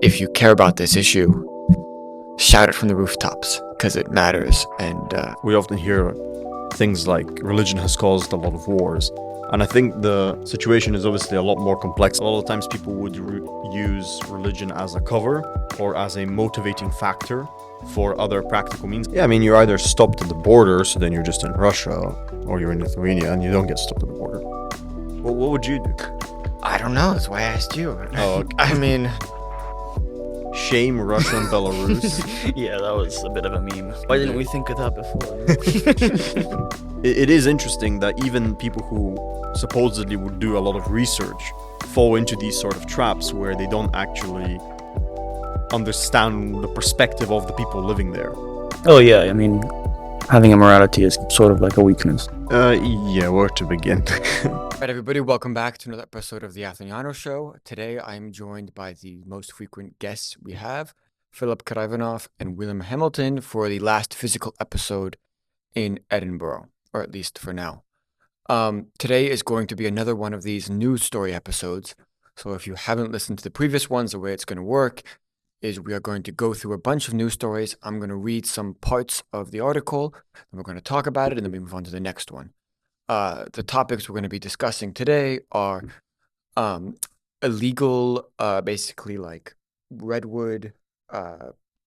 If you care about this issue, shout it from the rooftops, because it matters. And We often hear things like religion has caused a lot of wars. And I think the situation is obviously a lot more complex. A lot of times people would use religion as a cover or as a motivating factor for other practical means. Yeah, I mean, you're either stopped at the border, so then you're just in Russia, or you're in Lithuania and you don't get stopped at the border. Well, what would you do? I don't know. That's why I asked you. Oh, okay. I mean, Shame Russia and Belarus. Yeah, that was a bit of a meme. Why didn't we think of that before? It is interesting that even people who supposedly would do a lot of research fall into these sort of traps where they don't actually understand the perspective of the people living there. Oh yeah, I mean, having a morality is sort of like a weakness. Yeah, where to begin? Alright, everybody, welcome back to another episode of the Atheniano Show. Today, I'm joined by the most frequent guests we have, Philip Karaivanov and William Hamilton, for the last physical episode in Edinburgh, or at least for now. Today is going to be another one of these news story episodes. So if you haven't listened to the previous ones, the way it's going to work is we are going to go through a bunch of news stories. I'm going to read some parts of the article, and we're going to talk about it, and then we move on to the next one. The topics we're going to be discussing today are illegal, basically like redwood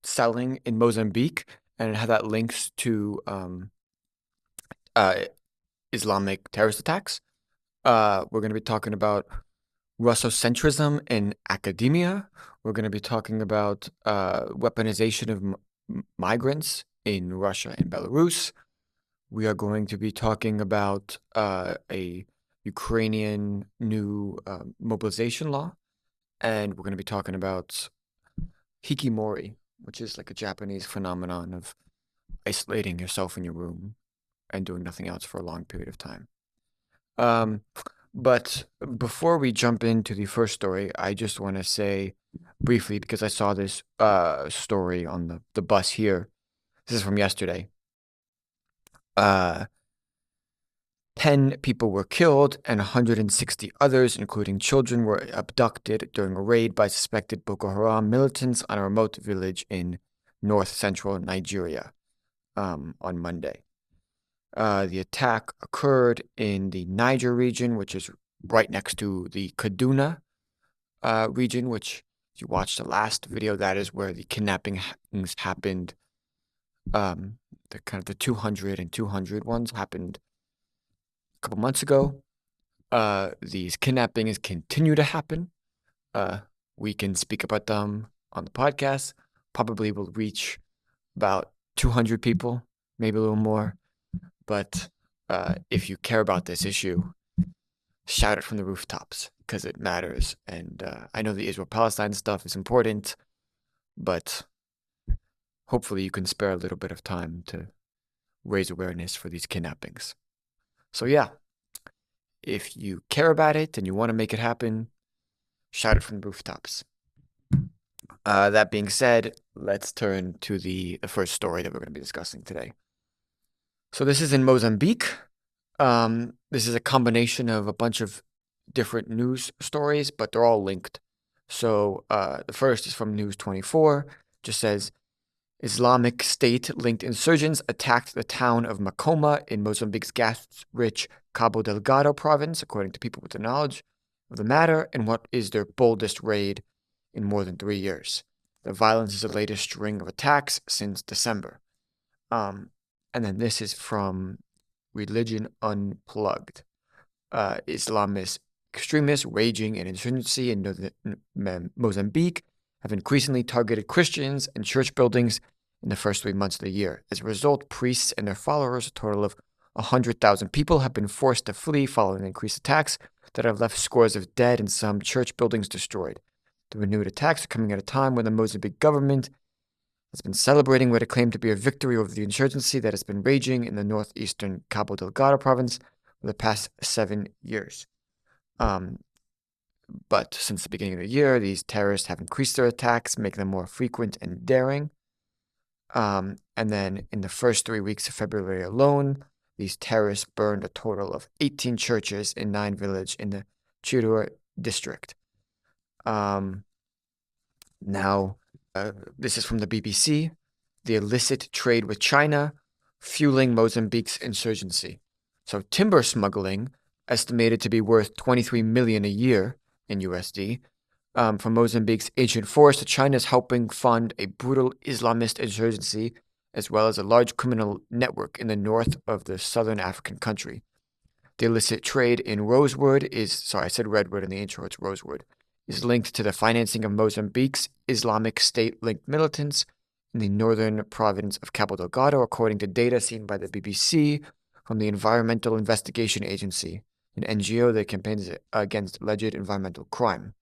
selling in Mozambique, and how that links to Islamic terrorist attacks. We're going to be talking about Russocentrism in academia. We're going to be talking about weaponization of migrants in Russia and Belarus. We are going to be talking about a Ukrainian new mobilization law. And we're going to be talking about hikimori, which is like a Japanese phenomenon of isolating yourself in your room and doing nothing else for a long period of time. But before we jump into the first story, I just want to say briefly, because I saw this story on the bus here. This is from yesterday. 10 people were killed and 160 others, including children, were abducted during a raid by suspected Boko Haram militants on a remote village in north-central Nigeria on Monday. The attack occurred in the Niger region, which is right next to the Kaduna region, which, if you watched the last video, that is where the kidnappings happened. The 200 and 200 ones happened a couple months ago. These kidnappings continue to happen. We can speak about them on the podcast. Probably will reach about 200 people, maybe a little more. But if you care about this issue, shout it from the rooftops, because it matters. And I know the Israel-Palestine stuff is important, but hopefully you can spare a little bit of time to raise awareness for these kidnappings. So yeah, if you care about it and you want to make it happen, shout it from the rooftops. That being said, let's turn to the first story that we're going to be discussing today. So this is in Mozambique. This is a combination of a bunch of different news stories, but they're all linked. So the first is from News 24. Just says, Islamic State-linked insurgents attacked the town of Makoma in Mozambique's gas-rich Cabo Delgado province, according to people with the knowledge of the matter, in what is their boldest raid in more than 3 years. The violence is the latest string of attacks since December. And then this is from Religion Unplugged. Islamist extremists raging an insurgency in Mozambique have increasingly targeted Christians and church buildings in the first 3 months of the year. As a result, priests and their followers, a total of 100,000 people, have been forced to flee following increased attacks that have left scores of dead and some church buildings destroyed. The renewed attacks are coming at a time when the Mozambique government has been celebrating what it claimed to be a victory over the insurgency that has been raging in the northeastern Cabo Delgado province for the past 7 years. But since the beginning of the year, these terrorists have increased their attacks, making them more frequent and daring. And then in the first 3 weeks of February alone, these terrorists burned a total of 18 churches in 9 villages in the Chirua district. Now, this is from the BBC. The illicit trade with China fueling Mozambique's insurgency. So timber smuggling, estimated to be worth 23 million a year in USD, from Mozambique's ancient forest to China is helping fund a brutal Islamist insurgency as well as a large criminal network in the north of the southern African country. The illicit trade in rosewood I said redwood in the intro, it's rosewood, is linked to the financing of Mozambique's Islamic State-linked militants in the northern province of Cabo Delgado, according to data seen by the BBC from the Environmental Investigation Agency, an NGO that campaigns against alleged environmental crime.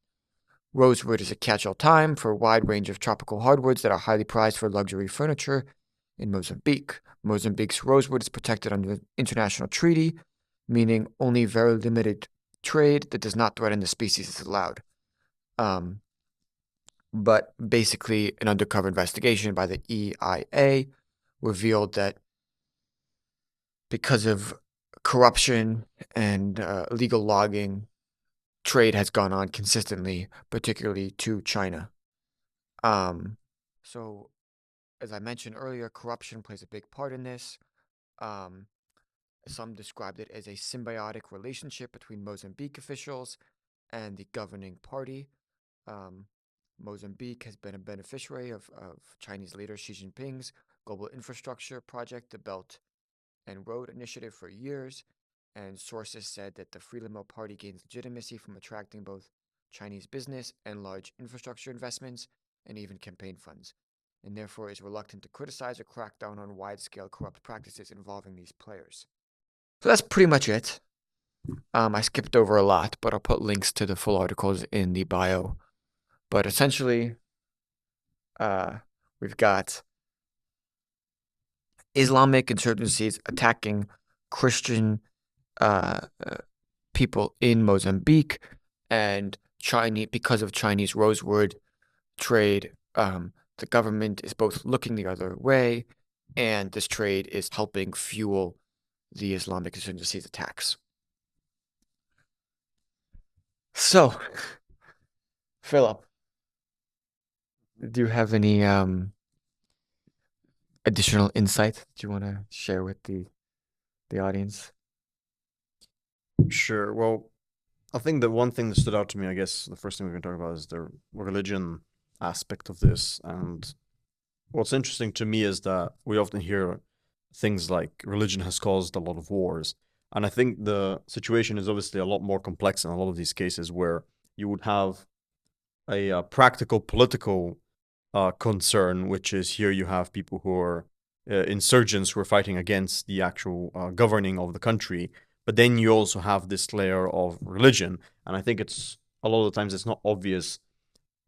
Rosewood is a catch-all term for a wide range of tropical hardwoods that are highly prized for luxury furniture in Mozambique. Mozambique's rosewood is protected under an international treaty, meaning only very limited trade that does not threaten the species is allowed. But basically, an undercover investigation by the EIA revealed that because of corruption and illegal logging, trade has gone on consistently, particularly to China. So, as I mentioned earlier, corruption plays a big part in this. Some described it as a symbiotic relationship between Mozambique officials and the governing party. Mozambique has been a beneficiary of Chinese leader Xi Jinping's global infrastructure project, the Belt and Road Initiative, for years, and sources said that the Frelimo Party gains legitimacy from attracting both Chinese business and large infrastructure investments and even campaign funds, and therefore is reluctant to criticize or crack down on wide-scale corrupt practices involving these players. So that's pretty much it. I skipped over a lot, but I'll put links to the full articles in the bio. But essentially, we've got Islamic insurgencies attacking Christian people in Mozambique, and because of Chinese rosewood trade, the government is both looking the other way, and this trade is helping fuel the Islamic insurgency's attacks. So, Philip, do you have any additional insight that you want to share with the audience? Sure. Well, I think the one thing that stood out to me, I guess, the first thing we're going to talk about is the religion aspect of this. And what's interesting to me is that we often hear things like religion has caused a lot of wars. And I think the situation is obviously a lot more complex in a lot of these cases where you would have a practical political concern, which is here you have people who are insurgents who are fighting against the actual governing of the country. But then you also have this layer of religion. And I think it's a lot of the times it's not obvious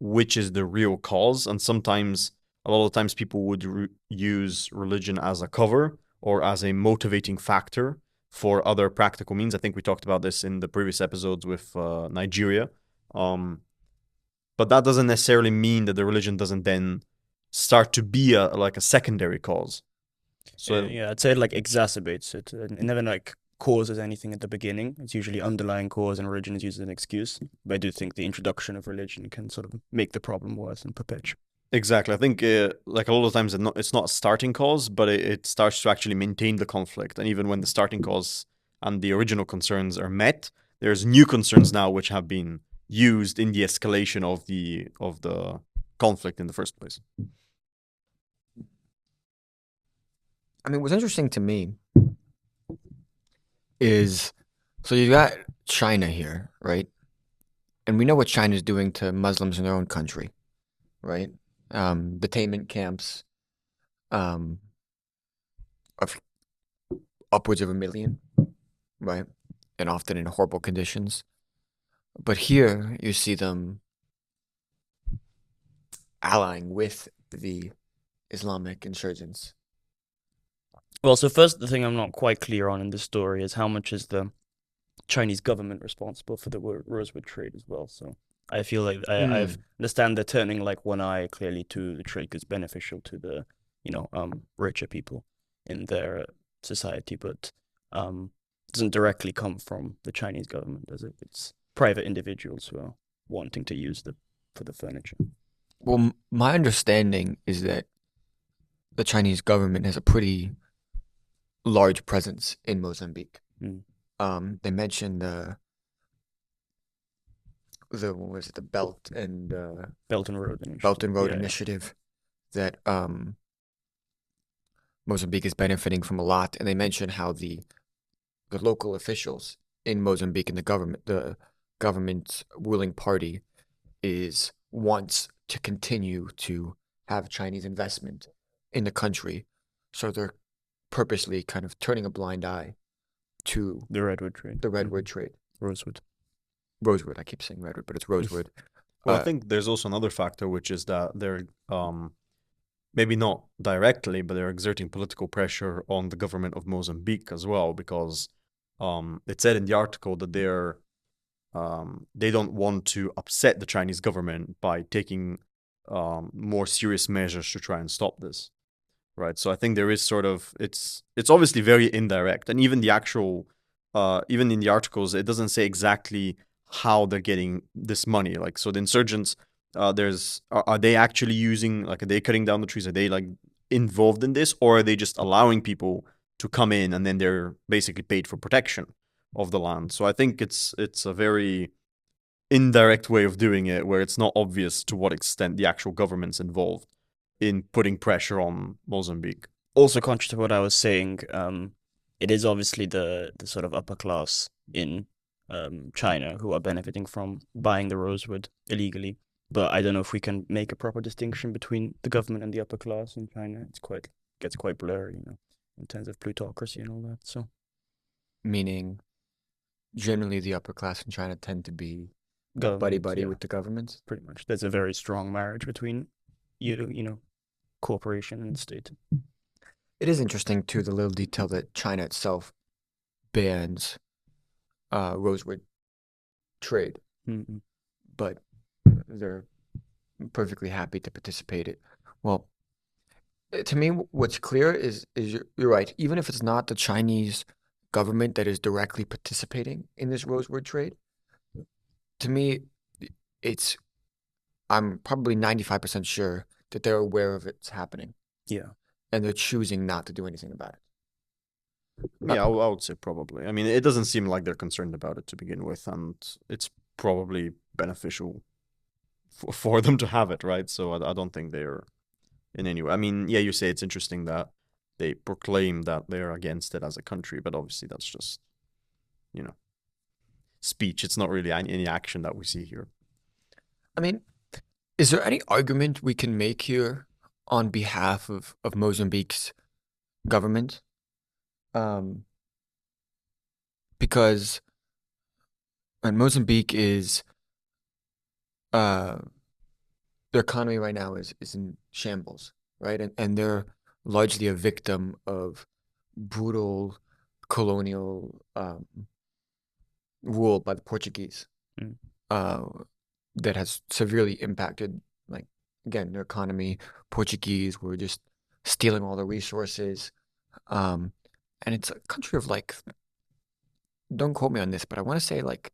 which is the real cause. And sometimes, a lot of times, people would use religion as a cover or as a motivating factor for other practical means. I think we talked about this in the previous episodes with Nigeria. But that doesn't necessarily mean that the religion doesn't then start to be like a secondary cause. So yeah, I'd say it like exacerbates it. It never like causes anything at the beginning. It's usually underlying cause, and religion is used as an excuse. But I do think the introduction of religion can sort of make the problem worse and perpetuate. Exactly. I think like a lot of times it's not a starting cause, but it starts to actually maintain the conflict. And even when the starting cause and the original concerns are met, there's new concerns now which have been used in the escalation of the conflict in the first place. I mean, what's interesting to me is, so you got China here, right? And we know what China's doing to Muslims in their own country, right? Detainment camps of upwards of 1 million, right? And often in horrible conditions. But here you see them allying with the Islamic insurgents. Well, so first, the thing I'm not quite clear on in this story is how much is the Chinese government responsible for the rosewood trade as well. So I feel like I understand they're turning like one eye clearly to the trade because beneficial to the richer people in their society, but doesn't directly come from the Chinese government, does it? It's private individuals who are wanting to use for the furniture. Well, my understanding is that the Chinese government has a pretty large presence in Mozambique. Mm. They mentioned the what was it, the Belt and Road Belt Initiative. and Road Yeah, Initiative that Mozambique is benefiting from a lot, and they mentioned how the local officials in Mozambique and the government's ruling party is wants to continue to have Chinese investment in the country, so they're purposely kind of turning a blind eye to the redwood trade. the redwood trade. Rosewood. Rosewood, I keep saying redwood, but it's rosewood. Well, I think there's also another factor, which is that they're maybe not directly, but they're exerting political pressure on the government of Mozambique as well, because it said in the article that they don't want to upset the Chinese government by taking more serious measures to try and stop this, right? So I think there is sort of it's obviously very indirect, and even the actual even in the articles, it doesn't say exactly how they're getting this money. Like, so the insurgents, are they actually using, like, are they cutting down the trees? Are they like involved in this, or are they just allowing people to come in and then they're basically paid for protection of the land? So I think it's a very indirect way of doing it, where it's not obvious to what extent the actual government's involved in putting pressure on Mozambique. Also, conscious of what I was saying, it is obviously the sort of upper class in China who are benefiting from buying the rosewood illegally. But I don't know if we can make a proper distinction between the government and the upper class in China. Gets quite blurry, in terms of plutocracy and all that. So, Meaning, generally, the upper class in China tend to be government, buddy-buddy yeah, with the government. pretty much. There's a very strong marriage between corporation and state. It is interesting, too, the little detail that China itself bans rosewood trade, Mm-hmm. but they're perfectly happy to participate it. Well, to me, what's clear is you're right. Even if it's not the Chinese government that is directly participating in this rosewood trade, to me, it's I'm probably 95% sure that they're aware of it's happening Yeah. and they're choosing not to do anything about it. Yeah, I would say probably. I mean, it doesn't seem like they're concerned about it to begin with, and it's probably beneficial for them to have it, right? So I don't think they're in any way. I mean, yeah, you say it's interesting that they proclaim that they're against it as a country, but obviously that's just, speech. It's not really any action that we see here. I mean, is there any argument we can make here on behalf of Mozambique's government? Because Mozambique is their economy right now is in shambles, right? And they're largely a victim of brutal colonial rule by the Portuguese Mm. that has severely impacted, like, again, their economy. Portuguese were just stealing all the resources. And it's a country of, like, don't quote me on this, but I want to say like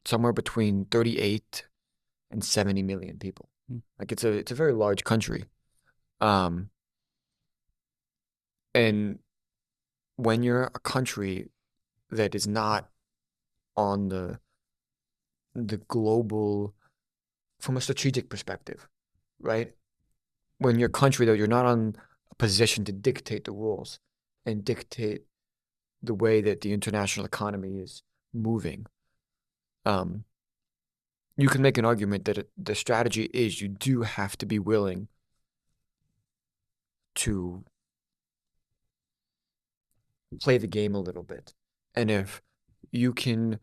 somewhere between 38 and 70 million people. Mm. Like, it's a very large country. And when you're a country that is not on the global, from a strategic perspective, right? When you're a country that you're not on a position to dictate the rules and dictate the way that the international economy is moving, you can make an argument that the strategy is you do have to be willing to play the game a little bit. And if you can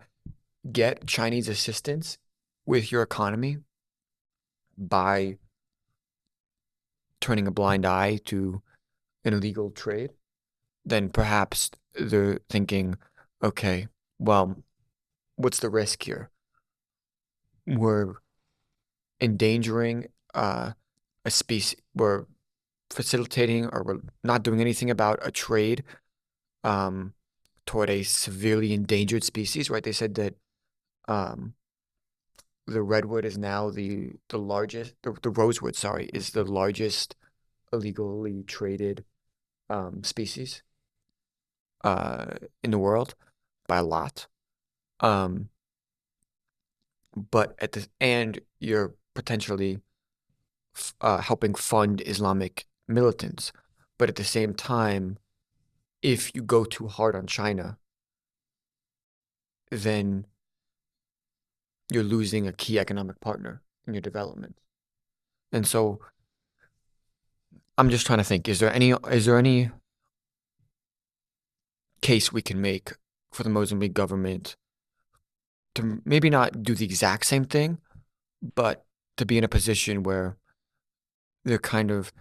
get Chinese assistance with your economy by turning a blind eye to an illegal trade, then perhaps they're thinking, okay, well, what's the risk here? We're endangering a species, we're facilitating, or we're not doing anything about a trade toward a severely endangered species, right? They said that the redwood is now the largest, the rosewood, sorry, is the largest illegally traded species in the world by a lot. Um, but and you're potentially helping fund Islamic militants. But at the same time, if you go too hard on China, then you're losing a key economic partner in your development. And so I'm just trying to think, is there any case we can make for the Mozambique government to maybe not do the exact same thing, but to be in a position where they're kind of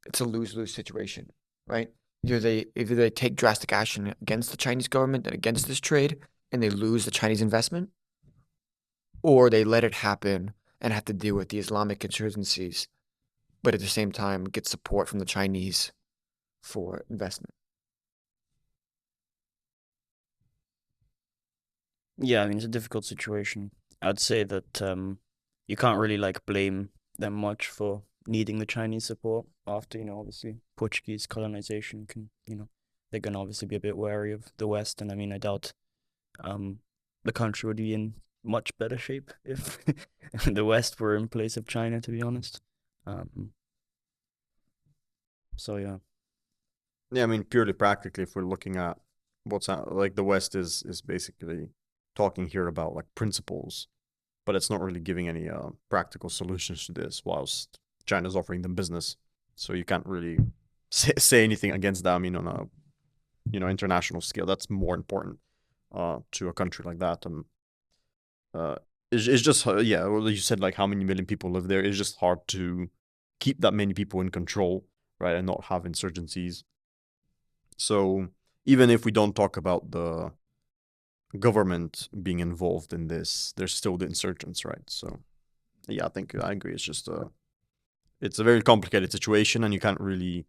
it's a lose-lose situation, right? Either they take drastic action against the Chinese government and against this trade, and they lose the Chinese investment, or they let it happen and have to deal with the Islamic insurgencies, but at the same time get support from the Chinese for investment. Yeah, I mean it's a difficult situation. I'd say that you can't really like blame them much for needing the Chinese support after, obviously Portuguese colonization they're gonna obviously be a bit wary of the West, and I mean I doubt um the country would be in much better shape if the West were in place of China, to be honest. Um so yeah. Yeah, I mean, purely practically, if we're looking at like the West is basically talking here about like principles, but it's not really giving any practical solutions to this, whilst China's offering them business. So you can't really say anything against that. I mean, on a international scale, that's more important to a country like that, and uh, it's just yeah. Well, you said like how many million people live there. It's just hard to keep that many people in control, right, and not have insurgencies. So even if we don't talk about the government being involved in this, there's still the insurgents, right? So yeah, I think I agree. It's a very complicated situation, and you can't really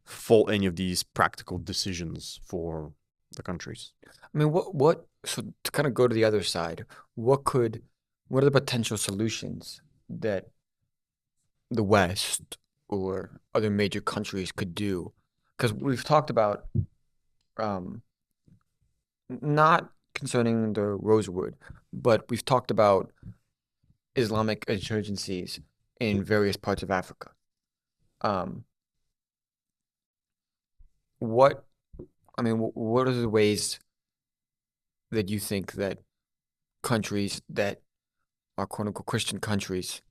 fault any of these practical decisions for the countries. I mean, so to kind of go to the other side, what are the potential solutions that the West or other major countries could do? Because we've talked about um, not concerning the rosewood, but we've talked about Islamic insurgencies in various parts of Africa. Um, what what are the ways that you think that countries that are quote unquote Christian countries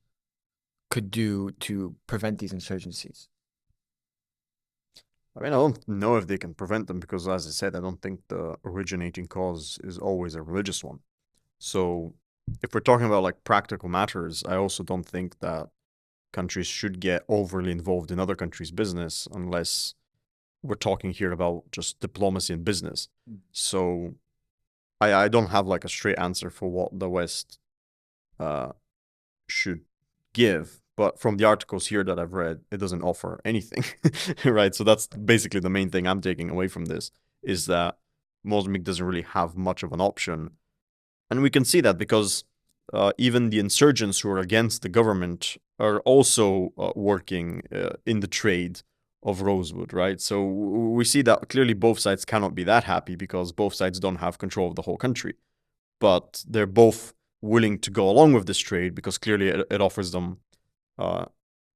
could do to prevent these insurgencies? I mean, I don't know if they can prevent them because, as I said, I don't think the originating cause is always a religious one. So, if we're talking about like practical matters, I also don't think that countries should get overly involved in other countries' business unless we're talking here about just diplomacy and business. So, I don't have like a straight answer for what the West uh, should give. But from the articles here that I've read, it doesn't offer anything, right? So that's basically the main thing I'm taking away from this is that Mozambique doesn't really have much of an option. And we can see that because even the insurgents who are against the government are also working in the trade of rosewood, right? So we see that clearly both sides cannot be that happy because both sides don't have control of the whole country. But they're both willing to go along with this trade because clearly it offers them uh,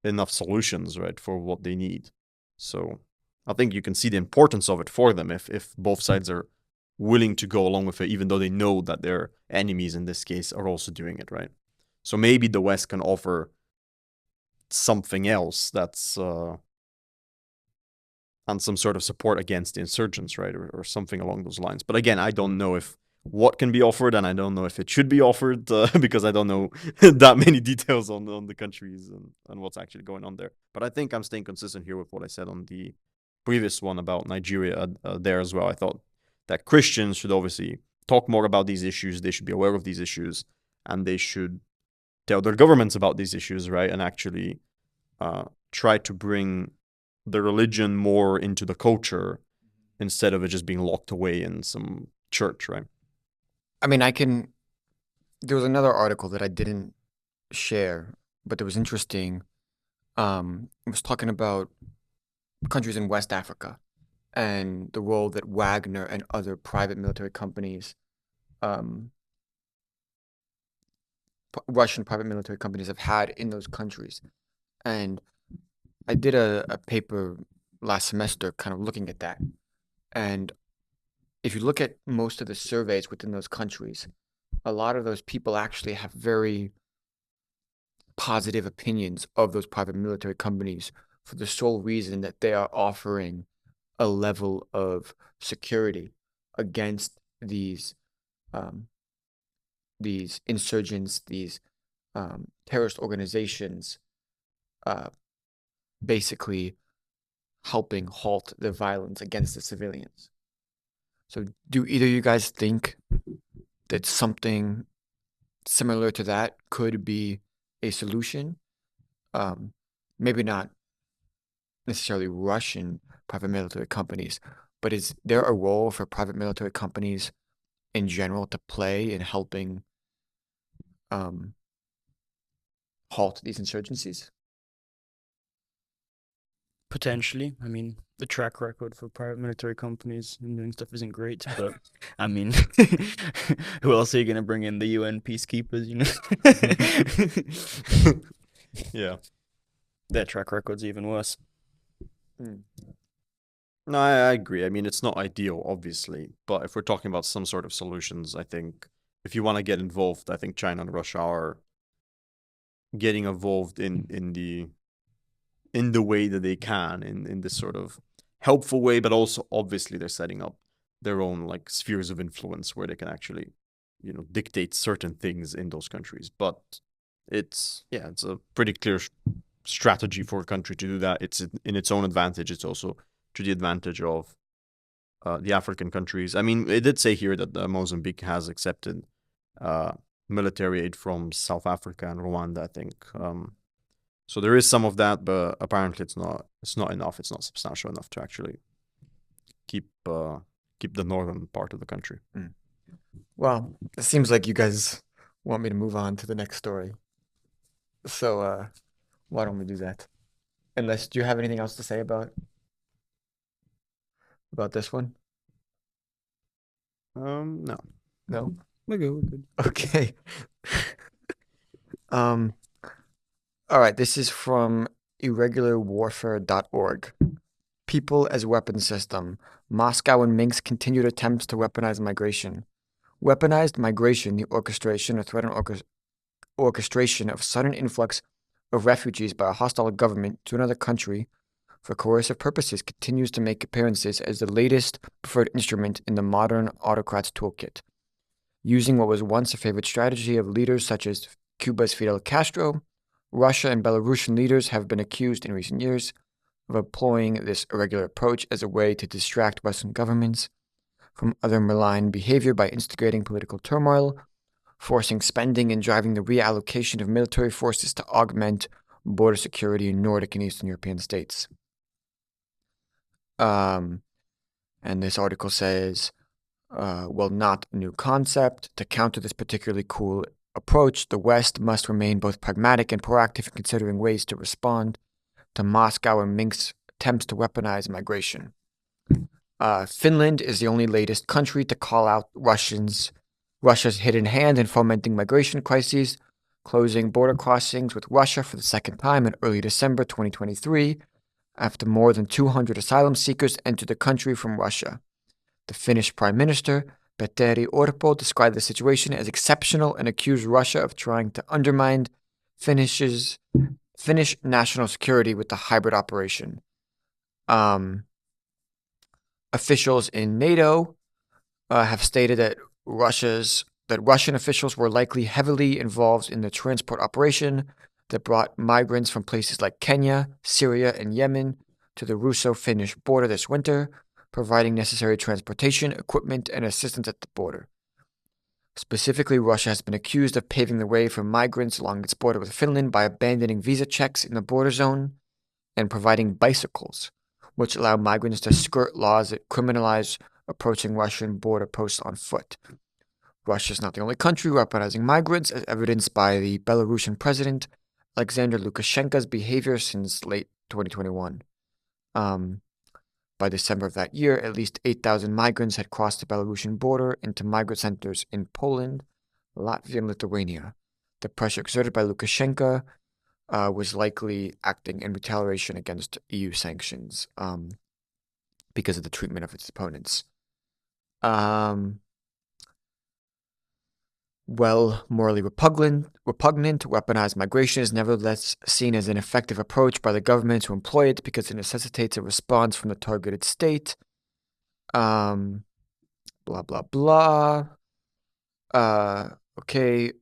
enough solutions, right, for what they need. So I think you can see the importance of it for them if both sides are willing to go along with it, even though they know that their enemies in this case are also doing it, right? So maybe the West can offer something else that's and some sort of support against the insurgents, right, or something along those lines. But again, I don't know if what can be offered, and I don't know if it should be offered because I don't know that many details on the countries and what's actually going on there. But I think I'm staying consistent here with what I said on the previous one about Nigeria there as well. I thought that Christians should obviously talk more about these issues. They should be aware of these issues, and they should tell their governments about these issues, right, and actually try to bring the religion more into the culture instead of it just being locked away in some church, right? I mean, there was another article that I didn't share, but that was interesting. It was talking about countries in West Africa and the role that Wagner and other private military companies, um, Russian private military companies, have had in those countries. And I did a paper last semester kind of looking at that. And if you look at most of the surveys within those countries, a lot of those people actually have very positive opinions of those private military companies for the sole reason that they are offering a level of security against um, these insurgents, these terrorist organizations, uh, basically helping halt the violence against the civilians. So, do either of you guys think that something similar to that could be a solution? Um, Maybe not necessarily Russian private military companies, but is there a role for private military companies in general to play in helping um, halt these insurgencies? Potentially. I mean, the track record for private military companies and doing stuff isn't great, but I mean, who else are you gonna bring in? The UN peacekeepers, you know? Yeah. Their track record's even worse. Mm. No, I agree. I mean, it's not ideal, obviously, but if we're talking about some sort of solutions, I think if you want to get involved, I think China and Russia are getting involved in the way that they can, in this sort of helpful way, but also obviously they're setting up their own like spheres of influence where they can actually, dictate certain things in those countries. But it's a pretty clear strategy for a country to do that. It's in its own advantage. It's also to the advantage of the African countries. I mean, it did say here that Mozambique has accepted military aid from South Africa and Rwanda, I think. So there is some of that, but apparently it's not enough. It's not substantial enough to actually keep the northern part of the country. Mm. Well, it seems like you guys want me to move on to the next story. So why don't we do that? Unless, do you have anything else to say about this one? No. No? We're good, we're good. Okay. Um, all right, this is from irregularwarfare.org. People as weapon system. Moscow and Minsk continued attempts to weaponize migration. Weaponized migration, the orchestration or threat and orchestration of sudden influx of refugees by a hostile government to another country for coercive purposes, continues to make appearances as the latest preferred instrument in the modern autocrat's toolkit. Using what was once a favorite strategy of leaders such as Cuba's Fidel Castro, Russia and Belarusian leaders have been accused in recent years of employing this irregular approach as a way to distract Western governments from other malign behavior by instigating political turmoil, forcing spending, and driving the reallocation of military forces to augment border security in Nordic and Eastern European states. And this article says, well, not a new concept. To counter this particularly cool approach, the West must remain both pragmatic and proactive in considering ways to respond to Moscow and Minsk's attempts to weaponize migration. Finland is the only latest country to call out Russia's hidden hand in fomenting migration crises, closing border crossings with Russia for the second time in early December 2023, after more than 200 asylum seekers entered the country from Russia. The Finnish Prime Minister, Petteri Orpo, described the situation as exceptional and accused Russia of trying to undermine Finnish national security with the hybrid operation. Officials in NATO have stated that Russian officials were likely heavily involved in the transport operation that brought migrants from places like Kenya, Syria, and Yemen to the Russo-Finnish border this winter, providing necessary transportation, equipment, and assistance at the border. Specifically, Russia has been accused of paving the way for migrants along its border with Finland by abandoning visa checks in the border zone and providing bicycles, which allow migrants to skirt laws that criminalize approaching Russian border posts on foot. Russia is not the only country weaponizing migrants, as evidenced by the Belarusian president Alexander Lukashenko's behavior since late 2021. By December of that year, at least 8,000 migrants had crossed the Belarusian border into migrant centers in Poland, Latvia, and Lithuania. The pressure exerted by Lukashenko was likely acting in retaliation against EU sanctions because of the treatment of its opponents. Well, morally repugnant, weaponized migration is nevertheless seen as an effective approach by the government to employ it because it necessitates a response from the targeted state. Blah, blah, blah. Okay.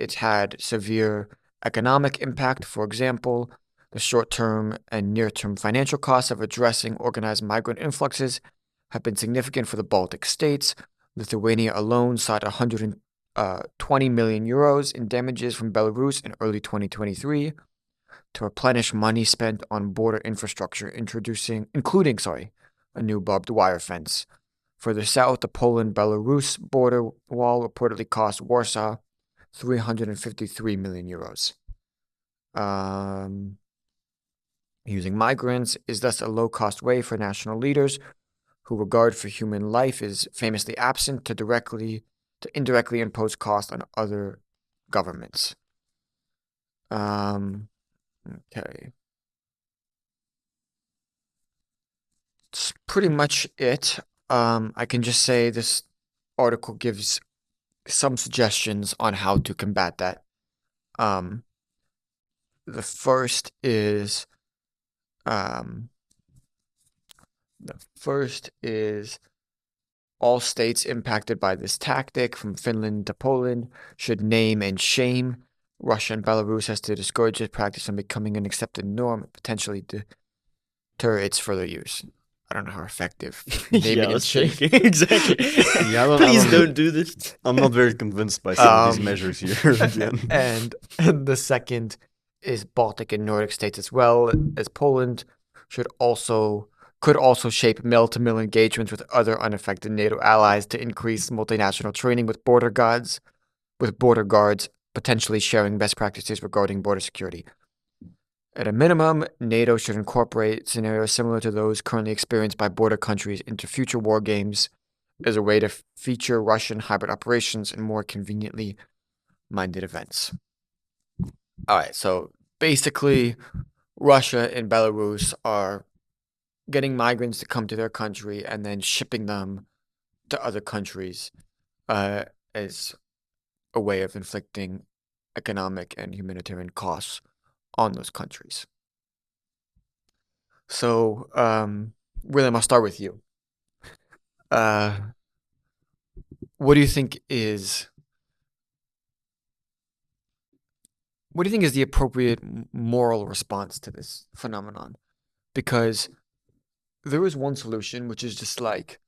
It's had severe economic impact. For example, the short-term and near-term financial costs of addressing organized migrant influxes have been significant for the Baltic states. Lithuania alone sought 120 million euros in damages from Belarus in early 2023 to replenish money spent on border infrastructure, including a new barbed wire fence. Further south, the Poland-Belarus border wall reportedly cost Warsaw 353 million euros. Using migrants is thus a low-cost way for national leaders who regard for human life is famously absent to indirectly impose costs on other governments. Okay. That's pretty much it. I can just say this article gives some suggestions on how to combat that. The first is all states impacted by this tactic, from Finland to Poland, should name and shame Russia and Belarus as to discourage this practice from becoming an accepted norm and potentially deter its further use. I don't know how effective naming I and was shame. thinking exactly. Yeah, Please don't do this. I'm not very convinced by some of these measures here. And the second is Baltic and Nordic states as well as Poland could also shape mill-to-mill engagements with other unaffected NATO allies to increase multinational training with border guards, potentially sharing best practices regarding border security. At a minimum, NATO should incorporate scenarios similar to those currently experienced by border countries into future war games as a way to feature Russian hybrid operations in more conveniently minded events. All right, so basically, Russia and Belarus are getting migrants to come to their country and then shipping them to other countries as a way of inflicting economic and humanitarian costs on those countries. So, William, I'll start with you. What do you think is the appropriate moral response to this phenomenon? Because there is one solution, which is just like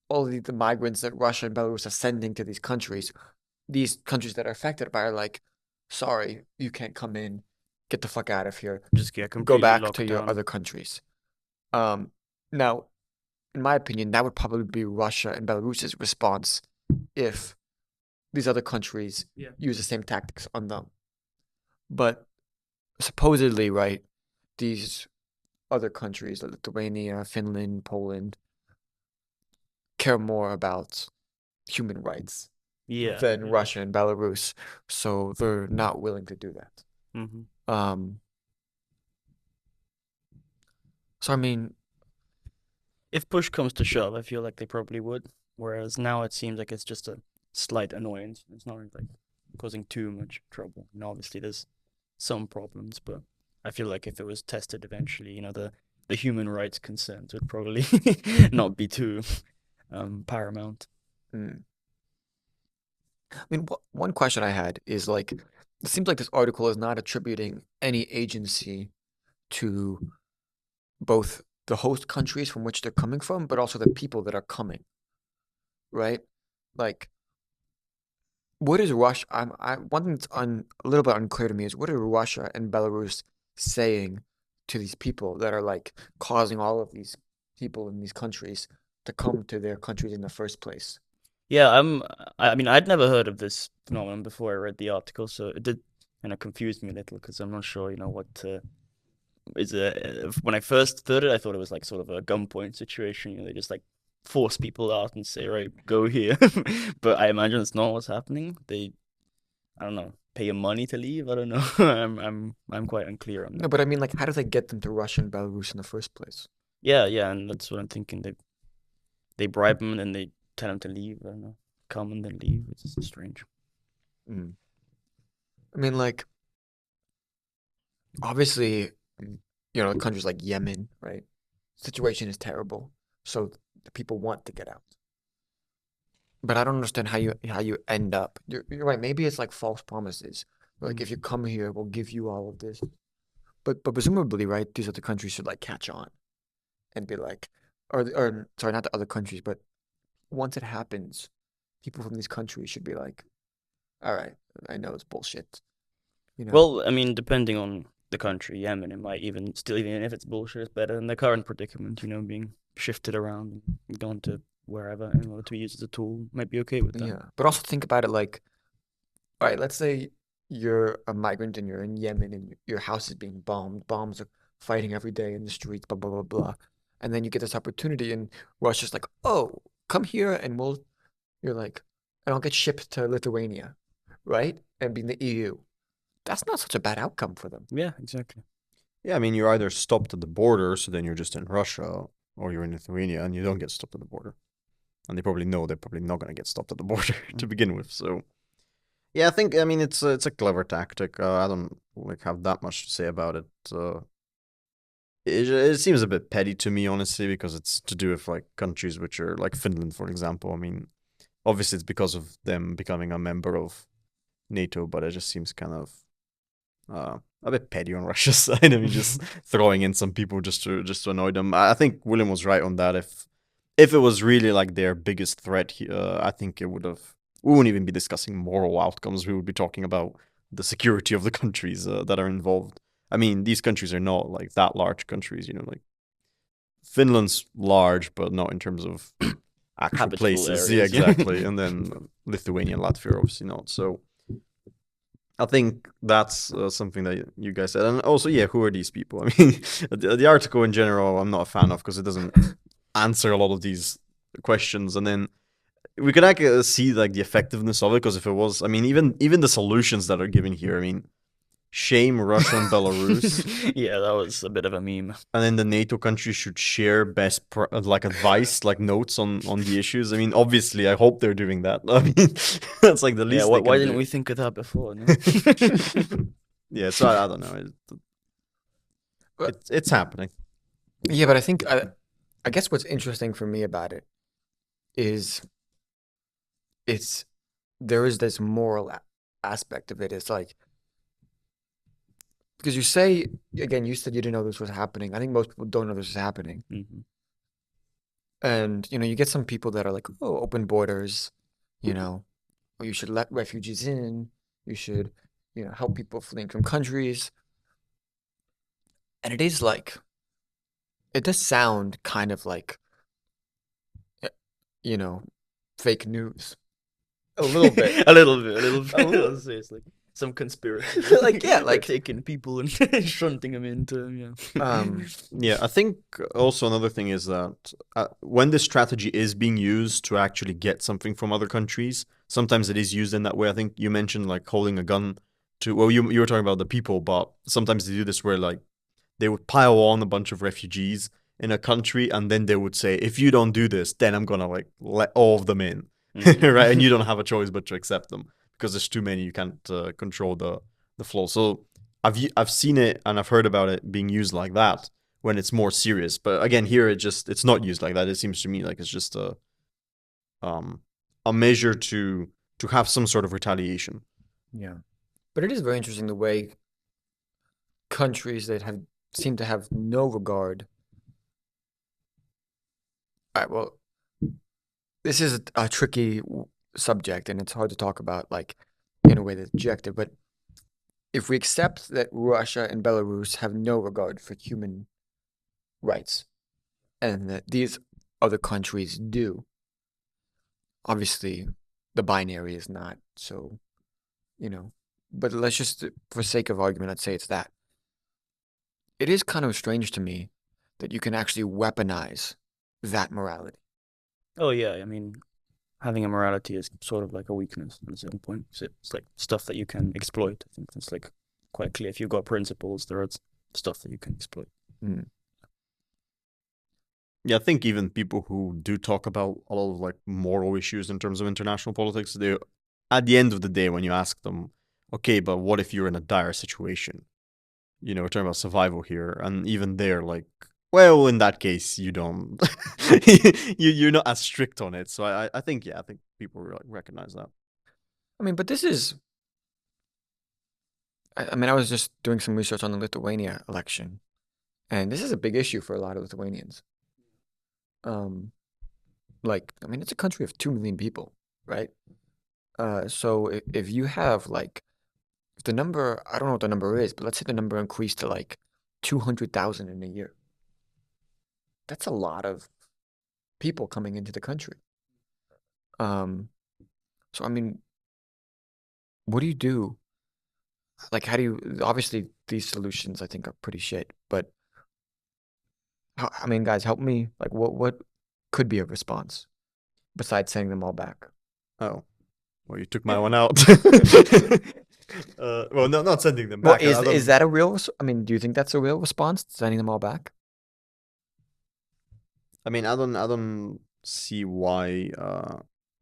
all of the migrants that Russia and Belarus are sending to these countries that are affected by are like, sorry, you can't come in, get the fuck out of here, Just get go completely back locked to your down. other countries. Now, in my opinion, that would probably be Russia and Belarus's response if these other countries use the same tactics on them. But supposedly, right, these other countries, like Lithuania, Finland, Poland, care more about human rights than Russia and Belarus, so they're not willing to do that. So I mean, if push comes to shove, I feel like they probably would. Whereas now it seems like it's just a slight annoyance. It's not like causing too much trouble. And obviously there's some problems, but I feel like if it was tested eventually, the human rights concerns would probably not be too paramount. I mean, one question I had is like, it seems like this article is not attributing any agency to both the host countries from which they're coming from, but also the people that are coming, right? Like, what is Russia? One thing that's a little bit unclear to me is what are Russia and Belarus saying to these people that are like causing all of these people in these countries to come to their countries in the first place? Yeah, I mean, I'd never heard of this phenomenon before I read the article, so it did kind of confuse me a little because I'm not sure, what is it. When I first heard it, I thought it was like sort of a gunpoint situation. They just like force people out and say, right, go here. But I imagine it's not what's happening. I don't know, pay you money to leave. I don't know. I'm quite unclear on No, that. but I mean, like, how do they get them to Russia and Belarus in the first place? Yeah, yeah, and that's what I'm thinking. They bribe them and then they tell them to leave. I don't know, come and then leave. It's strange. Mm. I mean, like, obviously, countries like Yemen, right? Situation is terrible, so the people want to get out. But I don't understand how you end up. You're right. Maybe it's like false promises. Like, if you come here, we'll give you all of this. But presumably, right? These other countries should like catch on and be like, or sorry, not the other countries, but once it happens, people from these countries should be like, all right, I know it's bullshit, you know? Well, I mean, depending on the country, Yemen, it might even if it's bullshit, it's better than the current predicament, being shifted around and gone to wherever in order to be used as a tool. Might be okay with that. Yeah. But also think about it like, all right, let's say you're a migrant and you're in Yemen and your house is being bombed. Bombs are fighting every day in the streets, blah, blah, blah, blah. And then you get this opportunity and Russia's like, oh, come here and you're like, and I'll get shipped to Lithuania, right? And be in the EU. That's not such a bad outcome for them. Yeah, exactly. Yeah, I mean, you're either stopped at the border, so then you're just in Russia, or you're in Lithuania and you don't get stopped at the border. And they probably know they're probably not going to get stopped at the border to begin with. So, yeah, I mean, it's a clever tactic. I don't like have that much to say about it. It seems a bit petty to me, honestly, because it's to do with like countries which are like Finland, for example. I mean, obviously it's because of them becoming a member of NATO, but it just seems kind of a bit petty on Russia's side. I mean, just throwing in some people just to annoy them. I think William was right on that. If it was really like their biggest threat, I think it would have. We wouldn't even be discussing moral outcomes. We would be talking about the security of the countries that are involved. I mean, these countries are not like that large countries. Like Finland's large, but not in terms of actual Habitable places. Yeah, areas. exactly. And then Lithuania and Latvia, obviously not. So I think that's something that you guys said. And also, yeah, who are these people? I mean, the article in general, I'm not a fan of because it doesn't answer a lot of these questions. And then we could actually see like the effectiveness of it because if it was, I mean, even the solutions that are given here, I mean, shame Russia and Belarus, Yeah, that was a bit of a meme. and then the NATO countries should share like advice, like notes on the issues. I mean, obviously, I hope they're doing that. I mean, that's like the Yeah, least they why can didn't do. we think of that before? No? Yeah, so I don't know. It's happening. Yeah, but I guess what's interesting for me about it is it's there is this moral aspect of it. It's like because you say again, you said you didn't know this was happening. I think most people don't know this is happening. Mhm. And you get some people that are like, oh, open borders, or you should let refugees in. You should, help people fleeing from countries. And it is like it does sound kind of like, uh, you know, fake news. A little bit. A little bit, a little A bit. little. Seriously, some conspiracy. Like, yeah, They're like, taking people and shunting them into um, Yeah, I think also another thing is that when this strategy is being used to actually get something from other countries, sometimes it is used in that way. I think you mentioned like holding a gun to, well, you were talking about the people, but sometimes they do this where like they would pile on a bunch of refugees in a country and then they would say, if you don't do this, then I'm gonna like let all of them in, right? And you don't have a choice but to accept them because there's too many. You can't control the flow. So I've seen it and I've heard about it being used like that when it's more serious. But again, here it's not used like that. It seems to me like it's just um a measure to have some sort of retaliation. yeah. But it is very interesting the way countries that have seem to have no regard. All right, well, this is a tricky subject, and it's hard to talk about like in a way that's objective. But if we accept that Russia and Belarus have no regard for human rights, and that these other countries do, obviously the binary is not so, but let's just, for sake of argument, let's say it's that. It is kind of strange to me that you can actually weaponize that morality. Oh yeah, I mean, having a morality is sort of like a weakness at a certain point. So it's like stuff that you can exploit. I think that's like quite clear. If you've got principles, there is stuff that you can exploit. Mm. Yeah, I think even people who do talk about a lot of like moral issues in terms of international politics, they, at the end of the day, when you ask them, okay, but what if you're in a dire situation? We're talking about survival here, and even they're like, well, in that case, you don't, you're not as strict on it. So I think, yeah, I think people recognize that. I mean, but this is, I mean, I was just doing some research on the Lithuania election, and this is a big issue for a lot of Lithuanians. Um, like, I mean, it's a country of 2 million people, right? So if you have like, if the number, I don't know what the number is, but let's say the number increased to like 200,000 in a year. That's a lot of people coming into the country. Um, so I mean, what do you do? Like, how do you, obviously these solutions I think are pretty shit, but I mean, guys, help me. Like, what could be a response besides sending them all back? Oh, well, you took my one out. Well, no, not sending them Well, back. is that a real? I mean, do you think that's a real response? Sending them all back? I mean, I don't see why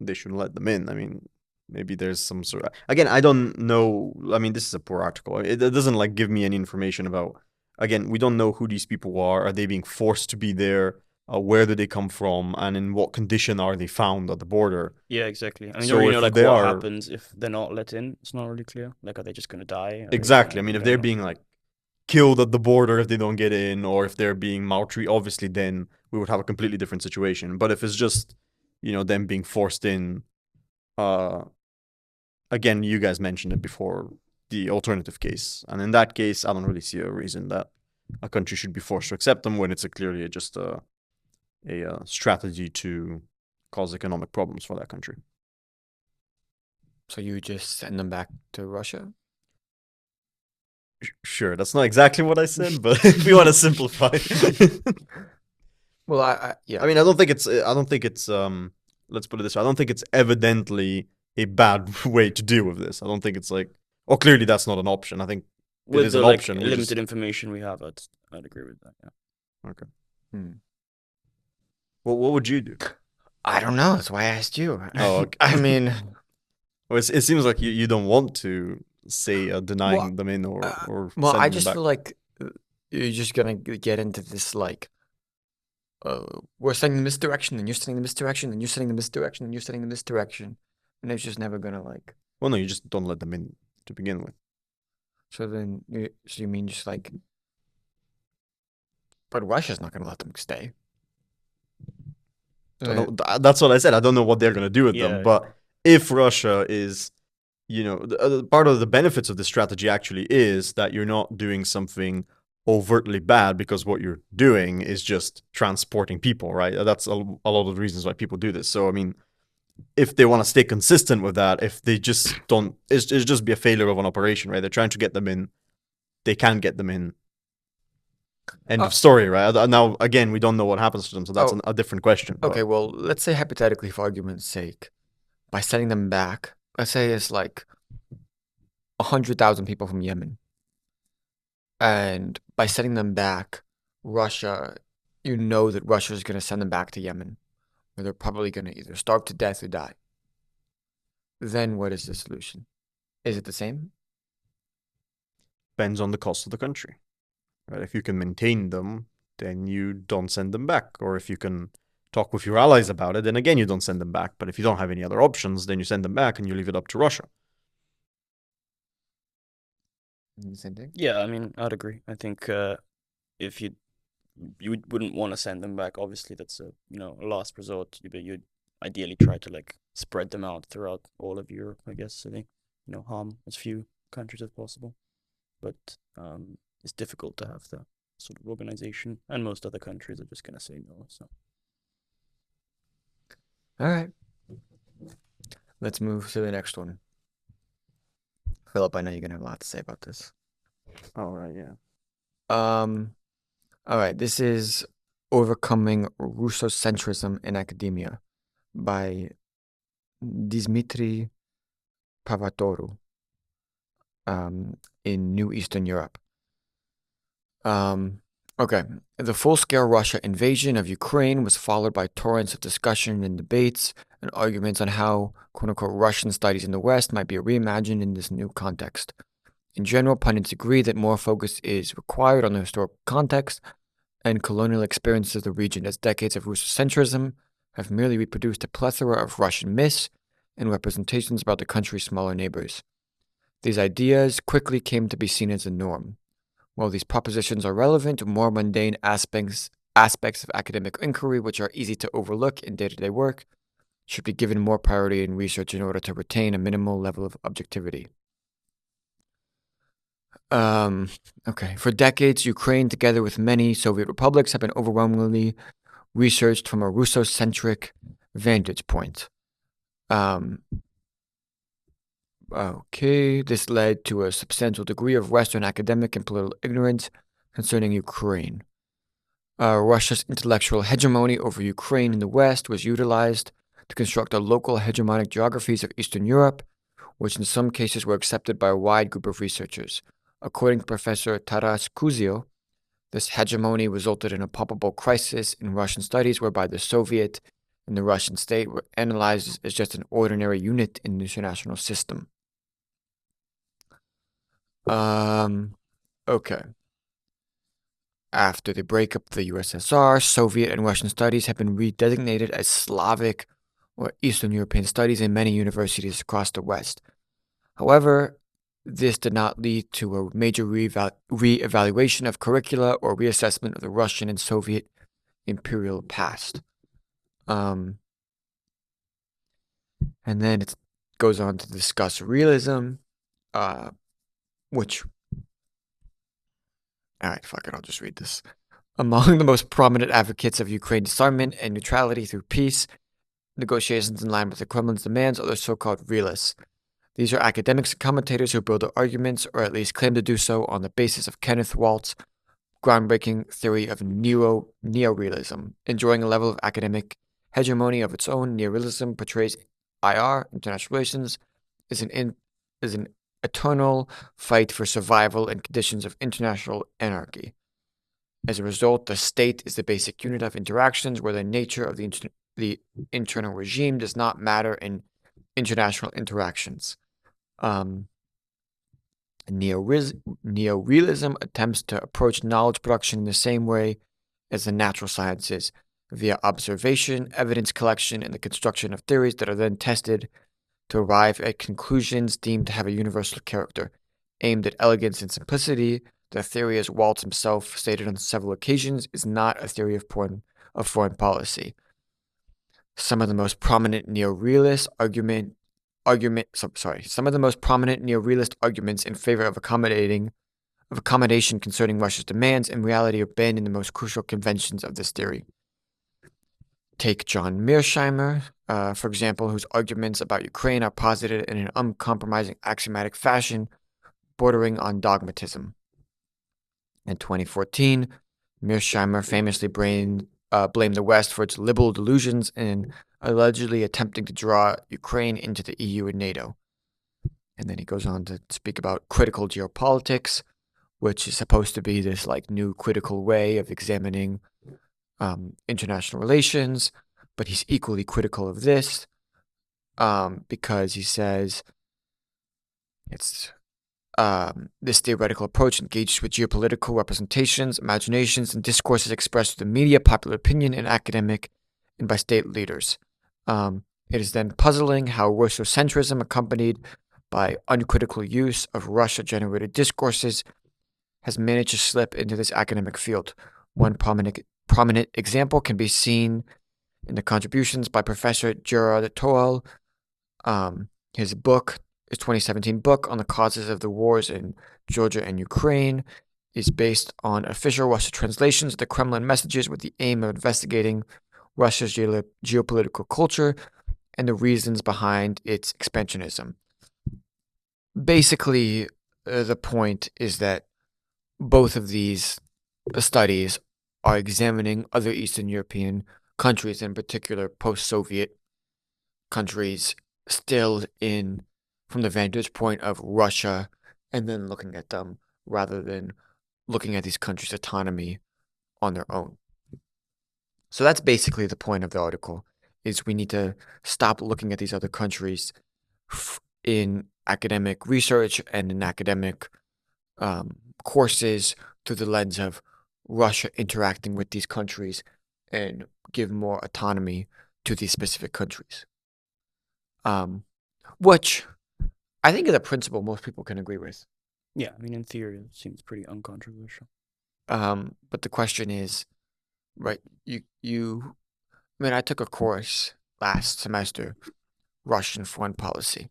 they should let them in. I mean, maybe there's some sort of, again, I don't know. I mean, this is a poor article. It doesn't like give me any information about. Again, we don't know who these people are. Are they being forced to be there? Where do they come from? And in what condition are they found at the border? Yeah, exactly. I mean, you So already if know like they what are happens if they're not let in. It's not really clear. Like, are they just gonna die? Are they exactly, I mean, we if they're don't know. being like killed at the border if they don't get in, or if they're being maltreated, obviously then we would have a completely different situation. But if it's just, them being forced in, uh, again, you guys mentioned it before, the alternative case, and in that case, I don't really see a reason that a country should be forced to accept them when it's clearly just a strategy to cause economic problems for that country. So you just send them back to Russia? Sure, that's not exactly what I said, but if we want to simplify. Well, yeah. I mean, I don't think it's. Let's put it this way. I don't think it's evidently a bad way to deal with this. I don't think it's like, oh, clearly that's not an option. I think it With is the an like option. limited information we have, I'd agree with that. Yeah. Okay. Hmm. Well, what would you do? I don't know. That's why I asked you. Oh, okay. I mean, Well, it seems like you don't want to say denying well, them in or well, I sending them just back. feel like you're just gonna get into this like, we're sending them this direction, and you're sending them this direction, and you're sending them this direction, and you're sending them this direction, and it's just never gonna like. Well, no, you just don't let them in to begin with. So then, so you mean just like, but Russia's not gonna let them stay. That's what I said. I don't know what they're gonna do with them. Yeah. But if Russia is, part of the benefits of this strategy actually is that you're not doing something overtly bad, because what you're doing is just transporting people, right? That's a lot of the reasons why people do this. So I mean, if they want to stay consistent with that, if they just don't, it's just be a failure of an operation, right? They're trying to get them in, they can get them in. End of story, right? Now, again, we don't know what happens to them, so that's a different question. Okay, well, let's say hypothetically, for argument's sake, by sending them back, let's say it's like 100,000 people from Yemen, and by sending them back, Russia, you know that Russia is going to send them back to Yemen, where they're probably going to either starve to death or die. Then what is the solution? Is it the same? Depends on the cost of the country, right? If you can maintain them, then you don't send them back. Or if you can talk with your allies about it, then again, you don't send them back. But if you don't have any other options, then you send them back and you leave it up to Russia. Same thing? Yeah, I mean, I'd agree. I think if you wouldn't want to send them back. Obviously, that's a a last resort. But you'd ideally try to like spread them out throughout all of Europe, I guess, so they harm as few countries as possible. But it's difficult to have that sort of organization, and most other countries are just gonna say no. So All right. Let's move to the next one. Philip, I know you're gonna have a lot to say about this. All right, yeah. All right, this is Overcoming Russocentrism in Academia by Dimitri Pavatoru, in New Eastern Europe. Okay. The full-scale Russia invasion of Ukraine was followed by torrents of discussion and debates and arguments on how, quote-unquote, Russian studies in the West might be reimagined in this new context. In general, pundits agree that more focus is required on the historical context and colonial experiences of the region, as decades of Russocentrism have merely reproduced a plethora of Russian myths and representations about the country's smaller neighbors. These ideas quickly came to be seen as the norm. While these propositions are relevant to more mundane aspects of academic inquiry, which are easy to overlook in day-to-day work, should be given more priority in research in order to retain a minimal level of objectivity. Okay. For decades, Ukraine, together with many Soviet republics, have been overwhelmingly researched from a Russocentric vantage point. Okay, this led to a substantial degree of Western academic and political ignorance concerning Ukraine. Russia's intellectual hegemony over Ukraine in the West was utilized to construct the local hegemonic geographies of Eastern Europe, which in some cases were accepted by a wide group of researchers. According to Professor Taras Kuzio, this hegemony resulted in a palpable crisis in Russian studies whereby the Soviet and the Russian state were analyzed as just an ordinary unit in the international system. Okay. After the breakup of the USSR, Soviet and Russian studies have been redesignated as Slavic or Eastern European studies in many universities across the West. However, this did not lead to a major re-evaluation of curricula or reassessment of the Russian and Soviet imperial past. And then it goes on to discuss realism, which... Alright, fuck it, I'll just read this. Among the most prominent advocates of Ukraine disarmament and neutrality through peace negotiations in line with the Kremlin's demands are the so-called realists. These are academics and commentators who build their arguments, or at least claim to do so, on the basis of Kenneth Walt's groundbreaking theory of neorealism. Enjoying a level of academic hegemony of its own, neorealism portrays IR, international relations, is an eternal fight for survival in conditions of international anarchy. As a result, the state is the basic unit of interactions where the nature of the internal regime does not matter in international interactions. Neorealism attempts to approach knowledge production in the same way as the natural sciences, via observation, evidence collection, and the construction of theories that are then tested to arrive at conclusions deemed to have a universal character. Aimed at elegance and simplicity, the theory, as Waltz himself stated on several occasions, is not a theory of foreign policy. Some of the most prominent neorealist arguments in favor of accommodation concerning Russia's demands in reality are banned in the most crucial conventions of this theory. Take John Mearsheimer, for example, whose arguments about Ukraine are posited in an uncompromising axiomatic fashion bordering on dogmatism. In 2014, Mearsheimer famously blamed the West for its liberal delusions in allegedly attempting to draw Ukraine into the EU and NATO. And then he goes on to speak about critical geopolitics, which is supposed to be this new critical way of examining international relations, but he's equally critical of this because he says this theoretical approach engages with geopolitical representations, imaginations, and discourses expressed through the media, popular opinion, and academic, and by state leaders. It is then puzzling how Russocentrism, accompanied by uncritical use of Russia-generated discourses, has managed to slip into this academic field. One prominent example can be seen in the contributions by Professor Gerard Toal. His 2017 book on the causes of the wars in Georgia and Ukraine is based on official Russian translations of the Kremlin messages with the aim of investigating Russia's geopolitical culture and the reasons behind its expansionism. Basically, the point is that both of these studies are examining other Eastern European countries, in particular post-Soviet countries, still in from the vantage point of Russia, and then looking at them rather than looking at these countries' autonomy on their own. So that's basically the point of the article, is we need to stop looking at these other countries in academic research and in academic courses through the lens of Russia interacting with these countries and give more autonomy to these specific countries. Which I think is a principle most people can agree with. Yeah, I mean, in theory, it seems pretty uncontroversial. But the question is, right, I mean, I took a course last semester, Russian foreign policy.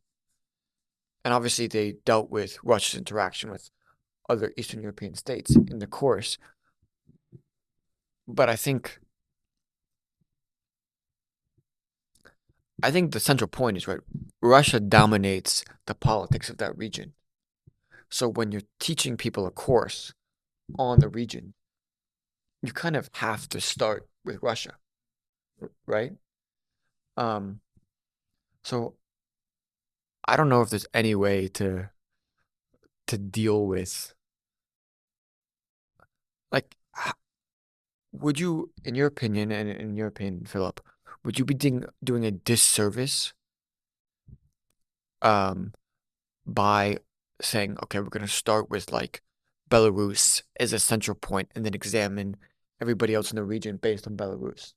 And obviously they dealt with Russia's interaction with other Eastern European states in the course. But I think the central point is, right, Russia dominates the politics of that region. So when you're teaching people a course on the region, you kind of have to start with Russia, right? Um, so I don't know if there's any way to deal with, like, would you, in your opinion, and in your opinion, Philip, would you be doing a disservice um, by saying, okay, we're going to start with like Belarus as a central point and then examine everybody else in the region based on Belarus?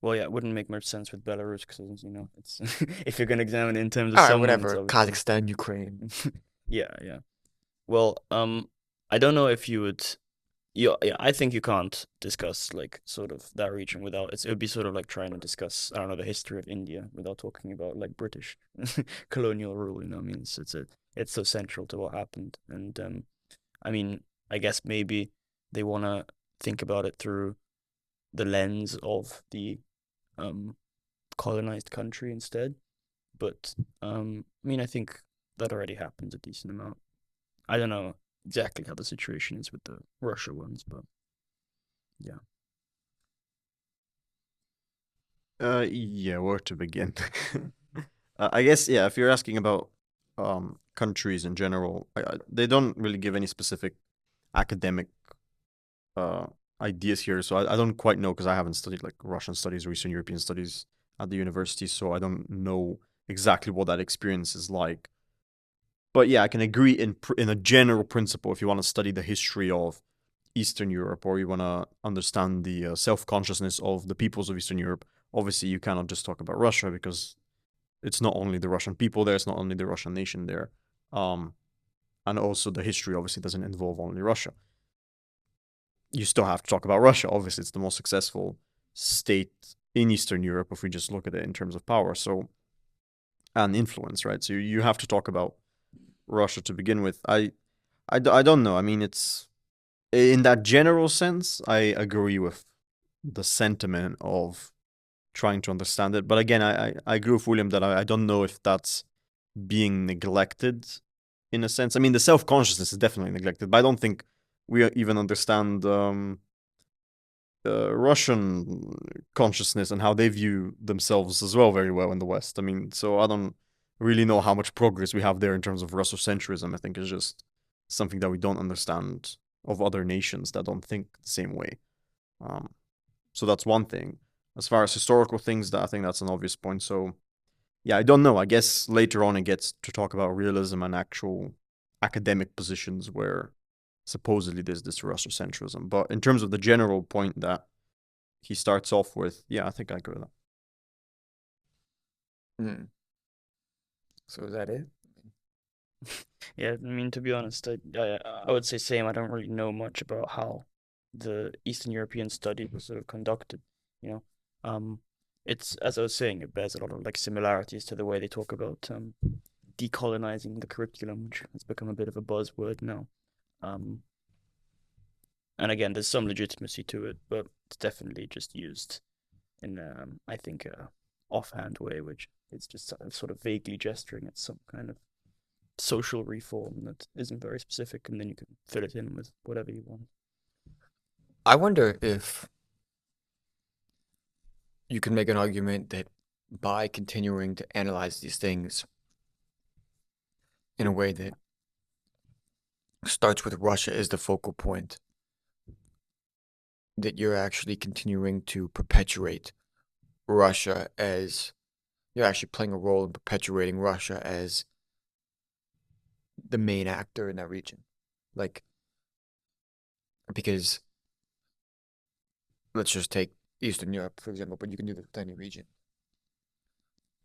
Well, yeah, it wouldn't make much sense with Belarus because, it's if you're gonna examine it in terms of All right, someone, it's whatever. obviously Kazakhstan, Ukraine. yeah, yeah. Well, I don't know if you would. Yeah, I think you can't discuss like sort of that region without it would be sort of like trying to discuss, I don't know, the history of India without talking about like British colonial rule. I mean, it's so central to what happened, and I mean, I guess maybe they want to think about it through the lens of the um colonized country instead. But I mean, I think that already happens a decent amount. I don't know exactly how the situation is with the Russia ones, but yeah. Yeah, where to begin? I guess, yeah, if you're asking about countries in general, they don't really give any specific academic uh ideas here, so I don't quite know because I haven't studied like Russian studies or Eastern European studies at the university, so I don't know exactly what that experience is like. But yeah, I can agree in a general principle if you want to study the history of Eastern Europe or you want to understand the self consciousness of the peoples of Eastern Europe. Obviously, you cannot just talk about Russia because it's not only the Russian people there, it's not only the Russian nation there. Um, and also the history obviously doesn't involve only Russia. You still have to talk about Russia. Obviously, it's the most successful state in Eastern Europe if we just look at it in terms of power. So and influence, right? So you have to talk about Russia to begin with. I don't know. I mean, it's in that general sense, I agree with the sentiment of trying to understand it. But again, I agree with William that I don't know if that's being neglected in a sense. I mean, the self consciousness is definitely neglected, but I don't think we even understand Russian consciousness and how they view themselves as well very well in the West. I mean, so I don't really know how much progress we have there in terms of Russocentrism. I think it's just something that we don't understand of other nations that don't think the same way. So that's one thing. As far as historical things, I think that's an obvious point. So yeah, I don't know. I guess later on it gets to talk about realism and actual academic positions where supposedly there's this Russocentrism. But in terms of the general point that he starts off with, yeah, I think I agree with that. Hmm. So is that it? Yeah, I mean, to be honest, I would say same. I don't really know much about how the Eastern European study was sort of conducted, you know. It's, as I was saying, it bears a lot of like similarities to the way they talk about decolonizing the curriculum, which has become a bit of a buzzword now. Um, and again, there's some legitimacy to it, but it's definitely just used in I think offhand way, which is just sort of vaguely gesturing at some kind of social reform that isn't very specific, and then you can fill it in with whatever you want. I wonder if you can make an argument that by continuing to analyze these things in a way that starts with Russia as the focal point, that you're actually continuing to perpetuate Russia as you're actually playing a role in perpetuating Russia as the main actor in that region. Like, because let's just take Eastern Europe, for example, but you can do this with any region.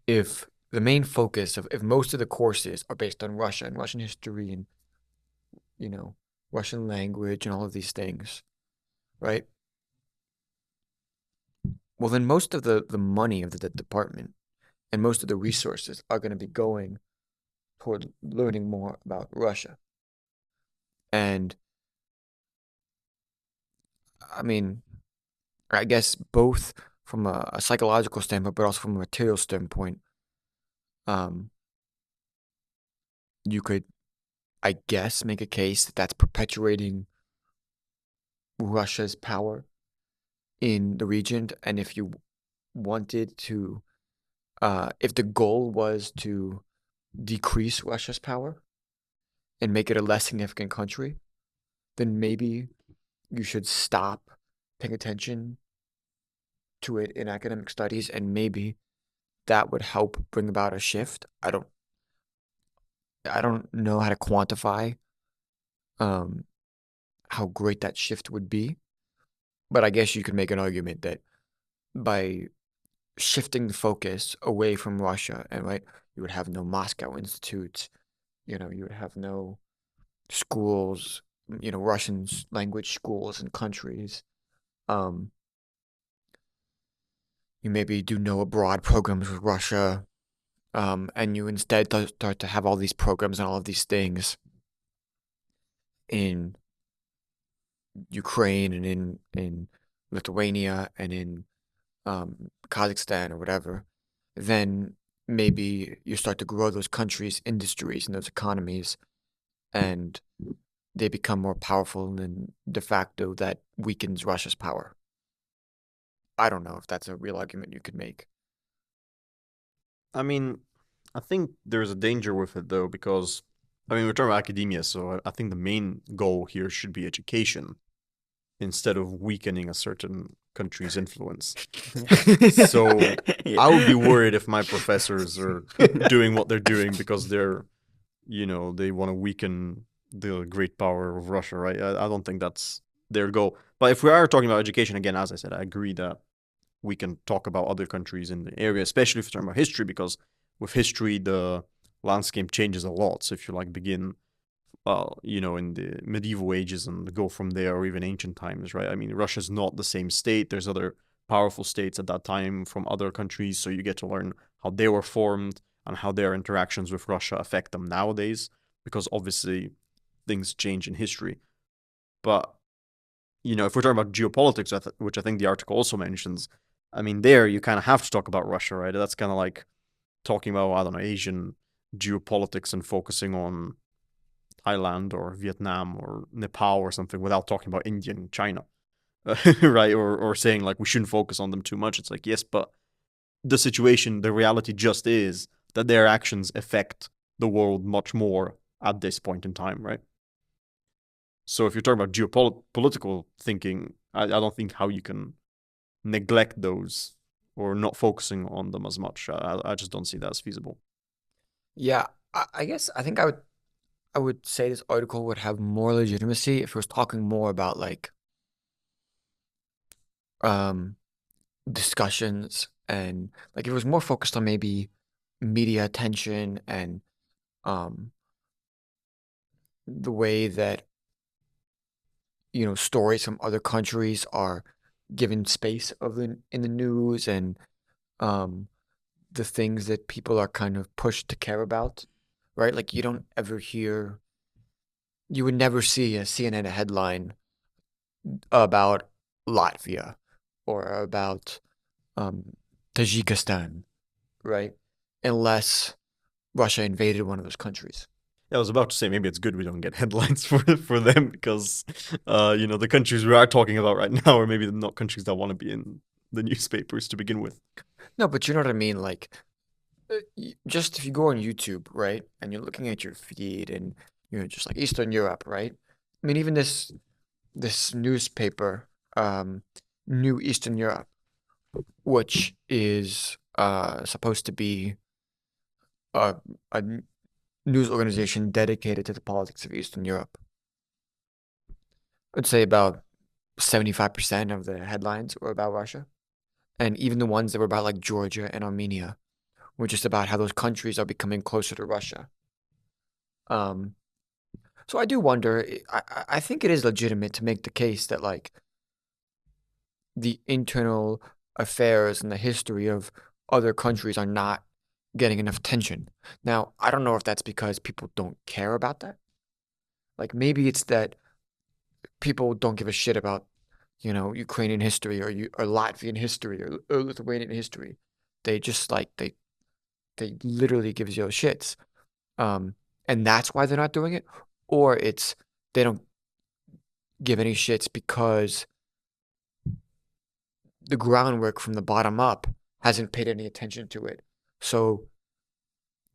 If the main focus of, if most of the courses are based on Russia and Russian history and, you know, Russian language and all of these things, right? Well, then most of the money of the department and most of the resources are going to be going toward learning more about Russia. And I mean, I guess both from a psychological standpoint, but also from a material standpoint, um, you could, I guess, make a case that that's perpetuating Russia's power in the region. And if you wanted to, if the goal was to decrease Russia's power and make it a less significant country, then maybe you should stop paying attention to it in academic studies, and maybe that would help bring about a shift. I don't know how to quantify um, how great that shift would be, but I guess you could make an argument that by shifting the focus away from Russia, and right, you would have no Moscow institutes, you would have no schools, Russian language schools and countries. Um, you maybe do no abroad programs with Russia, and you instead start to have all these programs and all of these things in Ukraine and in Lithuania and in Kazakhstan or whatever, then maybe you start to grow those countries' industries and those economies, and they become more powerful, and then de facto that weakens Russia's power. I don't know if that's a real argument you could make. I mean, I think there's a danger with it though, because we're talking about academia, so I think the main goal here should be education instead of weakening a certain country's influence. So I would be worried if my professors are doing what they're doing because they want to weaken the great power of Russia, right? I don't think that's their goal. But if we are talking about education, again, as I said, I agree that we can talk about other countries in the area, especially if we're talking about history, because with history, the landscape changes a lot. So if you begin, in the medieval ages and go from there, or even ancient times, right? I mean, Russia's not the same state. There's other powerful states at that time from other countries. So you get to learn how they were formed and how their interactions with Russia affect them nowadays, because obviously things change in history. But, if we're talking about geopolitics, which I think the article also mentions, I mean, there you kind of have to talk about Russia, right? That's kind of like talking about, I don't know, Asian geopolitics and focusing on Thailand or Vietnam or Nepal or something without talking about India and China, right? Or saying we shouldn't focus on them too much. It's yes, but the situation, the reality just is that their actions affect the world much more at this point in time, right? So if you're talking about geopolitical thinking, I don't think how you can neglect those or not focusing on them as much. I just don't see that as feasible. Yeah, I guess I think I would say this article would have more legitimacy if it was talking more about um discussions, and it was more focused on maybe media attention and um the way that stories from other countries are given space in the news, and um the things that people are kind of pushed to care about, right? You don't ever hear, you would never see a CNN headline about Latvia or about um, Tajikistan, right? Unless Russia invaded one of those countries. Yeah, I was about to say maybe it's good we don't get headlines for them because, the countries we are talking about right now are maybe not countries that want to be in the newspapers to begin with. No, but you know what I mean? Like, just if you go on YouTube, right, and you're looking at your feed and you're just like Eastern Europe, right? I mean, even this newspaper, New Eastern Europe, which is supposed to be a, a news organization dedicated to the politics of Eastern Europe. I'd say about 75% of the headlines were about Russia. And even the ones that were about like Georgia and Armenia were just about how those countries are becoming closer to Russia. Um, so I do wonder, I think it is legitimate to make the case that like the internal affairs and the history of other countries are not getting enough attention. Now, I don't know if that's because people don't care about that. Like maybe it's that people don't give a shit about, Ukrainian history or Latvian history or Lithuanian history. They just like they literally give zero shits. Um, and that's why they're not doing it, or it's they don't give any shits because the groundwork from the bottom up hasn't paid any attention to it. So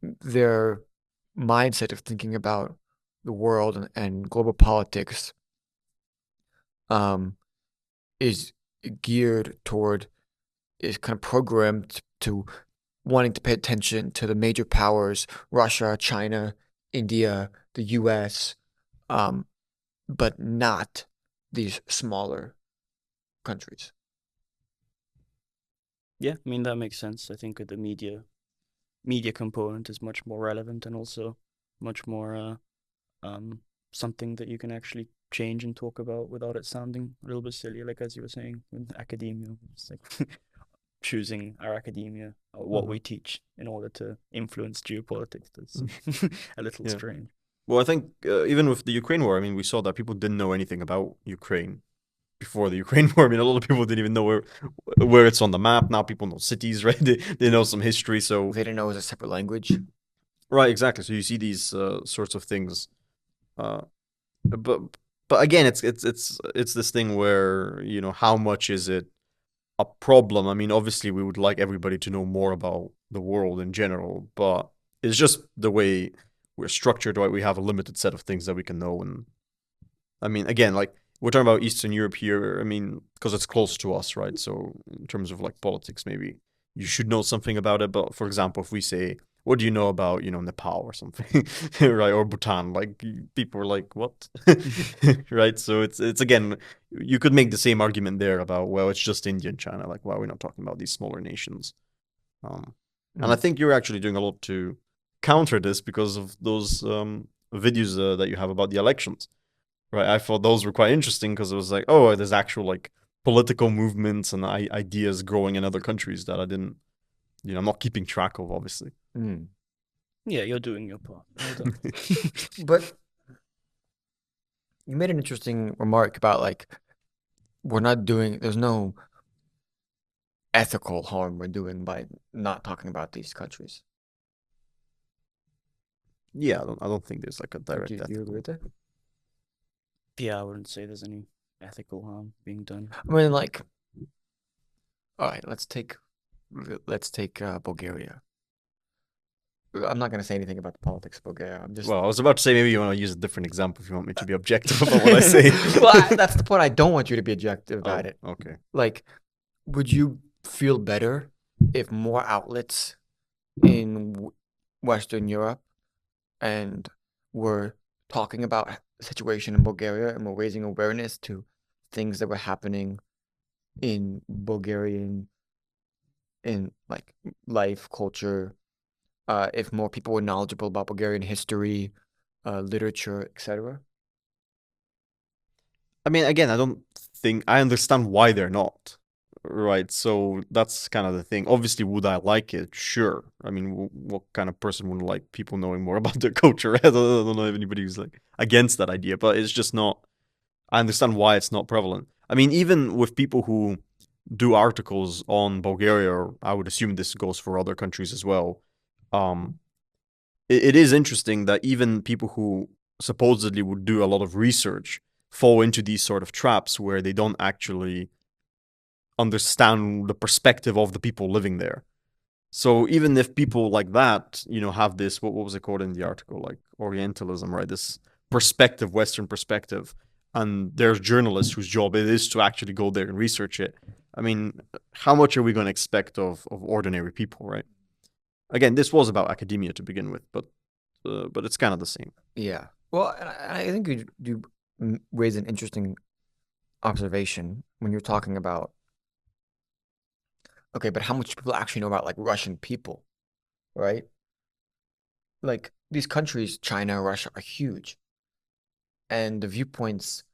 their mindset of thinking about the world and global politics um, is geared toward is kind of programmed to wanting to pay attention to the major powers, Russia, China, India, the US, um, but not these smaller countries. Yeah, I mean that makes sense. I think the media component is much more relevant and also much more something that you can actually change and talk about without it sounding a little bit silly, like as you were saying with academia. It's like choosing our academia or what we teach in order to influence geopolitics. That's a little Yeah. strange. Well, I think even with the Ukraine war, I mean, we saw that people didn't know anything about Ukraine before the Ukraine war. I mean, a lot of people didn't even know where it's on the map. Now people know cities, right? They know some history. So They didn't know it was a separate language. right, exactly. So you see these sorts of things, uh, but again, it's this thing where how much is it a problem? I mean, obviously, we would like everybody to know more about the world in general, but it's just the way we're structured, right? We have a limited set of things that we can know, and I mean, again, like we're talking about Eastern Europe here. I mean, because it's close to us, right? So in terms of like politics, maybe you should know something about it. But for example, if we say, "What do you know about Nepal or something," right, or Bhutan, like people are like, "What?" right? So it's again, you could make the same argument there about well, it's just India and China. Like, why are we not talking about these smaller nations? And I think you're actually doing a lot to counter this because of those videos that you have about the elections. Right, I thought those were quite interesting because it was like, oh, there's actual like political movements and ideas growing in other countries that I didn't, I'm not keeping track of, obviously. Mm. Yeah, you're doing your part. Well done. But you made an interesting remark about like there's no ethical harm we're doing by not talking about these countries. Yeah, I don't think there's like a Do direct you agree ethical. with that? Yeah, I wouldn't say there's any ethical harm being done. I mean, like, all right, let's take Bulgaria. I'm not gonna say anything about the politics of Bulgaria. I'm just Well, I was about to say maybe you want to use a different example if you want me to be objective about what I say. well, that's the point. I don't want you to be objective about Oh, it. okay. Like, would you feel better if more outlets in Western Europe and were talking about the situation in Bulgaria and were raising awareness to things that were happening in Bulgarian in like life, culture, if more people were knowledgeable about Bulgarian history, literature, etc. I mean, again, I don't think I understand why they're not. Right, so that's kind of the thing. Obviously, would I like it? Sure. I mean, what kind of person would like people knowing more about their culture? I don't know if anybody who's like against that idea, but it's just not. I understand why it's not prevalent. I mean, even with people who do articles on Bulgaria, or I would assume this goes for other countries as well, um, it is interesting that even people who supposedly would do a lot of research fall into these sort of traps where they don't actually understand the perspective of the people living there. So even if people like that, have this, what was it called in the article, like Orientalism, right? This perspective, Western perspective, and there's journalists whose job it is to actually go there and research it. I mean, how much are we going to expect of ordinary people, right? Again, this was about academia to begin with, but it's kind of the same. Yeah. Well, and I think you raise an interesting observation when you're talking about, okay, but how much people actually know about like Russian people, right? Like these countries, China, Russia, are huge, and the viewpoints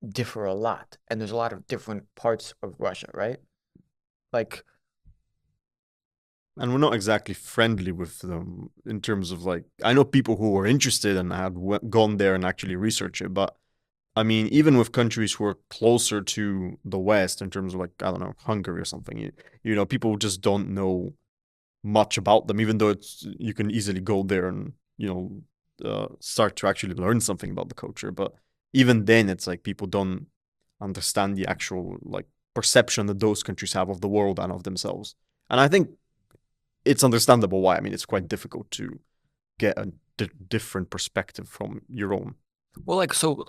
differ a lot, and there's a lot of different parts of Russia, right? Like, And we're not exactly friendly with them in terms of like, I know people who were interested and had gone there and actually researched it, but I mean, even with countries who are closer to the West in terms of like, I don't know, Hungary or something, people just don't know much about them, even though you can easily go there and, start to actually learn something about the culture. But even then, it's like people don't understand the actual like perception that those countries have of the world and of themselves. And I think it's understandable why. I mean, it's quite difficult to get a different perspective from your own. well, like, so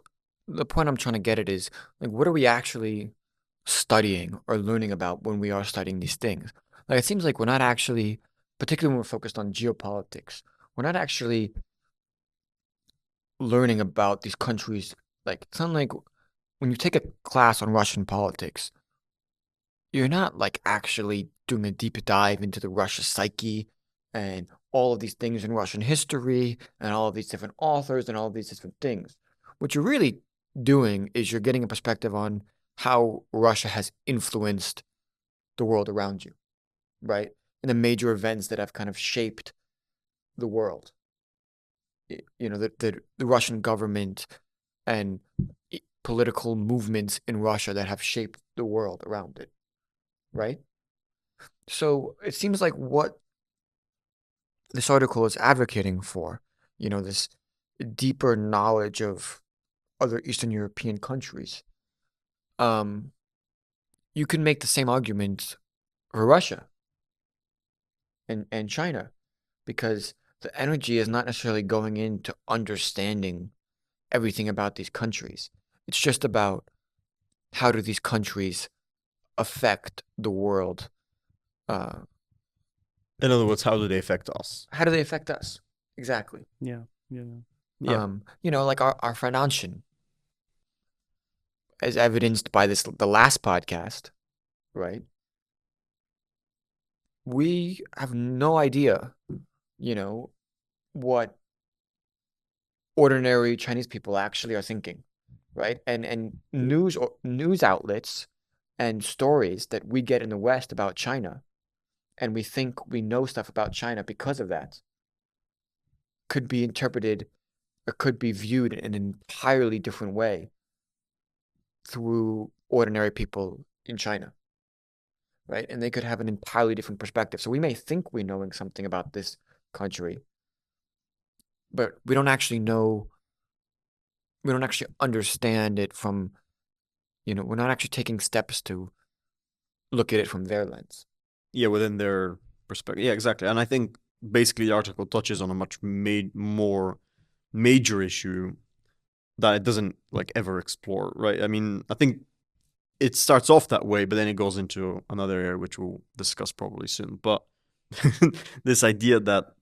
the point I'm trying to get at is, like, what are we actually studying or learning about when we are studying these things? Like, it seems like we're not actually, particularly when we're focused on geopolitics, we're not actually learning about these countries. Like, it's not like when you take a class on Russian politics, you're not like actually doing a deep dive into the Russia psyche and all of these things in Russian history and all of these different authors and all of these different things. What you're really doing is you're getting a perspective on how Russia has influenced the world around you, right? And the major events that have kind of shaped the world. The Russian government and political movements in Russia that have shaped the world around it, right? So it seems like what this article is advocating for, this deeper knowledge of other Eastern European countries. Um, you can make the same argument for Russia and China because the energy is not necessarily going into understanding everything about these countries. It's just about how do these countries affect the world? Uh, In other words, how do they affect us? how do they affect us? Exactly. Yeah, yeah. Yeah. Like our friend Anshin, as evidenced by the last podcast, right? We have no idea, what ordinary Chinese people actually are thinking, right? And news outlets and stories that we get in the West about China, and we think we know stuff about China because of that, could be interpreted or could be viewed in an entirely different way through ordinary people in China, right? And they could have an entirely different perspective. So we may think we're knowing something about this country, but we don't actually know, we don't actually understand it from, we're not actually taking steps to look at it from their lens. Yeah, within their perspective. Yeah, exactly. And I think basically the article touches on a much more major issue that it doesn't like ever explore, right? I mean, I think it starts off that way, but then it goes into another area which we'll discuss probably soon. But this idea that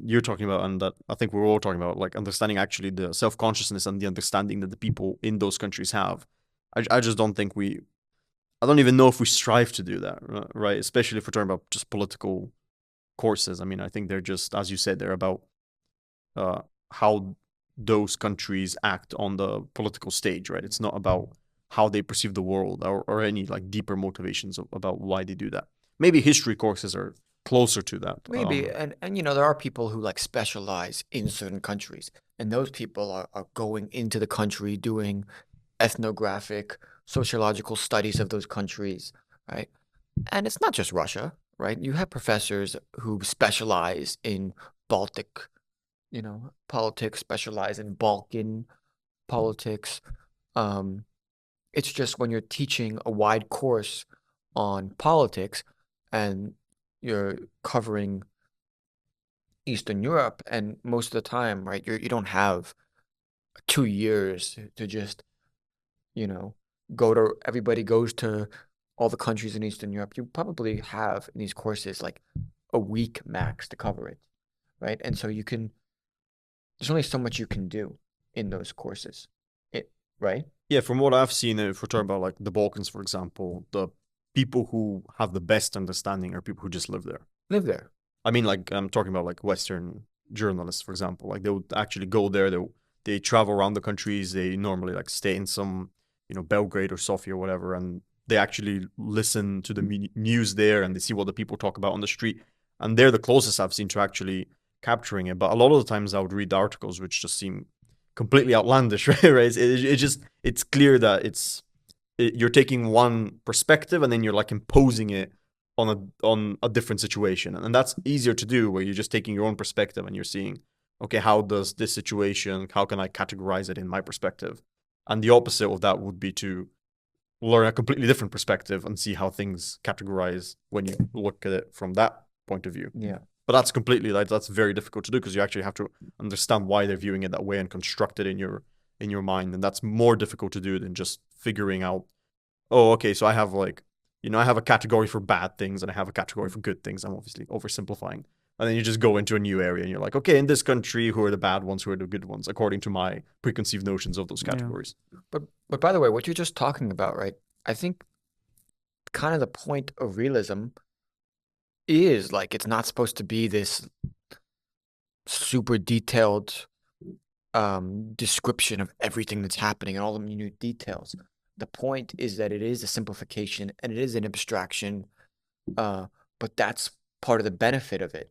you're talking about and that I think we're all talking about, like understanding actually the self-consciousness and the understanding that the people in those countries have. I just don't think I don't even know if we strive to do that, right? Especially if we're talking about just political courses. I mean, I think they're just, as you said, they're about how those countries act on the political stage, right? It's not about how they perceive the world or any like deeper motivations about why they do that. Maybe history courses are closer to that. Maybe, and there are people who like specialize in certain countries, and those people are going into the country doing ethnographic sociological studies of those countries, right? And it's not just Russia, right? You have professors who specialize in Baltic, politics, specialize in Balkan politics. Um, it's just when you're teaching a wide course on politics and you're covering Eastern Europe, and most of the time, right, you don't have 2 years to just, you know, everybody goes to all the countries in Eastern Europe. You probably have in these courses like a week max to cover it, right? And so there's only so much you can do in those courses, right? Yeah, from what I've seen, if we're talking about like the Balkans, for example, the people who have the best understanding are people who just live there. Live there. I mean, like I'm talking about like Western journalists, for example. Like they would actually go there. They travel around the countries. They normally like stay in some, Belgrade or Sofia or whatever, and they actually listen to the news there and they see what the people talk about on the street. And they're the closest I've seen to actually capturing it. But a lot of the times I would read the articles which just seem completely outlandish, right? It's clear that you're taking one perspective and then you're like imposing it on a different situation, and that's easier to do where you're just taking your own perspective and you're seeing, okay, how does this situation, how can I categorize it in my perspective? And the opposite of that would be to learn a completely different perspective and see how things categorize when you look at it from that point of view. Yeah. But that's very difficult to do because you actually have to understand why they're viewing it that way and construct it in your mind, and that's more difficult to do than just figuring out, oh, okay, so I have I have a category for bad things and I have a category for good things. I'm obviously oversimplifying. And then you just go into a new area and you're like, okay, in this country, who are the bad ones, who are the good ones, according to my preconceived notions of those categories. Yeah. But by the way, what you're just talking about, right? I think kind of the point of realism is like it's not supposed to be this super detailed description of everything that's happening and all the minute details. The point is that it is a simplification and it is an abstraction, but that's part of the benefit of it.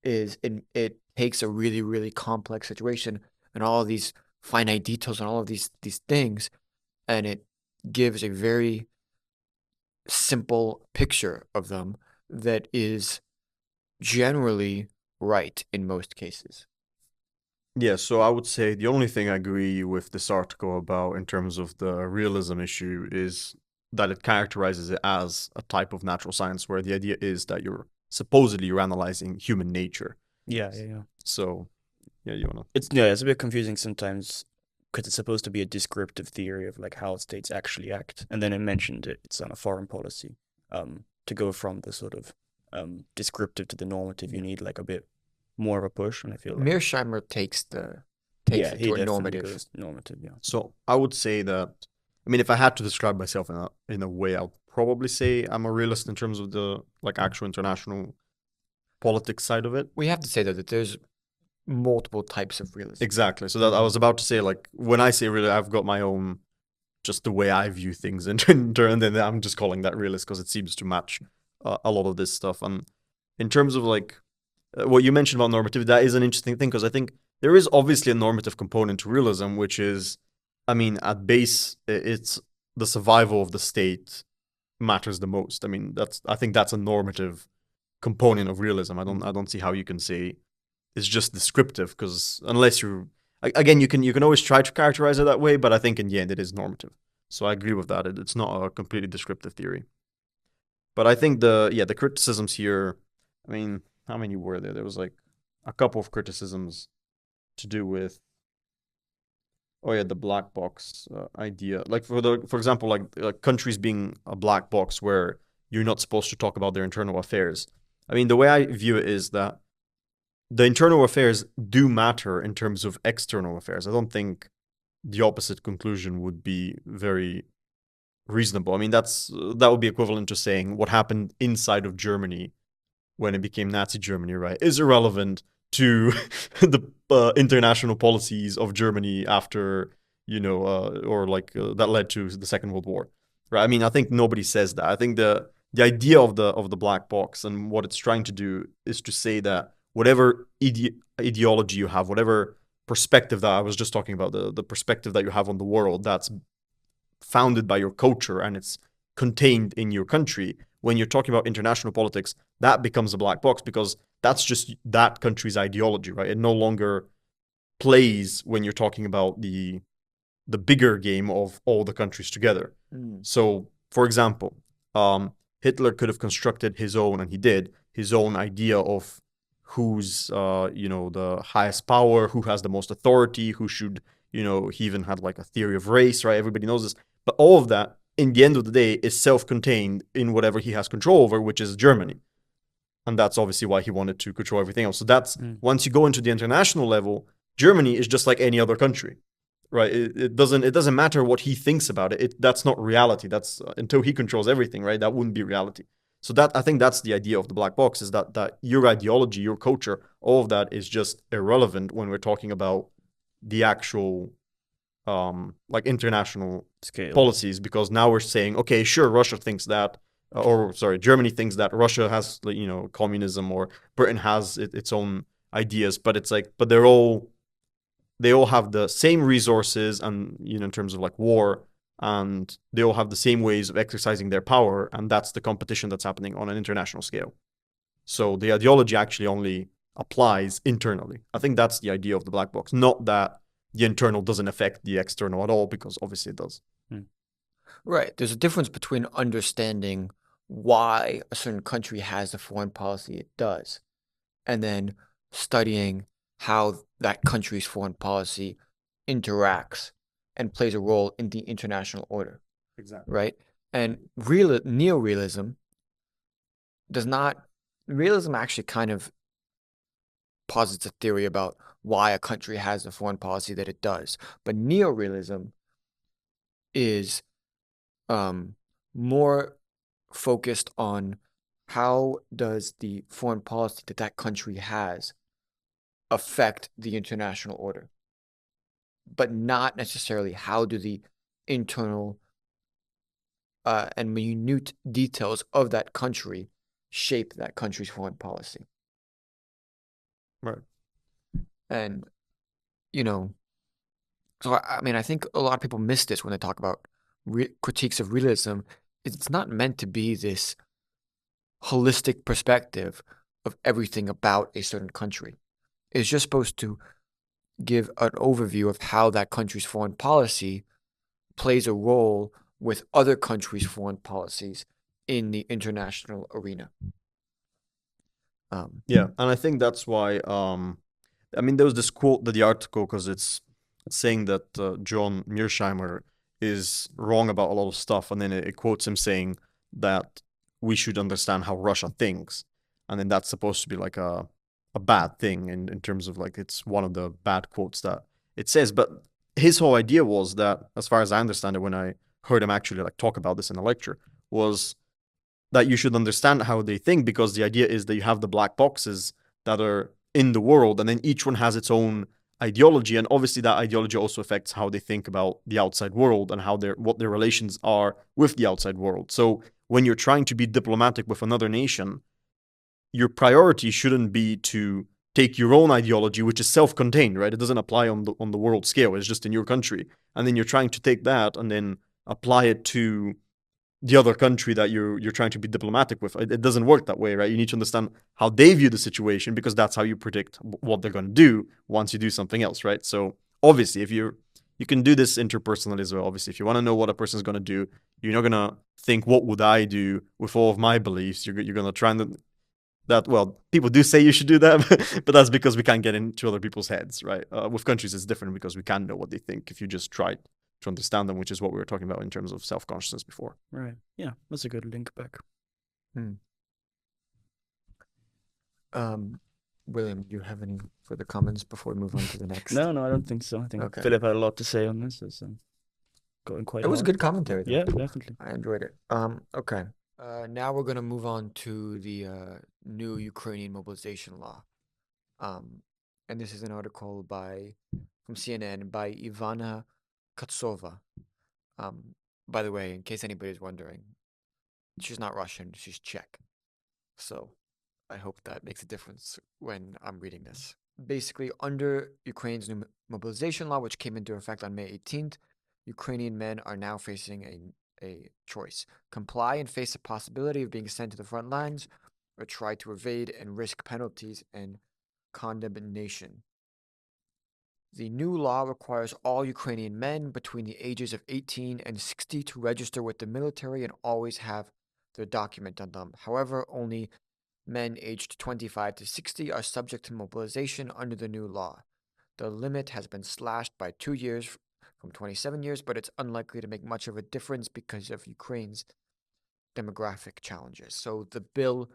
It takes a really, really complex situation and all of these finite details and all of these things, and it gives a very simple picture of them that is generally right in most cases. Yeah, so I would say the only thing I agree with this article about in terms of the realism issue is that it characterizes it as a type of natural science where the idea is that you're analyzing human nature. Yeah. So, yeah, you wanna? It's a bit confusing sometimes because it's supposed to be a descriptive theory of like how states actually act, and then it mentioned it's on a foreign policy. To go from the sort of descriptive to the normative, you need like a bit more of a push, and I feel like Mearsheimer takes it to a normative. Normative, yeah. So I would say that, I mean, if I had to describe myself in a way, I'll probably say I'm a realist in terms of the like actual international politics side of it. We have to say though that there's multiple types of realism. Exactly. So that I was about to say, like, when I say really, I've got my own, just the way I view things, and then I'm just calling that realist because it seems to match a lot of this stuff. And in terms of like what you mentioned about normativity, that is an interesting thing because I think there is obviously a normative component to realism, which is, I mean, at base, it's the survival of the state matters the most. I mean, I think that's a normative component of realism. I don't see how you can say it's just descriptive because unless again, you can always try to characterize it that way, but I think in the end it is normative. So I agree with that. It's not a completely descriptive theory. But I think the criticisms here, I mean, how many were there? There was like a couple of criticisms to do with, the black box idea. Like for example, like countries being a black box where you're not supposed to talk about their internal affairs. I mean, the way I view it is that the internal affairs do matter in terms of external affairs. I don't think the opposite conclusion would be very reasonable. I mean, that would be equivalent to saying what happened inside of Germany when it became Nazi Germany, right, is irrelevant to the international policies of Germany after, that led to the Second World War, right? I mean, I think nobody says that. I think the idea of the black box and what it's trying to do is to say that whatever ideology you have, whatever perspective that I was just talking about, the perspective that you have on the world, that's founded by your culture and it's contained in your country. When you're talking about international politics, that becomes a black box because that's just that country's ideology, right? It no longer plays when you're talking about the bigger game of all the countries together. So, for example, Hitler could have constructed his own, and he did, his own idea of who's, the highest power, who has the most authority, who should, he even had like a theory of race, right? Everybody knows this. But all of that, in the end of the day, is self-contained in whatever he has control over, which is Germany. And that's obviously why he wanted to control everything else. So that's, once you go into the international level, Germany is just like any other country, right? It doesn't matter what he thinks about it. That's not reality. That's until he controls everything, right? That wouldn't be reality. So that, I think that's the idea of the black box, is that your ideology, your culture, all of that is just irrelevant when we're talking about the actual like international Scale. policies, because now we're saying, okay, sure, Russia thinks that, or sorry, Germany thinks that Russia has, communism, or Britain has its own ideas, but it's like, but they all have the same resources, and in terms of like war, and they all have the same ways of exercising their power, and that's the competition that's happening on an international scale. So the ideology actually only applies internally. I think that's the idea of the black box, not that the internal doesn't affect the external at all, because obviously it does. Right. There's a difference between understanding why a certain country has the foreign policy it does, and then studying how that country's foreign policy interacts and plays a role in the international order. Exactly. Right? And neorealism does not, realism actually kind of posits a theory about why a country has the foreign policy that it does. But neorealism is more focused on how does the foreign policy that that country has affect the international order, but not necessarily how do the internal and minute details of that country shape that country's foreign policy. Right. And, so I mean, I think a lot of people miss this when they talk about critiques of realism. It's not meant to be this holistic perspective of everything about a certain country. It's just supposed to give an overview of how that country's foreign policy plays a role with other countries' foreign policies in the international arena. Yeah, and I think that's why. There was this quote that the article, because it's saying that John Mearsheimer is wrong about a lot of stuff, and then it quotes him saying that we should understand how Russia thinks, and then that's supposed to be like a bad thing in terms of like, it's one of the bad quotes that it says. But his whole idea was that, as far as I understand it, when I heard him actually like talk about this in a lecture, was that you should understand how they think, because the idea is that you have the black boxes that are in the world, and then each one has its own ideology, and obviously that ideology also affects how they think about the outside world and what their relations are with the outside world. So when you're trying to be diplomatic with another nation, your priority shouldn't be to take your own ideology, which is self-contained, right? It doesn't apply on the world scale. It's just in your country, and then you're trying to take that and then apply it to the other country that you're trying to be diplomatic with. It doesn't work that way, right? You need to understand how they view the situation, because that's how you predict what they're going to do once you do something else, right? So obviously, if you can do this interpersonally as well. Obviously, if you want to know what a person is going to do, you're not going to think, what would I do with all of my beliefs? You're going to try and well, people do say you should do that, but that's because we can't get into other people's heads, right? With countries, it's different, because we can know what they think if you just try to understand them, which is what we were talking about in terms of self-consciousness before. Right. Yeah, that's a good link back. William, do you have any further comments before we move on to the next? No, I don't think so. I think Okay. Philip had a lot to say on this. It's going quite It was hard. good commentary, though. Yeah, definitely. I enjoyed it. Okay. Now we're going to move on to the new Ukrainian mobilization law. And this is an article from CNN by Ivana Katsova. By the way, in case anybody's wondering, she's not Russian, she's Czech. So I hope that makes a difference when I'm reading this. Basically, under Ukraine's new mobilization law, which came into effect on May 18th, Ukrainian men are now facing a choice: comply and face the possibility of being sent to the front lines, or try to evade and risk penalties and condemnation. The new law requires all Ukrainian men between the ages of 18 and 60 to register with the military and always have their document on them. However, only men aged 25 to 60 are subject to mobilization under the new law. The limit has been slashed by 2 years from 27 years, but it's unlikely to make much of a difference because of Ukraine's demographic challenges. So the bill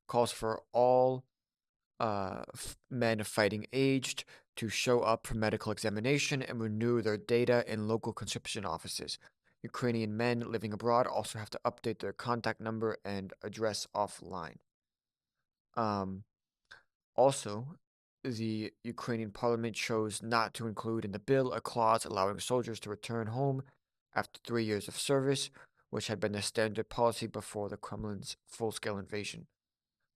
calls for all men of fighting aged to show up for medical examination and renew their data in local conscription offices. Ukrainian men living abroad also have to update their contact number and address offline. Also, the Ukrainian parliament chose not to include in the bill a clause allowing soldiers to return home after 3 years of service, which had been the standard policy before the Kremlin's full-scale invasion.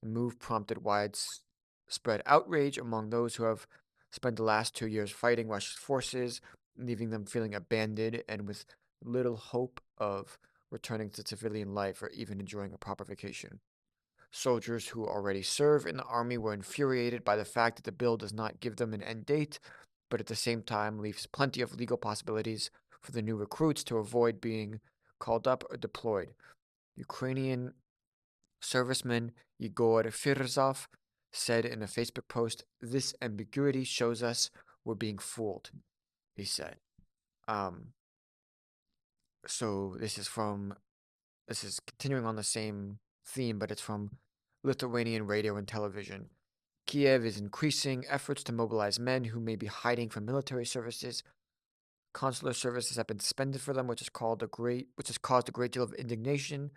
The move prompted widespread outrage among those who have spent the last 2 years fighting Russia's forces, leaving them feeling abandoned and with little hope of returning to civilian life or even enjoying a proper vacation. Soldiers who already serve in the army were infuriated by the fact that the bill does not give them an end date, but at the same time leaves plenty of legal possibilities for the new recruits to avoid being called up or deployed. Ukrainian serviceman Igor Firzov said in a Facebook post, "This ambiguity shows us we're being fooled," he said. So this is continuing on the same theme, but it's from Lithuanian radio and television. Kiev is increasing efforts to mobilize men who may be hiding from military services. Consular services have been suspended for them, which has caused a great deal of indignation,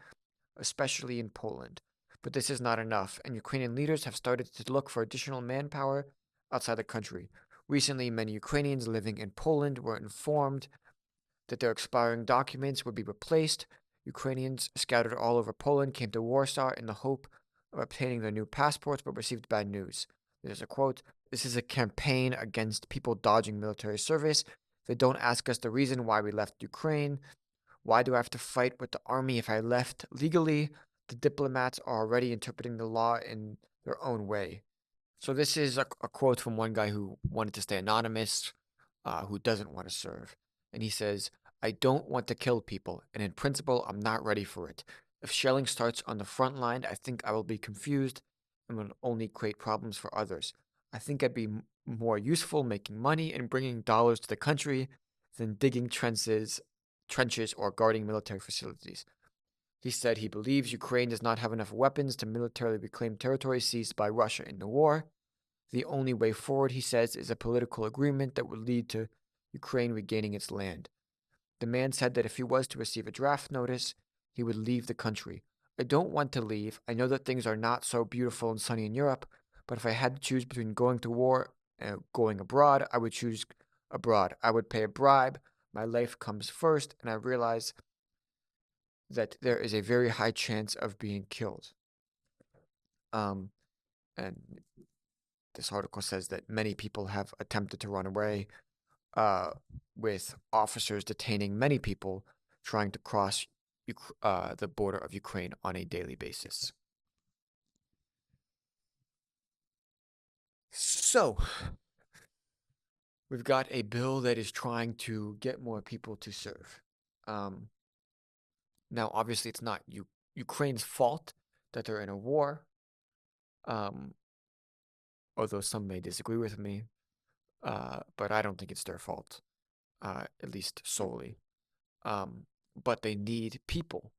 especially in Poland. But this is not enough, and Ukrainian leaders have started to look for additional manpower outside the country. Recently, many Ukrainians living in Poland were informed that their expiring documents would be replaced. Ukrainians scattered all over Poland came to Warsaw in the hope of obtaining their new passports, but received bad news. There's a quote: "This is a campaign against people dodging military service. They don't ask us the reason why we left Ukraine. Why do I have to fight with the army if I left legally? The diplomats are already interpreting the law in their own way." So this is a quote from one guy who wanted to stay anonymous, who doesn't want to serve. And he says, "I don't want to kill people, and in principle, I'm not ready for it. If shelling starts on the front line, I think I will be confused and will only create problems for others. I think I'd be more useful making money and bringing dollars to the country than digging trenches or guarding military facilities." He said he believes Ukraine does not have enough weapons to militarily reclaim territory seized by Russia in the war. The only way forward, he says, is a political agreement that would lead to Ukraine regaining its land. The man said that if he was to receive a draft notice, he would leave the country. "I don't want to leave. I know that things are not so beautiful and sunny in Europe, but if I had to choose between going to war and going abroad, I would choose abroad. I would pay a bribe. My life comes first, and I realize that there is a very high chance of being killed." And this article says that many people have attempted to run away, with officers detaining many people trying to cross the border of Ukraine on a daily basis. So, we've got a bill that is trying to get more people to serve. Now, obviously, it's not Ukraine's fault that they're in a war, although some may disagree with me, but I don't think it's their fault, at least solely. But they need people.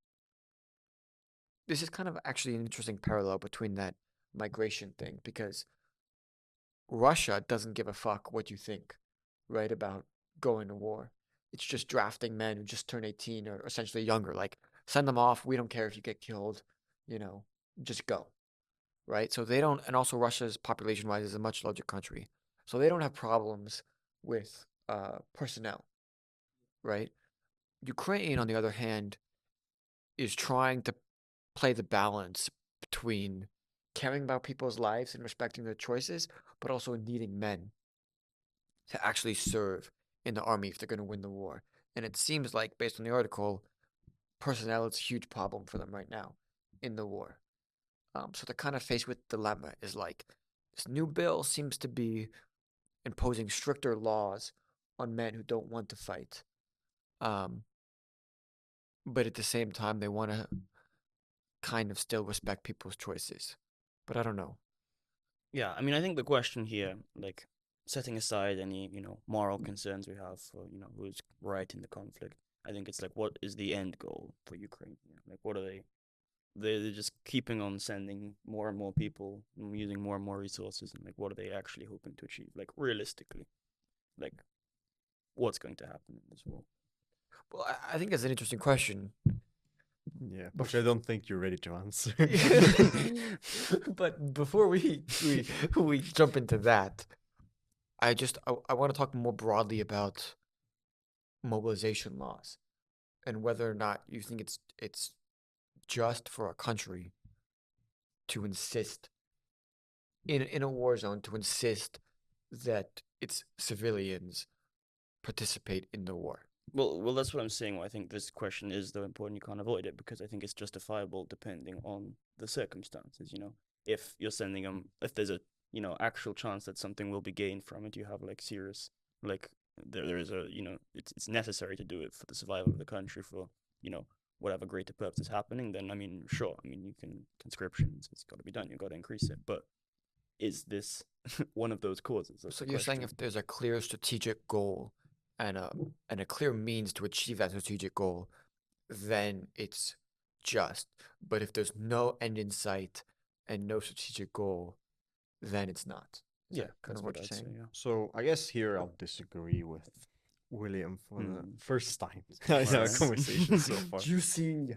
This is kind of actually an interesting parallel between that migration thing, because Russia doesn't give a fuck what you think, right, about going to war. It's just drafting men who just turn 18 or essentially younger. Like, send them off. We don't care if you get killed, just go, right? So they don't, and also Russia's population-wise is a much larger country. So they don't have problems with personnel, right? Ukraine, on the other hand, is trying to play the balance between caring about people's lives and respecting their choices, but also needing men to actually serve in the army if they're going to win the war. And it seems like, based on the article, personnel is a huge problem for them right now in the war. So they're kind of faced with dilemma. Is like this new bill seems to be imposing stricter laws on men who don't want to fight. Um, but at the same time, they want to kind of still respect people's choices. But I don't know. Yeah, I mean, I think the question here, like setting aside any, moral concerns we have for, who's right in the conflict, I think it's like, what is the end goal for Ukraine? Like, what are they? They're just keeping on sending more and more people, using more and more resources, and like, what are they actually hoping to achieve? Like, realistically, like, what's going to happen in this war? Well, I think that's an interesting question. Yeah, which I don't think you're ready to answer. But before we jump into that, I want to talk more broadly about mobilization laws and whether or not you think it's just for a country to insist in a war zone to insist that its civilians participate in the war. Well, that's what I'm saying. I think this question is though important. You can't avoid it because I think it's justifiable depending on the circumstances. If you're sending them, if there's a actual chance that something will be gained from it, you have like serious like there is a it's necessary to do it for the survival of the country for whatever greater purpose is happening. Then I mean, sure, I mean you can conscription. It's got to be done. You've got to increase it, but is this one of those causes? That's So the you're saying question. if there's a clear strategic goal and a clear means to achieve that strategic goal, then it's just. But if there's no end in sight and no strategic goal, then it's not. Is Yeah, that kind that's of what what you're I'd say. saying? Yeah. So I guess here I'll disagree with William for the Hmm. first time in our Alright. conversation so far. Juicy.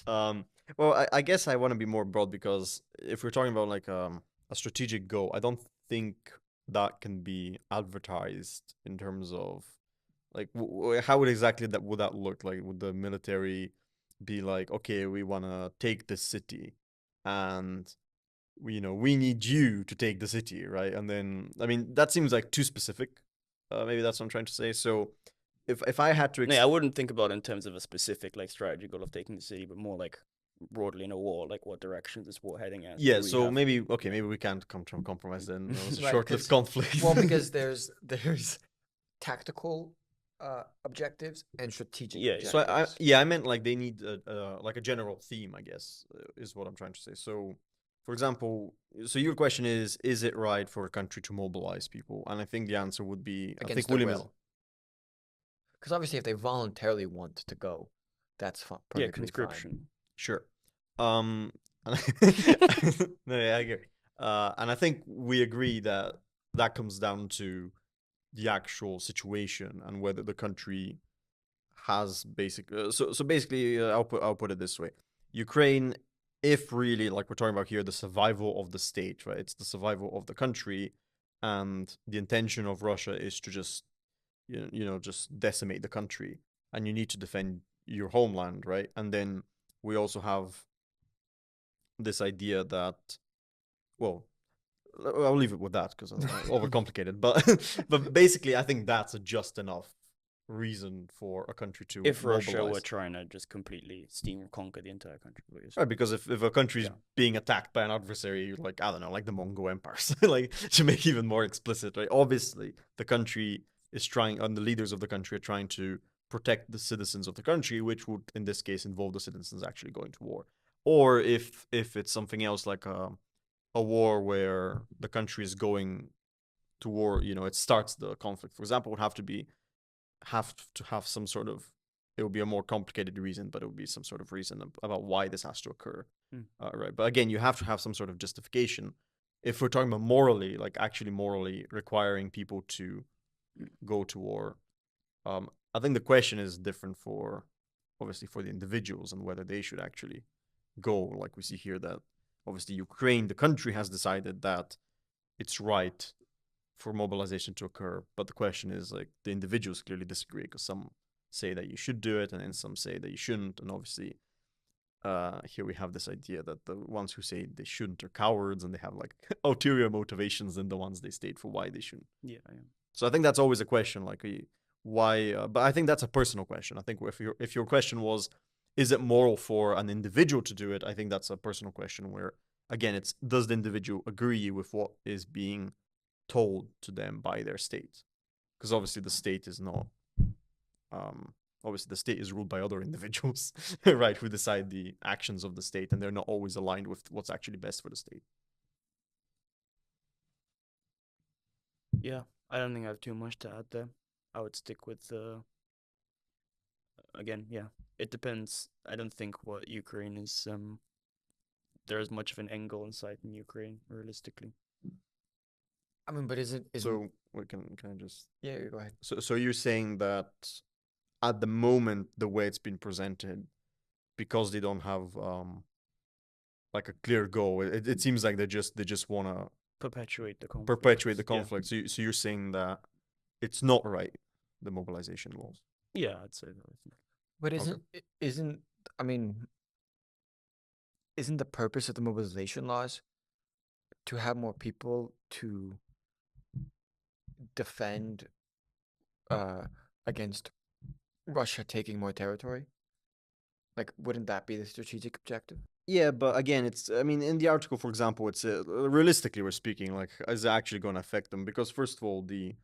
um, well, I guess I want to be more broad because if we're talking about like a strategic goal, I don't think that can be advertised in terms of like how would exactly that would that look like? Would the military be like, okay, we want to take this city, and we need you to take the city, right? And then I mean that seems like too specific. Maybe that's what I'm trying to say. So if I had to No, I wouldn't think about it in terms of a specific like strategy goal of taking the city, but more like broadly in a war, like what direction is this war heading at? yeah, Do we so have maybe okay, maybe we can't come to a compromise then. It was a Right, short-lived 'cause- conflict. Well, because there's tactical objectives and strategic Yeah, yeah. So objectives. I meant like they need like a general theme, I guess, is what I'm trying to say. So, for example, so your question is it right for a country to mobilize people? And I think the answer would be, I Against think their William is will. Because obviously, if they voluntarily want to go, that's Yeah, perfectly fine. conscription. sure. Um, and no, yeah, I agree. And I think we agree that that comes down to the actual situation and whether the country has basic. So basically, I'll put it this way: Ukraine, if really like we're talking about here, the survival of the state, right? It's the survival of the country, and the intention of Russia is to just just decimate the country, and you need to defend your homeland, right? And then we also have this idea that, well, I'll leave it with that because I'll overcomplicate it. But basically, I think that's a just enough reason for a country to If Russia were mobilize. trying to just completely steam conquer the entire country, Right, because if a country is Yeah. being attacked by an adversary, like I don't know, like the Mongol empires, like to make even more explicit, right? Obviously, the country is trying, and the leaders of the country are trying to protect the citizens of the country, which would, in this case, involve the citizens actually going to war. Or if it's something else like a war where the country is going to war, it starts the conflict. For example, would have to have some sort of, it would be a more complicated reason, but it would be some sort of reason about why this has to occur. Right. But again, you have to have some sort of justification. If we're talking about morally, like actually morally requiring people to go to war, I think the question is different for, obviously, for the individuals and whether they should actually go. Like we see here that obviously Ukraine, the country, has decided that it's right for mobilization to occur. But the question is, like, the individuals clearly disagree because some say that you should do it and then some say that you shouldn't. And obviously, here we have this idea that the ones who say they shouldn't are cowards, and they have like ulterior motivations than the ones they state for why they shouldn't. Yeah. So I think that's always a question, like why. But I think that's a personal question. I think if your question was, is it moral for an individual to do it? I think that's a personal question where, again, it's does the individual agree with what is being told to them by their state? Because obviously the state is not. Obviously the state is ruled by other individuals, right? Who decide the actions of the state, and they're not always aligned with what's actually best for the state. Yeah, I don't think I have too much to add there. I would stick with again, yeah. It depends. I don't think what Ukraine is there is much of an end goal in sight in Ukraine, realistically. I mean, but isn't So we can I just yeah, go ahead. so you're saying that at the moment the way it's been presented, because they don't have like a clear goal, it seems like they just want to Perpetuate the conflict. perpetuate the conflict. So you're saying that it's not right, the mobilization laws. Yeah, I'd say that. I think. But isn't I mean, isn't the purpose of the mobilization laws to have more people to defend against Russia taking more territory? Like, wouldn't that be the strategic objective? Yeah, but again, it's, I mean, in the article, for example, it's realistically we're speaking, like, is it actually going to affect them? Because first of all, the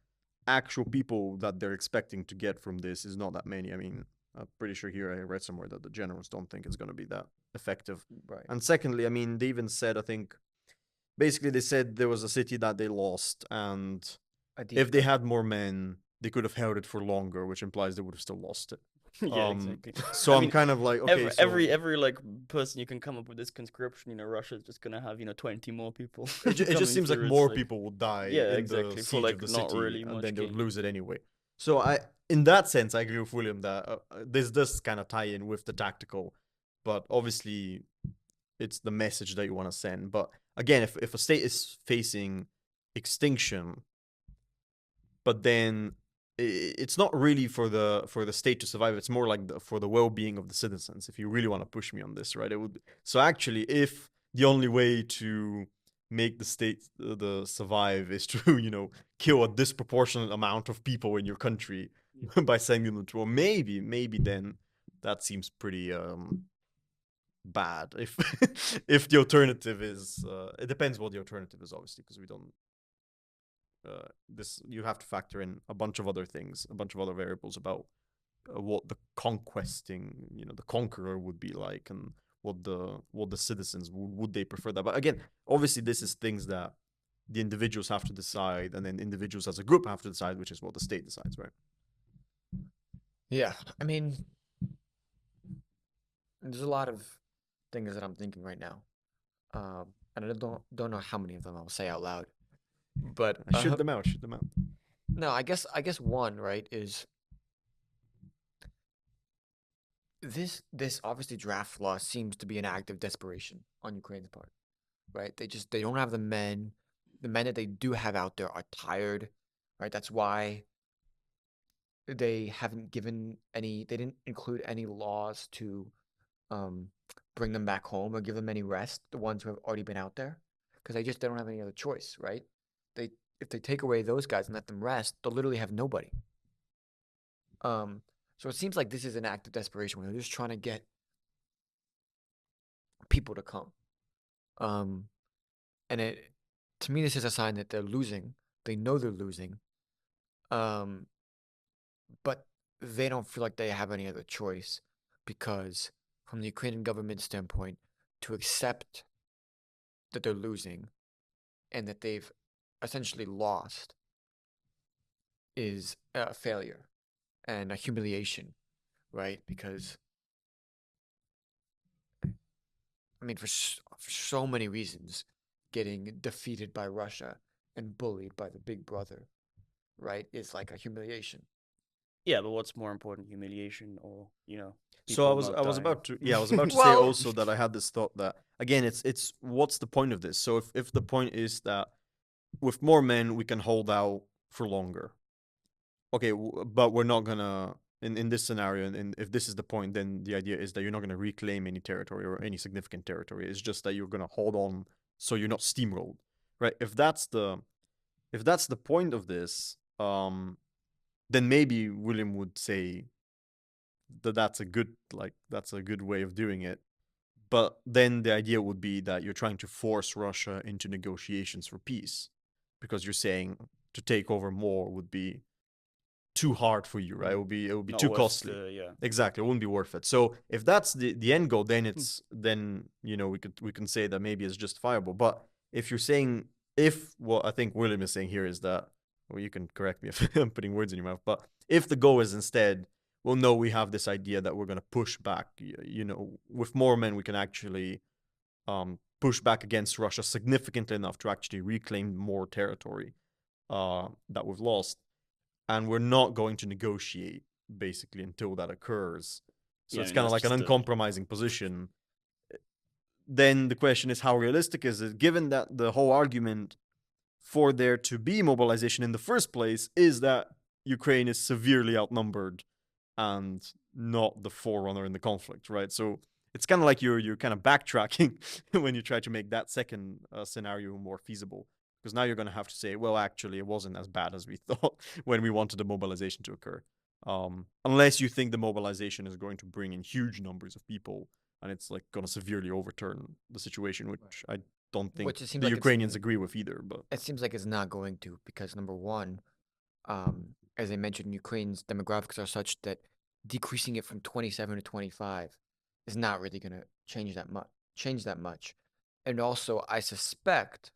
actual people that they're expecting to get from this is not that many. I mean, I'm pretty sure here I read somewhere that the generals don't think it's going to be that effective. Right. And secondly, I mean, they even said, I think, basically they said there was a city that they lost, and if they had more men, they could have held it for longer, which implies they would have still lost it. Yeah, exactly. So I'm kind of like, okay, every like person you can come up with this conscription, Russia's just gonna have 20 more people. it just seems like through. more people would die in exactly. the For siege like of the not city, really and much then they would gain. lose it anyway. So in that sense, I agree with William that this does kind of tie in with the tactical, but obviously it's the message that you want to send. But again, if a state is facing extinction, but then it's not really for the state to survive. It's more like for the well-being of the citizens. If you really want to push me on this, right? It would. So actually, if the only way to make the state the survive is to kill a disproportionate amount of people in your country by sending them to war, maybe then that seems pretty bad. If if the alternative is, it depends what the alternative is, obviously, because we don't. This you have to factor in a bunch of other things, a bunch of other variables about what the conquesting, the conqueror would be like, and what the citizens would they prefer that. But again, obviously, this is things that the individuals have to decide, and then individuals as a group have to decide, which is what the state decides, right? Yeah, I mean, there's a lot of things that I'm thinking right now, and I don't know how many of them I'll say out loud. But shoot them out. Shoot them out. No, I guess one, right, is this obviously draft law seems to be an act of desperation on Ukraine's part, right? They don't have the men. The men that they do have out there are tired, right? That's why they haven't given any. They didn't include any laws to bring them back home or give them any rest. The ones who have already been out there, because they don't have any other choice, right? If they take away those guys and let them rest, they'll literally have nobody. So it seems like this is an act of desperation where they're just trying to get people to come. And to me, this is a sign that they're losing. They know they're losing. But they don't feel like they have any other choice, because from the Ukrainian government standpoint, to accept that they're losing and that they've essentially lost is a failure and a humiliation, right? Because I mean, for so many reasons, getting defeated by Russia and bullied by the big brother, right, is like a humiliation. Yeah, but what's more important, humiliation or So I was about to say also that I had this thought that, again, it's what's the point of this? So if the point is that with more men we can hold out for longer, okay, but we're not gonna in this scenario, and if this is the point, then the idea is that you're not going to reclaim any territory or any significant territory. It's just that you're going to hold on so you're not steamrolled, right? If that's the point of this, then maybe William would say that that's a good way of doing it. But then the idea would be that you're trying to force Russia into negotiations for peace, because you're saying to take over more would be too hard for you, right? It would be Not too worth costly. yeah. Exactly, it wouldn't be worth it. So if that's the end goal, then then we can say that maybe it's justifiable. But if you're saying, if what I think William is saying here is that, well, you can correct me if I'm putting words in your mouth, but if the goal is instead, well, no, we have this idea that we're going to push back, with more men we can actually push back against Russia significantly enough to actually reclaim more territory that we've lost, and we're not going to negotiate basically until that occurs. So it's kind of like an uncompromising position. Then the question is, how realistic is it, given that the whole argument for there to be mobilization in the first place is that Ukraine is severely outnumbered and not the forerunner in the conflict, right? So it's kind of like you're kind of backtracking when you try to make that second scenario more feasible, because now you're going to have to say, well, actually, it wasn't as bad as we thought when we wanted the mobilization to occur. Unless you think the mobilization is going to bring in huge numbers of people and it's like going to severely overturn the situation, which I don't think the Ukrainians agree with either. But it seems like it's not going to, because number one, as I mentioned, Ukraine's demographics are such that decreasing it from 27 to 25 is not really going to change that much. And also, I suspect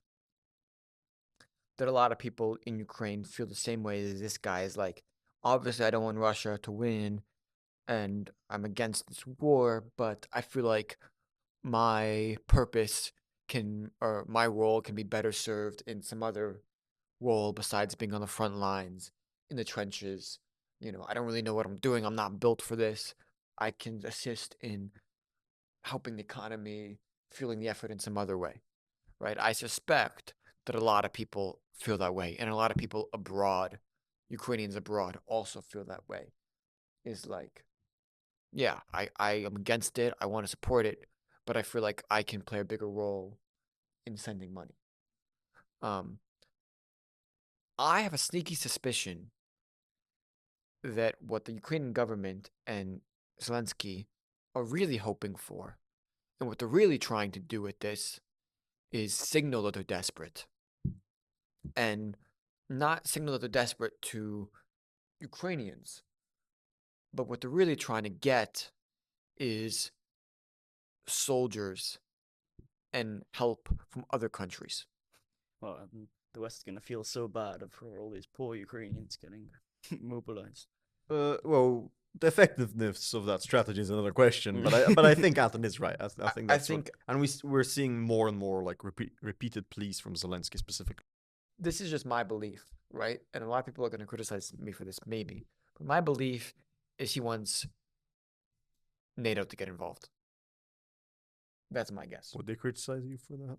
that a lot of people in Ukraine feel the same way as this guy is like, obviously, I don't want Russia to win, and I'm against this war, but I feel like my purpose or my role can be better served in some other role besides being on the front lines, in the trenches. I don't really know what I'm doing. I'm not built for this. I can assist in helping the economy, feeling the effort in some other way, right? I suspect that a lot of people feel that way, and a lot of people abroad, Ukrainians abroad, also feel that way. Is like, yeah, I am against it. I want to support it, but I feel like I can play a bigger role in sending money. I have a sneaky suspicion that what the Ukrainian government and Zelensky are really hoping for, and what they're really trying to do with this, is signal that they're desperate. And not signal that they're desperate to Ukrainians, but what they're really trying to get is soldiers and help from other countries. Well, the West is going to feel so bad for all these poor Ukrainians getting mobilized. Well, the effectiveness of that strategy is another question, but I think Anton is right. I think that's and we're seeing more and more like repeated pleas from Zelensky specifically. This is just my belief, right? And a lot of people are going to criticize me for this, maybe. But my belief is he wants NATO to get involved. That's my guess. Would they criticize you for that?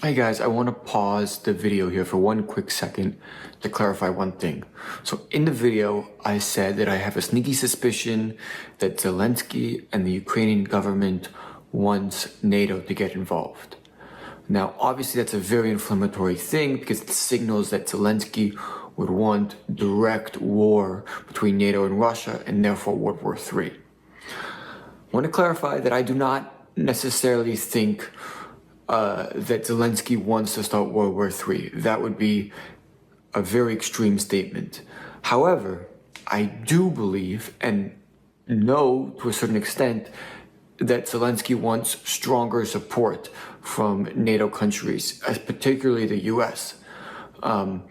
Hey guys, I want to pause the video here for one quick second to clarify one thing. So in the video, I said that I have a sneaky suspicion that Zelensky and the Ukrainian government wants NATO to get involved. Now, obviously, that's a very inflammatory thing because it signals that Zelensky would want direct war between NATO and Russia and therefore World War III. I want to clarify that I do not necessarily think that Zelensky wants to start World War III. That would be a very extreme statement. However, I do believe and know to a certain extent that Zelensky wants stronger support from NATO countries, particularly the US. So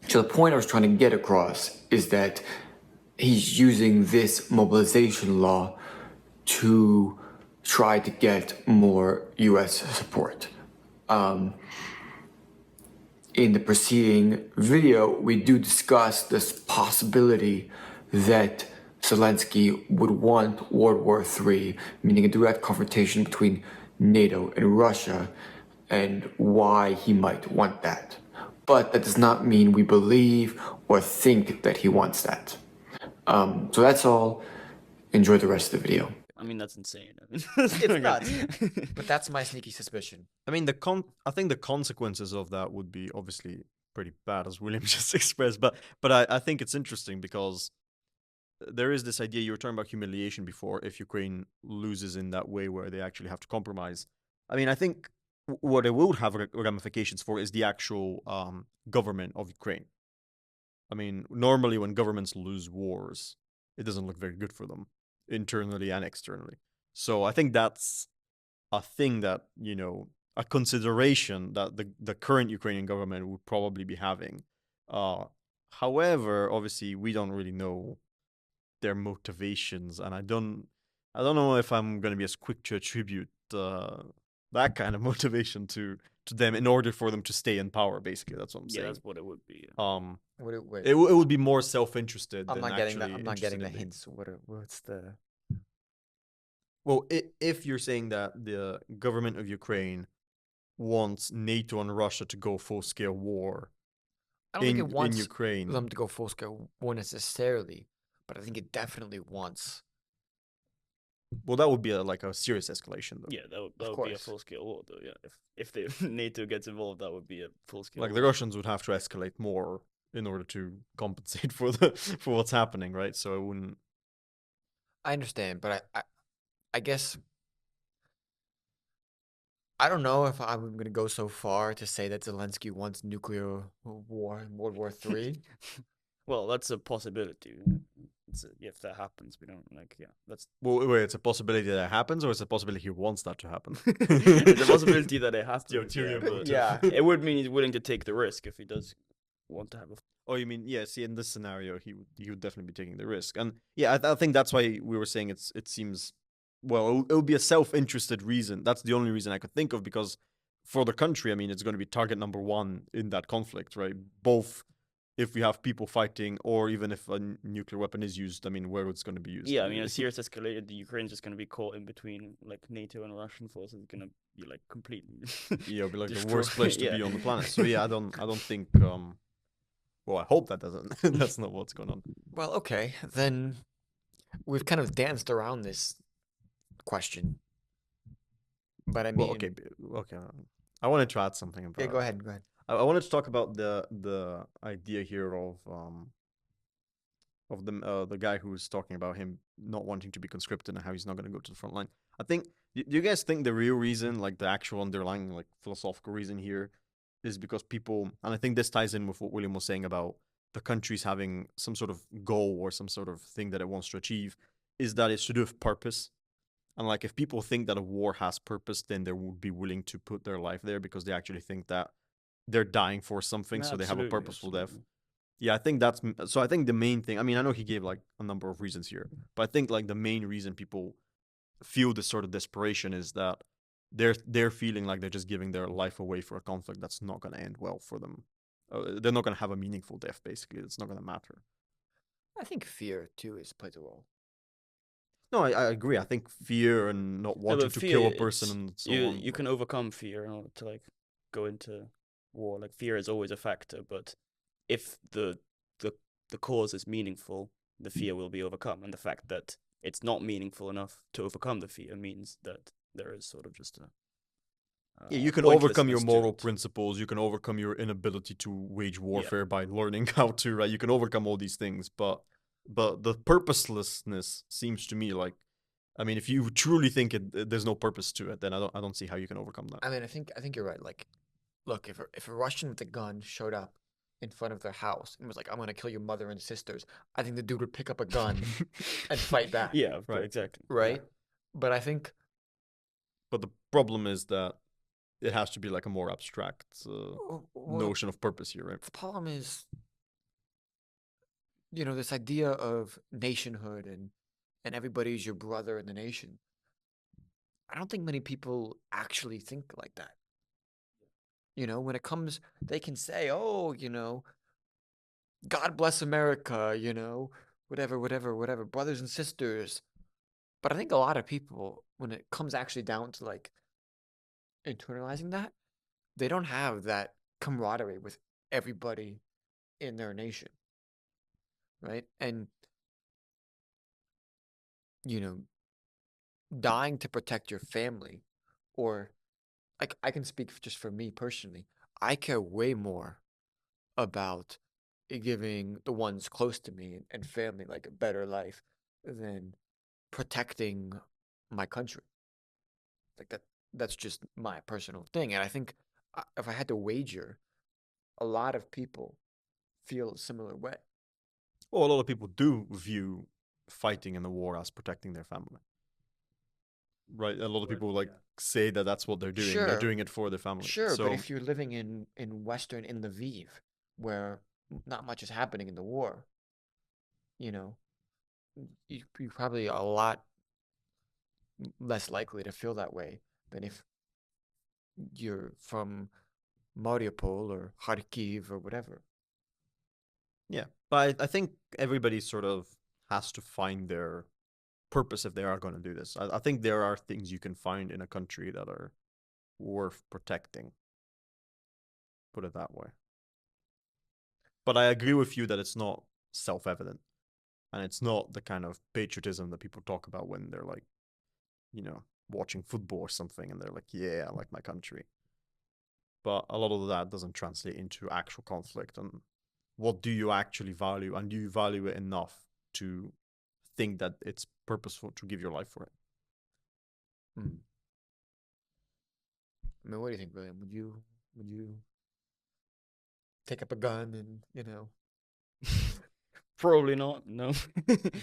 the point I was trying to get across is that he's using this mobilization law to try to get more US support. In the preceding video, we do discuss this possibility that Zelensky would want World War III, meaning a direct confrontation between NATO and Russia, and why he might want that. But that does not mean we believe or think that he wants that. So that's all. Enjoy the rest of the video. I mean, that's insane. I mean, It's okay. nuts. But that's my sneaky suspicion. I mean, I think the consequences of that would be obviously pretty bad, as William just expressed. But I think it's interesting because there is this idea you were talking about humiliation before. If Ukraine loses in that way, where they actually have to compromise, I mean, I think what it will have ramifications for is the actual government of Ukraine. I mean, normally when governments lose wars, it doesn't look very good for them internally and externally. So I think that's a thing that, a consideration that the current Ukrainian government would probably be having. Uh, However, obviously, we don't really know their motivations, and I don't know if I'm going to be as quick to attribute that kind of motivation to them in order for them to stay in power. Basically, that's what I'm Yeah, saying. that's what it would be. Yeah. Wait, It would be more self-interested I'm than not getting that. actually I'm not getting the interested in hints. What's the? Well, if you're saying that the government of Ukraine wants NATO and Russia to go full-scale war I don't think it in wants Ukraine, them to go full scale war necessarily, but I think it definitely wants. well, that would be like a serious escalation, though. Yeah, that would be a course. full scale war, though. Yeah, if the NATO gets involved, that would be a full scale. Like the Russians would have to escalate more in order to compensate for what's happening, right? So it wouldn't. I understand, but I guess I don't know if I'm gonna go so far to say that Zelensky wants nuclear war in World War III. Well, that's a possibility. If that happens, we don't like. Yeah, that's Well, wait, it's a possibility that it happens, or it's a possibility he wants that to happen. it's a possibility that it happens. The ulterior but motive. Yeah. it would mean he's willing to take the risk if he does want to have a. Oh, you mean, yeah? See, in this scenario, he would definitely be taking the risk, and yeah, I think that's why we were saying it seems, well, it would be a self-interested reason. That's the only reason I could think of, because for the country, I mean, it's going to be target number one in that conflict, right? Both if we have people fighting, or even if a nuclear weapon is used. I mean, where it's going to be used. Yeah, I mean, a serious escalated, the Ukraine's just going to be caught in between like NATO and Russian forces. It's going to be like completely. Yeah, it'll be like the destroy- worst place to yeah. be on the planet. So yeah, I don't think. Well, I hope that doesn't. That's not what's going on. Well, okay, then we've kind of danced around this question, but I mean, Well, okay, okay. I wanted to add something about. yeah, go ahead, go ahead. I wanted to talk about the idea here of the guy who was talking about him not wanting to be conscripted and how he's not going to go to the front line. I think. Do you guys think the real reason, like the actual underlying, like philosophical reason here, is because people, and I think this ties in with what William was saying about the countries having some sort of goal or some sort of thing that it wants to achieve, is that it's to do with purpose. And like if people think that a war has purpose, then they would be willing to put their life there because they actually think that they're dying for something, so they have a Absolutely, purposeful death. absolutely. Yeah, I think that's so. I think the main thing. I mean, I know he gave like a number of reasons here, but I think like the main reason people feel this sort of desperation is that they're feeling like they're just giving their life away for a conflict that's not going to end well for them. They're not going to have a meaningful death. Basically, it's not going to matter. I think fear too plays a role. No, I agree. I think fear and not Yeah, wanting but to fear, kill a person and so you on. you can overcome fear in order to like go into war. Like fear is always a factor, but if the cause is meaningful, the fear will be overcome, and the fact that it's not meaningful enough to overcome the fear means that there is sort of just a Yeah, you can overcome your pointlessness to moral it. principles. You can overcome your inability to wage Yeah. warfare by learning how to. Right, you can overcome all these things, but the purposelessness seems to me like, I mean, if you truly think there's no purpose to it, then I don't see how you can overcome that. I mean, I think you're right. Like, look, if a Russian with a gun showed up in front of their house and was like, "I'm gonna kill your mother and sisters," I think the dude would pick up a gun and fight back. Yeah, of course, Right. exactly. Right. But I think But the problem is that it has to be like a more abstract well, notion of purpose here, right? the problem is, this idea of nationhood and everybody's your brother in the nation. I don't think many people actually think like that. When it comes, they can say, "Oh, God bless America," whatever, brothers and sisters. But I think a lot of people, when it comes actually down to like internalizing that, they don't have that camaraderie with everybody in their nation, right? And you know, dying to protect your family, or like I can speak just for me personally. I care way more about giving the ones close to me and family like a better life than protecting my country. Like that's just my personal thing. And I think if I had to wager, a lot of people feel a similar way. Well, a lot of people do view fighting in the war as protecting their family. Right? A lot of people like say that that's what they're doing. They're Sure, doing it for their family. sure, but So if you're living in Western in Lviv, where not much is happening in the war, you know, you probably a lot less likely to feel that way than if you're from Mariupol or Kharkiv or whatever. yeah, but I think everybody sort of has to find their purpose if they are going to do this. I think there are things you can find in a country that are worth protecting. Put it that way. But I agree with you that it's not self-evident, and it's not the kind of patriotism that people talk about when they're like, watching football or something, and they're like, "Yeah, I like my country." But a lot of that doesn't translate into actual conflict. And what do you actually value, and do you value it enough to think that it's purposeful to give your life for it? Hmm. I mean, what do you think, William? Would you take up a gun and Probably not. No.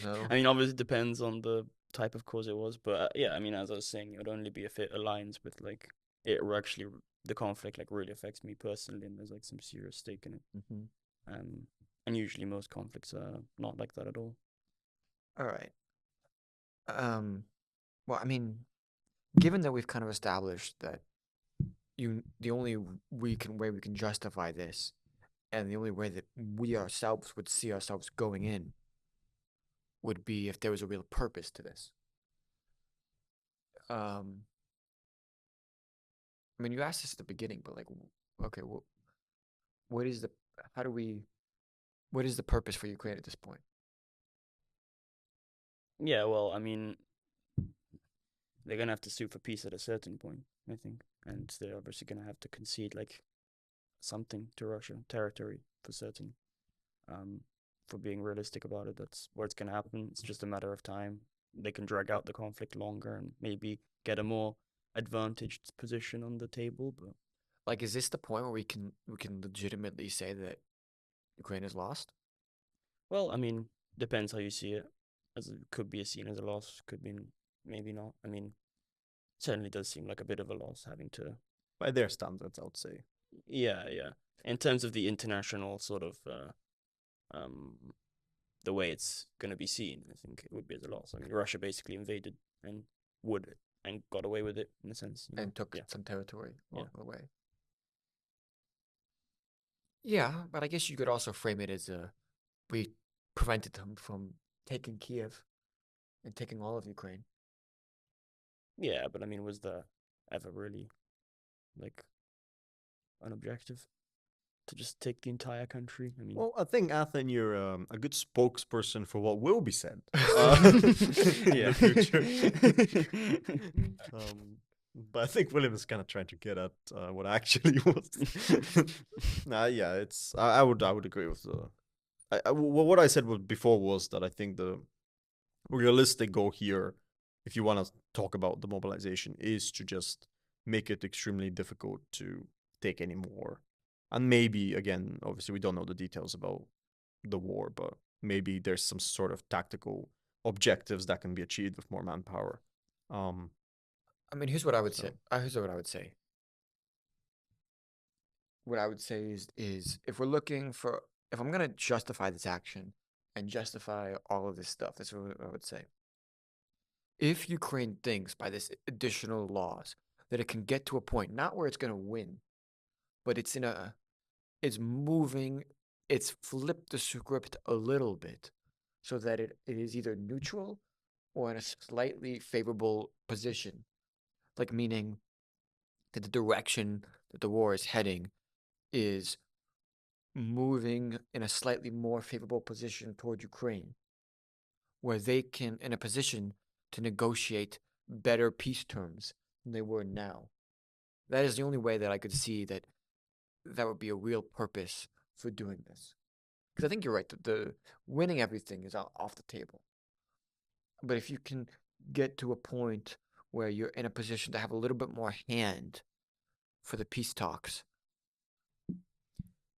no? I mean, obviously, it depends on the type of cause it was, but yeah, I mean, as I was saying, it would only be if it aligns with like it or actually the conflict like really affects me personally, and there's like some serious stake in it. Mm-hmm. Um, and usually most conflicts are not like that at all. All right. Um. Well, I mean, given that we've kind of established that the only way we can justify this, and the only way that we ourselves would see ourselves going in, would be if there was a real purpose to this. Um. I mean, you asked this at the beginning, but like, okay, what is the how do we what is the purpose for Ukraine at this point? Yeah, well, I mean, they're gonna have to sue for peace at a certain point, I think, and they're obviously gonna have to concede like something to Russia, territory for certain. Um, for being realistic about it, that's where it's gonna happen. It's just a matter of time. They can drag out the conflict longer and maybe get a more advantaged position on the table. But Like, is this the point where we can legitimately say that Ukraine is lost? well, I mean, depends how you see it. As it could be seen as a loss, could be maybe not. I mean, certainly does seem like a bit of a loss having to. By their standards, I would say. Yeah, yeah. In terms of the international sort of um the way it's going to be seen, I think it would be as a loss. I mean, Russia basically invaded and would and got away with it in a sense. And took Yeah, some territory yeah, along the way. Yeah, but I guess you could also frame it as we prevented them from taking Kiev and taking all of Ukraine. yeah. But I mean, was that ever really like an objective to just take the entire country? I mean, Well, I think, Athen, you're a good spokesperson for what will be said in yeah. the future. But I think William is kind of trying to get at what actually was. Nah, yeah, I would agree with what I said before was that I think the realistic goal here, if you want to talk about the mobilization, is to just make it extremely difficult to take any more. And maybe, again, obviously, we don't know the details about the war, but maybe there's some sort of tactical objectives that can be achieved with more manpower. Um, I mean, here's what I would say. so Here's what I would say. What I would say is if we're looking for if I'm gonna justify this action and justify all of this stuff, that's what I would say. If Ukraine thinks by this additional laws that it can get to a point not where it's gonna win, but it's moving, it's flipped the script a little bit so that it is either neutral or in a slightly favorable position. Like meaning that the direction that the war is heading is moving in a slightly more favorable position toward Ukraine, where they can, in a position to negotiate better peace terms than they were now. That is the only way that I could see that would be a real purpose for doing this. Because I think you're right. The winning everything is off the table. But if you can get to a point where you're in a position to have a little bit more hand for the peace talks,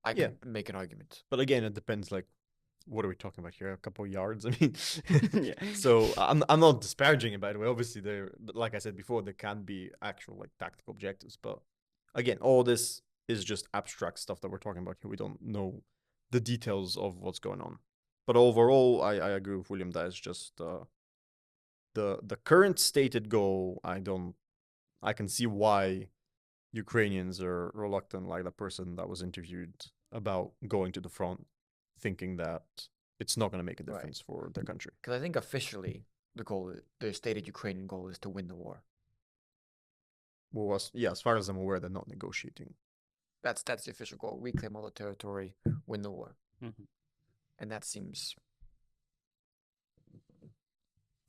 I can make an argument. But again, it depends. Like, what are we talking about here? A couple of yards? I mean, Yeah. So I'm not disparaging it, by the way. Obviously, there, like I said before, there can be actual like tactical objectives. But again, all this is just abstract stuff that we're talking about here. We don't know the details of what's going on. But overall, I agree with William that it's just the current stated goal. I can see why Ukrainians are reluctant, like the person that was interviewed, about going to the front, thinking that it's not going to make a difference for their country. Because I think officially the stated Ukrainian goal is to win the war. Well, as far as I'm aware, they're not negotiating. That's the official goal. Reclaim all the territory, win the war. Mm-hmm. And that seems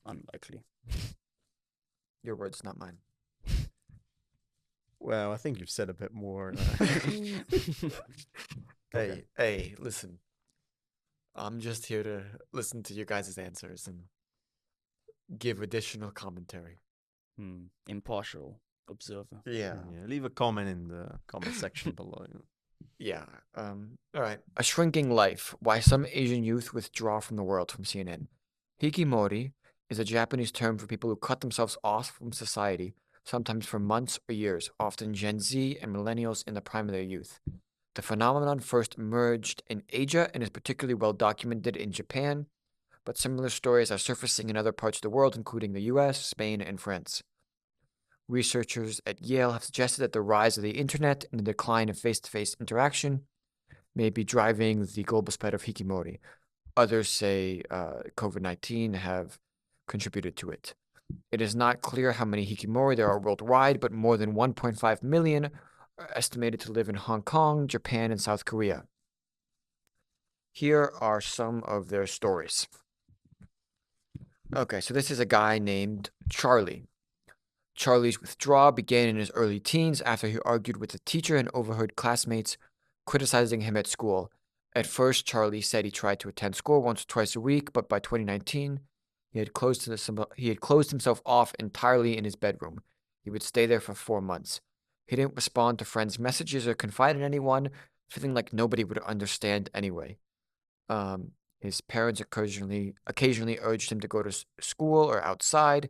Unlikely. your words, not mine. Well, I think you've said a bit more. Hey, listen. I'm just here to listen to your guys' answers and give additional commentary. Impartial observer. Yeah. Leave a comment in the comment section below. Yeah. All right. A shrinking life. Why some Asian youth withdraw from the world, from CNN. Hikimori is a Japanese term for people who cut themselves off from society, sometimes for months or years, often Gen Z and millennials in the prime of their youth. The phenomenon first emerged in Asia and is particularly well documented in Japan, but similar stories are surfacing in other parts of the world, including the US, Spain, and France. Researchers at Yale have suggested that the rise of the internet and the decline of face-to-face interaction may be driving the global spread of Hikimori. Others say COVID-19 have contributed to it. It is not clear how many Hikimori there are worldwide, but more than 1.5 million are estimated to live in Hong Kong, Japan, and South Korea. Here are some of their stories. Okay, so this is a guy named Charlie. Charlie's withdrawal began in his early teens after he argued with a teacher and overheard classmates criticizing him at school. At first, Charlie said he tried to attend school once or twice a week, but by 2019, he had closed himself off entirely in his bedroom. He would stay there for 4 months. He didn't respond to friends' messages or confide in anyone, feeling like nobody would understand anyway. His parents occasionally urged him to go to school or outside,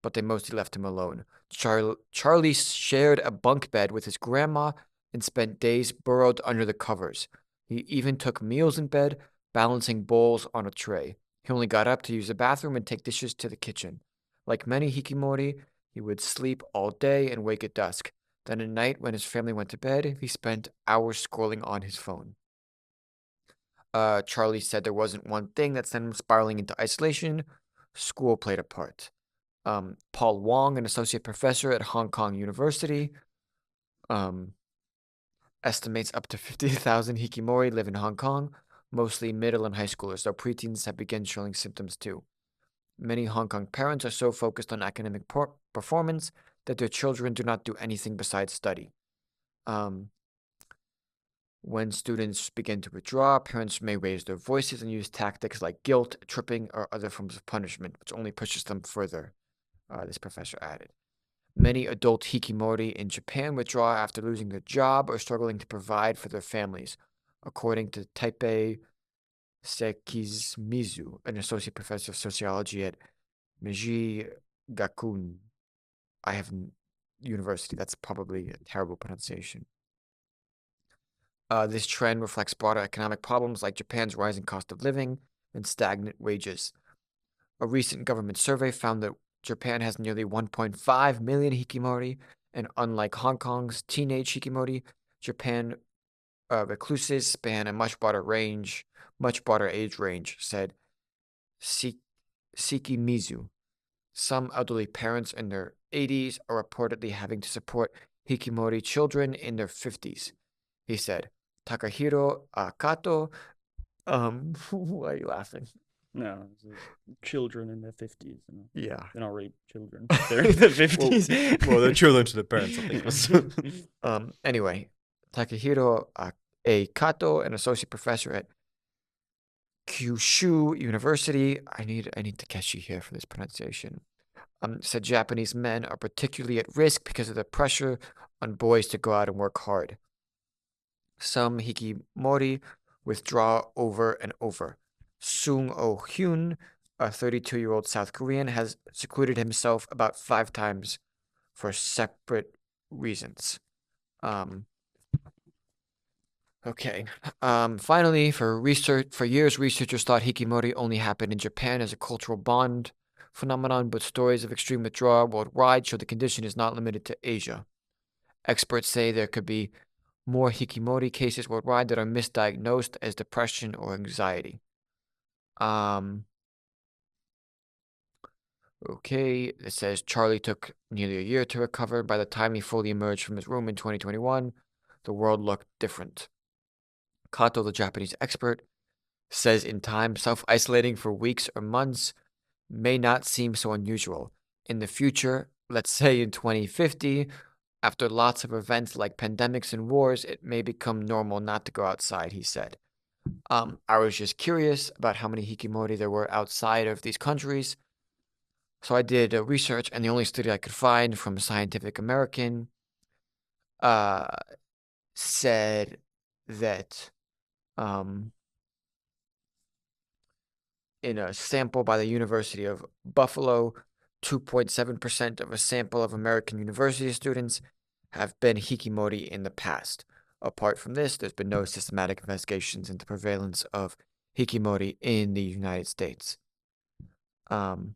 but they mostly left him alone. Charlie shared a bunk bed with his grandma and spent days burrowed under the covers. He even took meals in bed, balancing bowls on a tray. He only got up to use the bathroom and take dishes to the kitchen. Like many Hikimori, he would sleep all day and wake at dusk. Then at night, when his family went to bed, he spent hours scrolling on his phone. Charlie said there wasn't one thing that sent him spiraling into isolation. School played a part. Paul Wong, an associate professor at Hong Kong University, estimates up to 50,000 Hikimori live in Hong Kong, mostly middle and high schoolers, though preteens have begun showing symptoms too. Many Hong Kong parents are so focused on academic performance that their children do not do anything besides study. When students begin to withdraw, parents may raise their voices and use tactics like guilt, tripping, or other forms of punishment, which only pushes them further, this professor added. Many adult Hikimori in Japan withdraw after losing their job or struggling to provide for their families, according to Taipei Sekizmizu, an associate professor of sociology at Meiji Gakuin University. That's probably a terrible pronunciation. This trend reflects broader economic problems like Japan's rising cost of living and stagnant wages. A recent government survey found that Japan has nearly 1.5 million Hikimori, and unlike Hong Kong's teenage Hikimori, Japan recluses span a much broader age range, said Sikimizu. Some elderly parents in their 80s are reportedly having to support Hikimori children in their 50s, he said. Takahiro Kato, why are you laughing? No, children in their 50s. You know. Yeah. They're not really children. They're in their 50s. Well, they're children to the parents, I think. Anyway, Takehiro A. Kato, an associate professor at Kyushu University. I need Takeshi here for this pronunciation. Said Japanese men are particularly at risk because of the pressure on boys to go out and work hard. Some hikimori withdraw over and over. Sung Oh-hyun, a 32-year-old South Korean, has secluded himself about 5 times for separate reasons. Okay. Finally, for years, researchers thought hikimori only happened in Japan as a cultural bond phenomenon, but stories of extreme withdrawal worldwide show the condition is not limited to Asia. Experts say there could be more hikimori cases worldwide that are misdiagnosed as depression or anxiety. Okay, it says Charlie took nearly a year to recover. By the time he fully emerged from his room in 2021, the world looked different. Kato, the Japanese expert, says in time, self-isolating for weeks or months may not seem so unusual. In the future, let's say in 2050, after lots of events like pandemics and wars, it may become normal not to go outside, he said. I was just curious about how many hikimori there were outside of these countries. So I did research, and the only study I could find from Scientific American said that in a sample by the University of Buffalo, 2.7% of a sample of American university students have been hikimori in the past. Apart from this, there's been no systematic investigations into prevalence of hikimori in the United States. And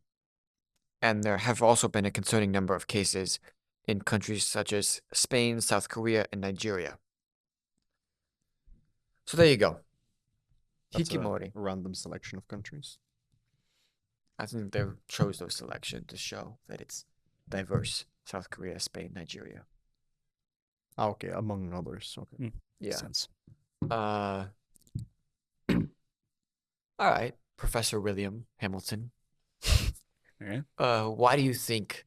there have also been a concerning number of cases in countries such as Spain, South Korea, and Nigeria. So there you go. That's Hikimori. a random selection of countries. I think they chose those selections to show that it's diverse. South Korea, Spain, Nigeria. Okay, among others. Okay. Yeah. Sense. All right, Professor William Hamilton. Okay. Why do you think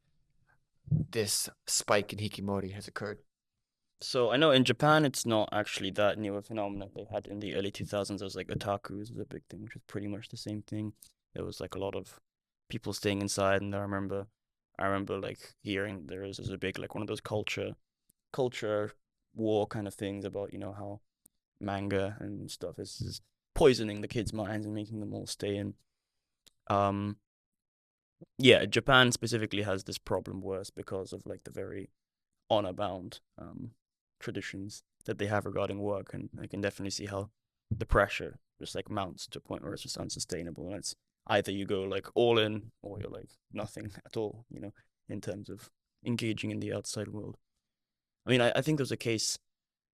this spike in hikimori has occurred? So I know in Japan it's not actually that new a phenomenon. They had in the early 2000s. There was like otakus was a big thing, which was pretty much the same thing. There was like a lot of people staying inside, and I remember like hearing there was a big like one of those culture war kind of things about how manga and stuff is poisoning the kids' minds and making them all stay in. Yeah, Japan specifically has this problem worse because of like the very honor bound traditions that they have regarding work, and I can definitely see how the pressure just like mounts to a point where it's just unsustainable, and it's either you go like all in or you're like nothing at all, in terms of engaging in the outside world. I mean, I think there's a case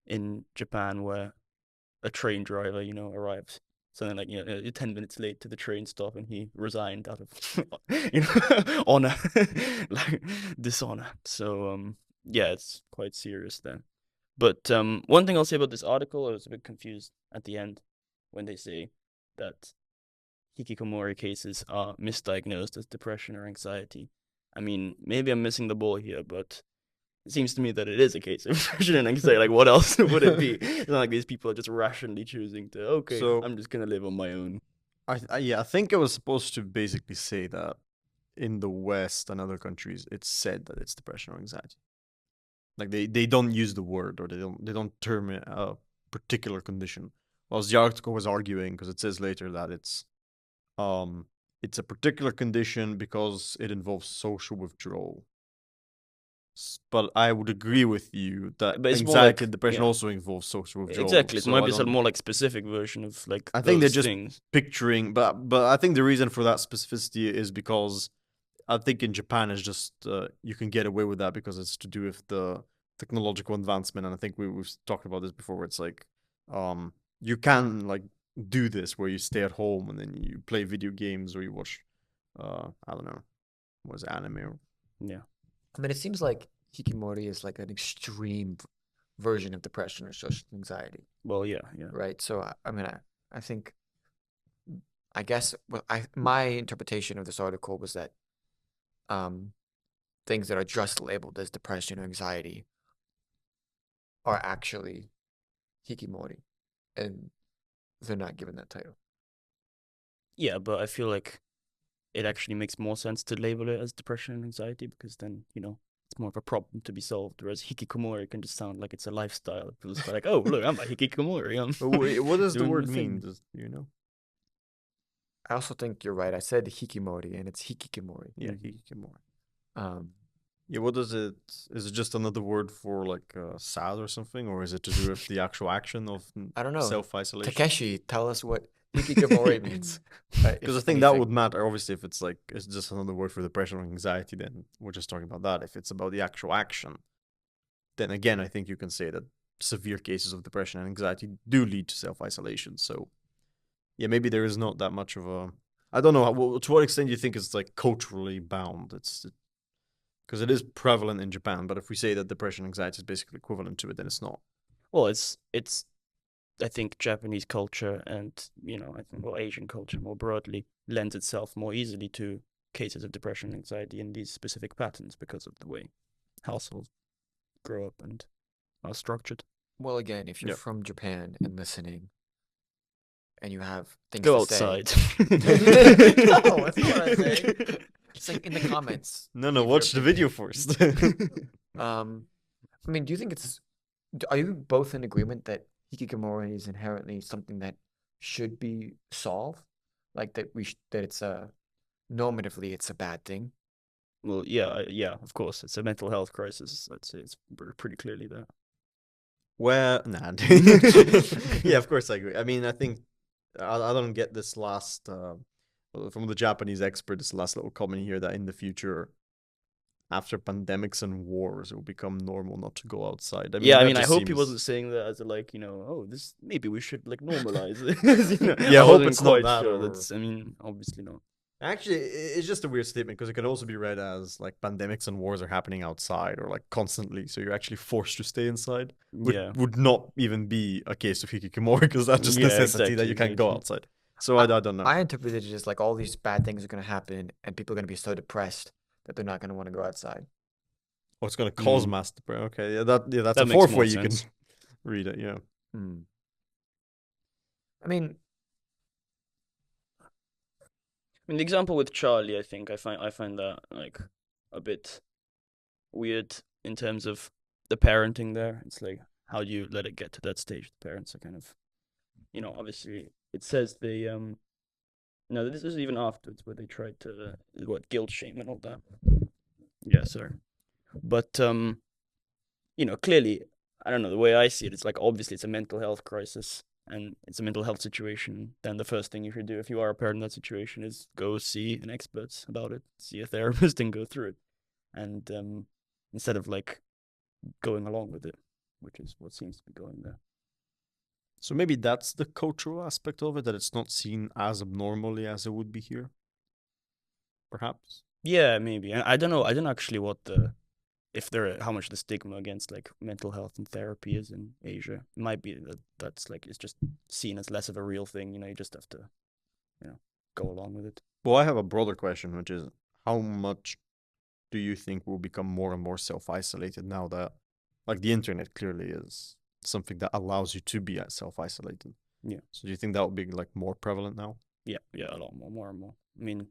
in Japan where a train driver, arrived something like 10 minutes late to the train stop, and he resigned out of honor, like dishonor. So yeah, it's quite serious then. But one thing I'll say about this article, I was a bit confused at the end when they say that hikikomori cases are misdiagnosed as depression or anxiety. I mean, maybe I'm missing the ball here, but it seems to me that it is a case of depression and anxiety. Like, what else would it be? It's not like these people are just rationally choosing to, So- I'm just going to live on my own. I think it was supposed to basically say that in the West and other countries, it's said that it's depression or anxiety. Like they don't use the word, or they don't term it a particular condition. Whilst the article was arguing, because it says later that it's a particular condition because it involves social withdrawal. But I would agree with you that But it's more anxiety like- and depression yeah. also involves social withdrawal. Exactly. It so might I be some don't- more like specific version of like I think they're those just things. picturing, but I think the reason for that specificity is because I think in Japan it's just you can get away with that because it's to do with the technological advancement, and I think we've talked about this before, where it's like you can like do this where you stay at home and then you play video games or you watch I don't know, was anime or... Yeah. I mean, it seems like hikimori is like an extreme version of depression or social anxiety, Well, yeah. right? So I mean, I think I guess my interpretation of this article was that um, things that are just labeled as depression or anxiety are actually hikikomori, and they're not given that title. Yeah, but I feel like it actually makes more sense to label it as depression and anxiety because then, it's more of a problem to be solved. Whereas hikikomori can just sound like it's a lifestyle. It feels like, oh, look, I'm a hikikomori. But what does the doing word the mean? thing. Do you know? I also think you're right. I said hikimori, and it's hikikomori. Yeah, Mhm. hikikomori. Um, Yeah, what does it? Is it just another word for like sad or something, or is it to do with the actual action of I don't know. self-isolation? Takeshi, tell us what hikikomori means. Because I If think that anything. would matter. Obviously, if it's like it's just another word for depression or anxiety, then we're just talking about that. If it's about the actual action, then again, I think you can say that severe cases of depression and anxiety do lead to self-isolation. So, yeah, maybe there is not that much of a. I don't know. To what extent do you think it's like culturally bound? It's because it is prevalent in Japan, but if we say that depression and anxiety is basically equivalent to it, then it's not. Well, it's I think Japanese culture and, I think Asian culture more broadly lends itself more easily to cases of depression and anxiety in these specific patterns because of the way households grow up and are structured. Well, again, if you're Yep. from Japan and listening, and you have things Go to outside. say. No, that's not what I'm saying. It's like in the comments. No, leave your watch the opinion. video first. I mean, do you think are you both in agreement that hikikomori is inherently something that should be solved? Like that it's normatively it's a bad thing? Well, yeah, of course, it's a mental health crisis. I'd say it's pretty clearly that. Well, nah. Yeah, of course I agree. I mean, I think I don't get this last from the Japanese expert. This last little comment here that in the future, after pandemics and wars, it will become normal not to go outside. I mean, Yeah, I that mean, I just hope he seems. wasn't saying that as a like, oh, this maybe we should like normalize it. Yeah, I I hope wasn't it's not quite that. sure. Or That's, I mean, obviously not. actually, it's just a weird statement because it could also be read as like pandemics and wars are happening outside or like constantly, so you're actually forced to stay inside. Yeah, Would not even be a case of hikikomori because that's just yeah, necessity that you can't go exactly. outside. So I don't know. I interpreted it as like all these bad things are gonna happen and people are gonna be so depressed that they're not gonna want to go outside. Oh, it's gonna cause Mm, mass depression. Okay, that's a that makes fourth more way you can sense. read it. Yeah. Hmm. I mean, I mean, the example with Charlie, I think I find that like a bit weird in terms of the parenting there. It's like, how do you let it get to that stage? The parents are kind of, obviously it says they no, this is even afterwards where they tried to what guilt shame and all that. Yeah, sorry. But clearly, I don't know, the way I see it, it's like obviously it's a mental health crisis and it's a mental health situation. Then the first thing you should do if you are a parent in that situation is go see an expert about it, see a therapist and go through it. And instead of like going along with it, which is what seems to be going there. So maybe that's the cultural aspect of it, that it's not seen as abnormally as it would be here. Perhaps. Yeah, maybe. I don't know. I don't know actually what the if there how much the stigma against like mental health and therapy is in Asia. It might be that that's like it's just seen as less of a real thing. You just have to go along with it. Well, I have a broader question, which is how much do you think will become more and more self-isolated now that, like, the internet clearly is something that allows you to be self-isolated? Yeah, So do you think that will be like more prevalent now? yeah, a lot more and more. I mean,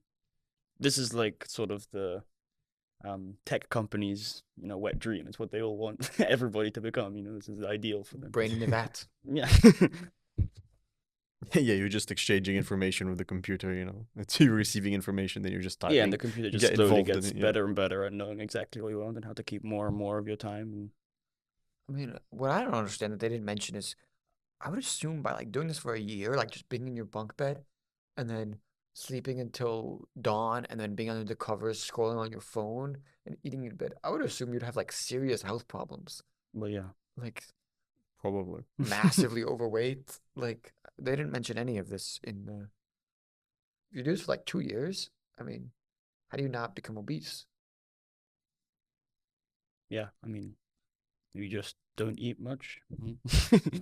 this is like sort of the tech companies, wet dream. It's what they all want everybody to become. This is ideal for them. brain in the vat. Yeah. Yeah, you're just exchanging information with the computer. It's you receiving information, then you're just typing. Yeah, and the computer just get slowly involved in gets it, yeah. better and better at knowing exactly what you want and how to keep more and more of your time. I mean, what I don't understand that they didn't mention is I would assume by like doing this for a year, like just being in your bunk bed and then sleeping until dawn and then being under the covers, scrolling on your phone and eating in bed, I would assume you'd have like serious health problems. But yeah. Like Probably. massively overweight. Like they didn't mention any of this in the you do this for like 2 years. I mean, how do you not become obese? Yeah, I mean, you just don't eat much.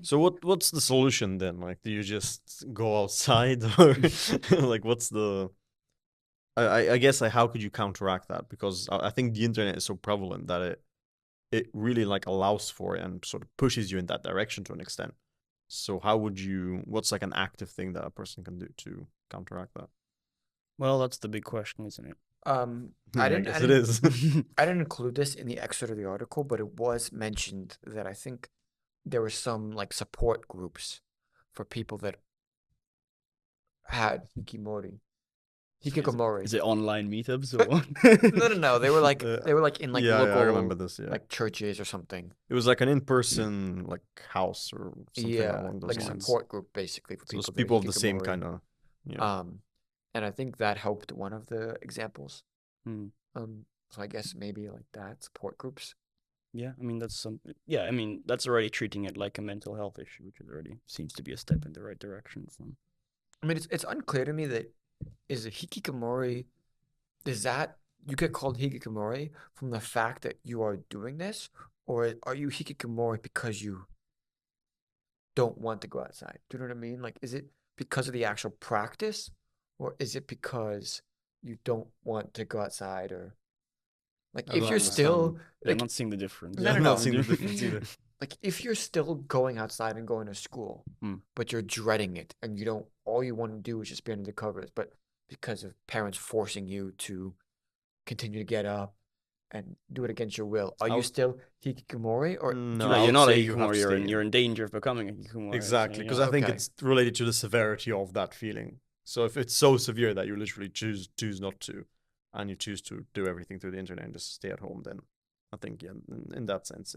So what's the solution then? Like, do you just go outside, or like what's the? I guess like how could you counteract that? Because I think the internet is so prevalent that it really like allows for it and sort of pushes you in that direction to an extent. So how would you? What's like an active thing that a person can do to counteract that? Well, that's the big question, isn't it? I Yeah, I didn't, guess it is. I didn't include this in the excerpt of the article, but it was mentioned that I think there were some like support groups for people that had hikikomori. Is it online meetups or? No. They were like Uh, in like yeah, I remember local this. Yeah, like churches or something. it was like an in-person like house or something Yeah, along those like a lines. support group basically for So it's people that are people of the same hikikomori. kind of, yeah. And I think that helped one of the examples. Hmm. So I guess maybe like that support groups. Yeah, I mean that's some. Yeah, I mean that's already treating it like a mental health issue, which is already seems to be a step in the right direction. So. I mean, it's unclear to me that is a hikikomori. Is that you get called hikikomori from the fact that you are doing this, or are you hikikomori because you don't want to go outside? Do you know what I mean? Like, is it because of the actual practice, or is it because you don't want to go outside, or like I if don't you're understand. still Yeah, I'm like not seeing the difference. no I'm no not no seeing the difference either. like if you're still going outside and going to school, Hmm. but you're dreading it and you don't all you want to do is just be under the covers, but because of parents forcing you to continue to get up and do it against your will, are I you would, still hikikomori or do no, you No, I you're would not a say you have hikikomori. to You're stay in in. danger of becoming a hikikomori. Exactly, because I Yeah. think okay? it's related to the severity of that feeling. So if it's so severe that you literally choose not to, and you choose to do everything through the internet and just stay at home, then I think yeah, in that sense,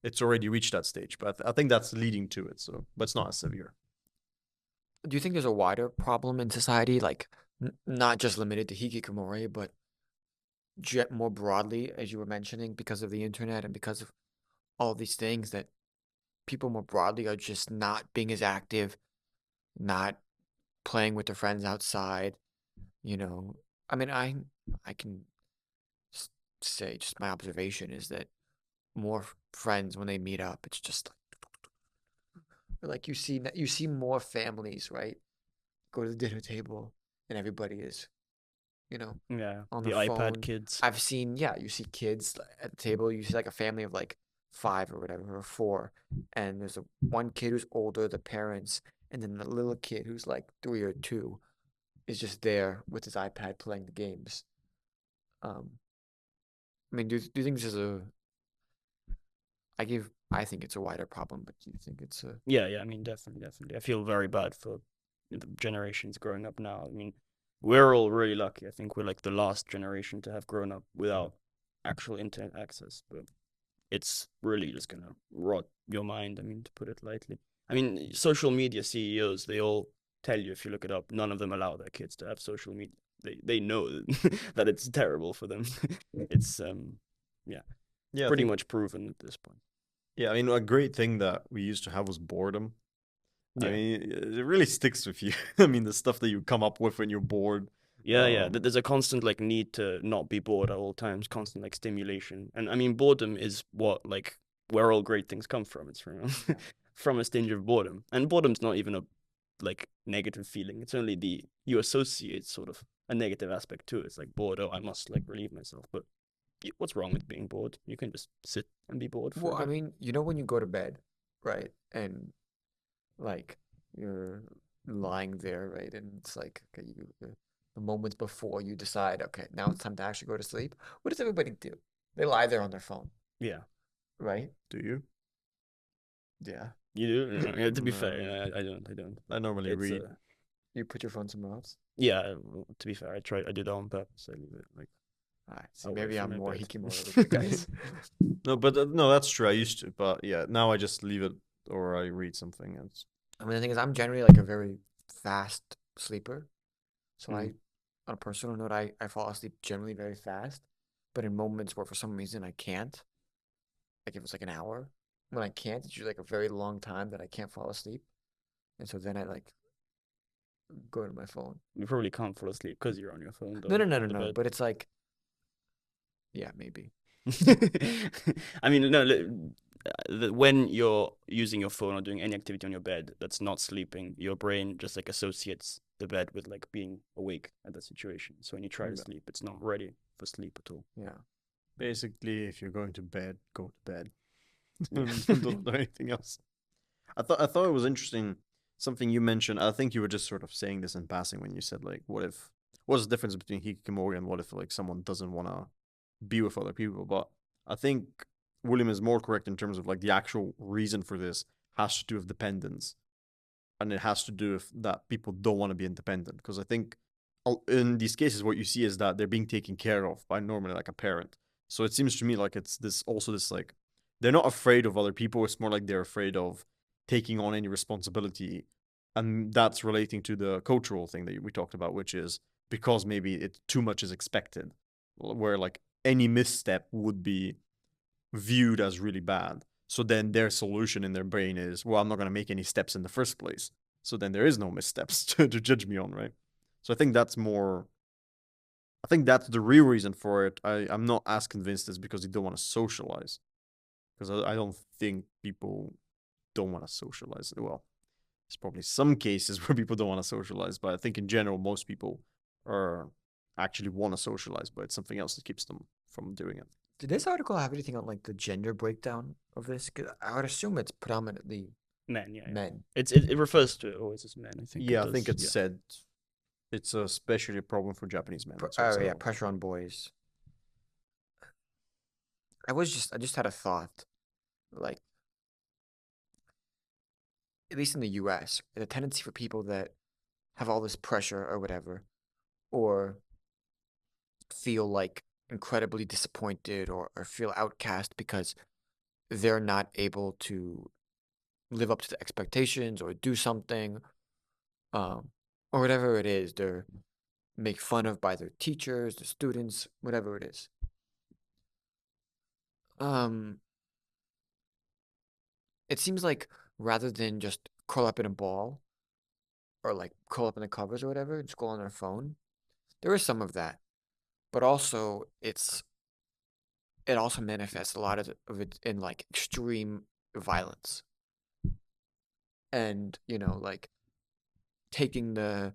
it's already reached that stage. But I think that's leading to it. So, but it's not as severe. Do you think there's a wider problem in society, like not just limited to hikikomori, but more broadly, as you were mentioning, because of the internet and because of all these things that people more broadly are just not being as active, not playing with their friends outside, you know. I mean, I can say just my observation is that more friends when they meet up, it's just like you see more families, right? Go to the dinner table and everybody is, you know, Yeah, on the their iPad phone. kids. I've seen, yeah, you see kids at the table. You see like a family of like five or whatever, or four, and there's one kid who's older, the parents, and then the little kid who's like 3 or 2 is just there with his iPad playing the games. Um, I mean, do you think this is a? I think it's a wider problem, but do you think it's a? Yeah, I mean, definitely. I feel very bad for the generations growing up now. I mean, we're all really lucky. I think we're like the last generation to have grown up without actual internet access, but it's really just gonna rot your mind. I mean, to put it lightly. I mean, social media CEOs, they all tell you if you look it up, none of them allow their kids to have social media. They know that it's terrible for them. It's yeah, Yeah, I pretty think much proven at this point. yeah. I mean, a great thing that we used to have was boredom. I Yeah. mean, it really sticks with you. I mean, the stuff that you come up with when you're bored. Yeah. There's a constant like need to not be bored at all times, constant like stimulation. And I mean boredom is what like where all great things come from. It's from from a stinge of boredom. And boredom's not even a like negative feeling. It's only the you associate sort of a negative aspect to it. It's like bored, oh I must like relieve myself. But what's wrong with being bored? You can just sit and be bored for Well, a I bit. mean, you know when you go to bed, right? And like you're lying there, right? And it's like okay, the moments before you decide, okay, now it's time to actually go to sleep. What does everybody do? They lie there on their phone, Yeah. right? Do you? Yeah. You do? Yeah, to be No, fair, I don't. I normally It's read. You put your phone somewhere else. yeah, to be fair, I did that on purpose. I leave it like All right. See, away maybe from I'm my more bed. hikikomori than you guys. No, but no, that's true. I used to, but yeah, now I just leave it or I read something. It's I mean, the thing is, I'm generally like a very fast sleeper. So Mm. on a personal note, I fall asleep generally very fast. But in moments where for some reason I can't, like if it's like an hour, when I can't, it's usually like a very long time that I can't fall asleep. And so then I like go to my phone. You probably can't fall asleep because you're on your phone No, though no, no, no, on the no. bed. But it's like, yeah, maybe. I mean, no. when you're using your phone or doing any activity on your bed that's not sleeping, your brain just like associates the bed with like being awake at that situation. So when you try to sleep, it's not ready for sleep at all. Yeah. Basically, if you're going to bed, go to bed. Yeah. Don't do anything else. I thought it was interesting something you mentioned. I think you were just sort of saying this in passing when you said like, what's the difference between hikikomori and what if like someone doesn't want to be with other people? But I think William is more correct in terms of like the actual reason for this has to do with dependence, and it has to do with that people don't want to be independent. Because I think in these cases, what you see is that they're being taken care of by normally like a parent. So it seems to me like it's this like they're not afraid of other people. It's more like they're afraid of taking on any responsibility, and that's relating to the cultural thing that we talked about, which is because maybe too much is expected, where like any misstep would be viewed as really bad. So then their solution in their brain is, well, I'm not going to make any steps in the first place. So then there is no missteps to judge me on, right? So I think that's the real reason for it. I'm not as convinced it's because they don't want to socialize. Because I don't think people don't want to socialize. Well, there's probably some cases where people don't want to socialize, but I think in general, most people are actually want to socialize, but it's something else that keeps them from doing it. Did this article have anything on like the gender breakdown of this? 'Cause I would assume it's predominantly Men, yeah. men. It refers to it always as men, I think. Yeah, I think it's said it's especially a problem for Japanese men. Oh yeah, pressure on boys. I just had a thought, like at least in the U.S., the tendency for people that have all this pressure or whatever, or feel like incredibly disappointed or feel outcast because they're not able to live up to the expectations or do something, um, or whatever it is, they're make fun of by their teachers, the students, whatever it is. Um, it seems like rather than just curl up in a ball or like curl up in the covers or whatever and scroll on their phone, there is some of that, but also it also manifests a lot of it in like extreme violence and like taking the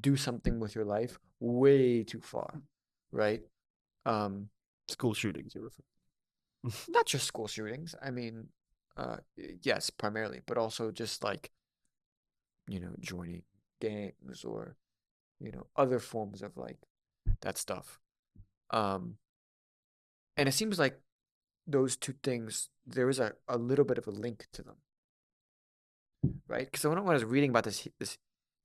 do something with your life way too far, right? Um, school shootings, you refer. not just school shootings. I mean, yes, primarily, but also just like joining gangs or other forms of like that stuff. Um, and it seems like those two things there is a little bit of a link to them, right? Because when I was reading about this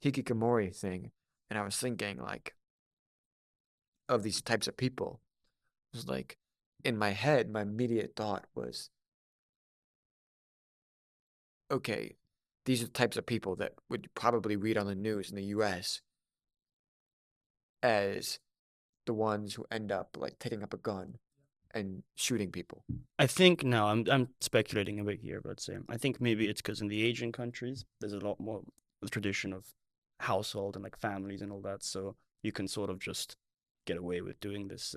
hikikomori thing, and I was thinking like of these types of people, it was like in my head, my immediate thought was, okay, these are the types of people that would probably read on the news in the U.S. as the ones who end up like taking up a gun and shooting people. I think now I'm speculating a bit here, but I think maybe it's because in the Asian countries there's a lot more the tradition of household and like families and all that, so you can sort of just get away with doing this,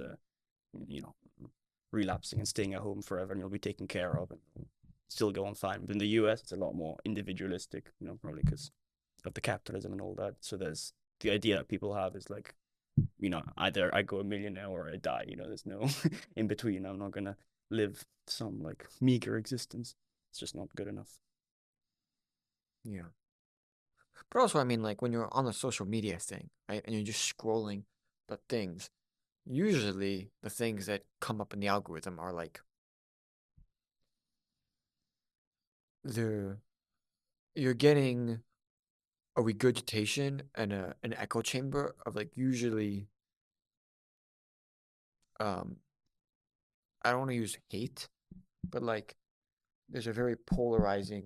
relapsing and staying at home forever, and you'll be taken care of and still go on fine. But in the U.S., it's a lot more individualistic, probably because of the capitalism and all that. So there's the idea that people have is like, either I go a millionaire or I die. There's no in between. I'm not gonna live some like meager existence. It's just not good enough. Yeah. But also, I mean, like when you're on the social media thing, right, and you're just scrolling the things, usually the things that come up in the algorithm are like you're getting a regurgitation and an echo chamber of like usually um I don't want to use hate, but like there's a very polarizing.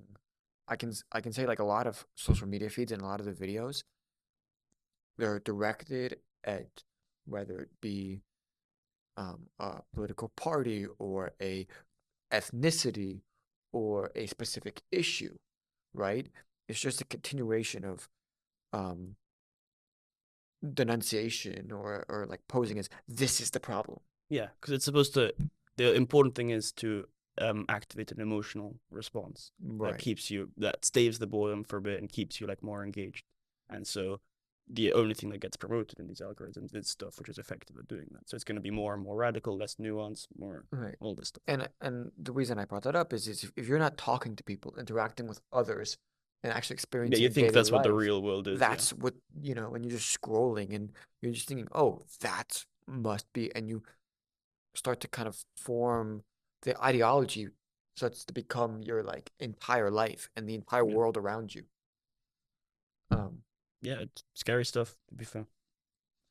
I can say like a lot of social media feeds and a lot of the videos they're directed at whether it be a political party or a ethnicity or a specific issue, right? It's just a continuation of um, denunciation or like posing as this is the problem. Yeah, because it's supposed to. The important thing is to activate an emotional response Right. that staves the boredom for a bit and keeps you like more engaged. And so the only thing that gets promoted in these algorithms is stuff which is effective at doing that. So it's going to be more and more radical, less nuanced, more Right. all this stuff. And the reason I brought that up is if you're not talking to people, interacting with others, and actually Yeah, experiencing you your think daily that's what the life, real world is. that's what, when you're just scrolling and you're just thinking, oh, that must be, and you start to kind of form the ideology starts to become your like entire life and the entire Yeah, world around you. Um, yeah, it's scary stuff. To be fair,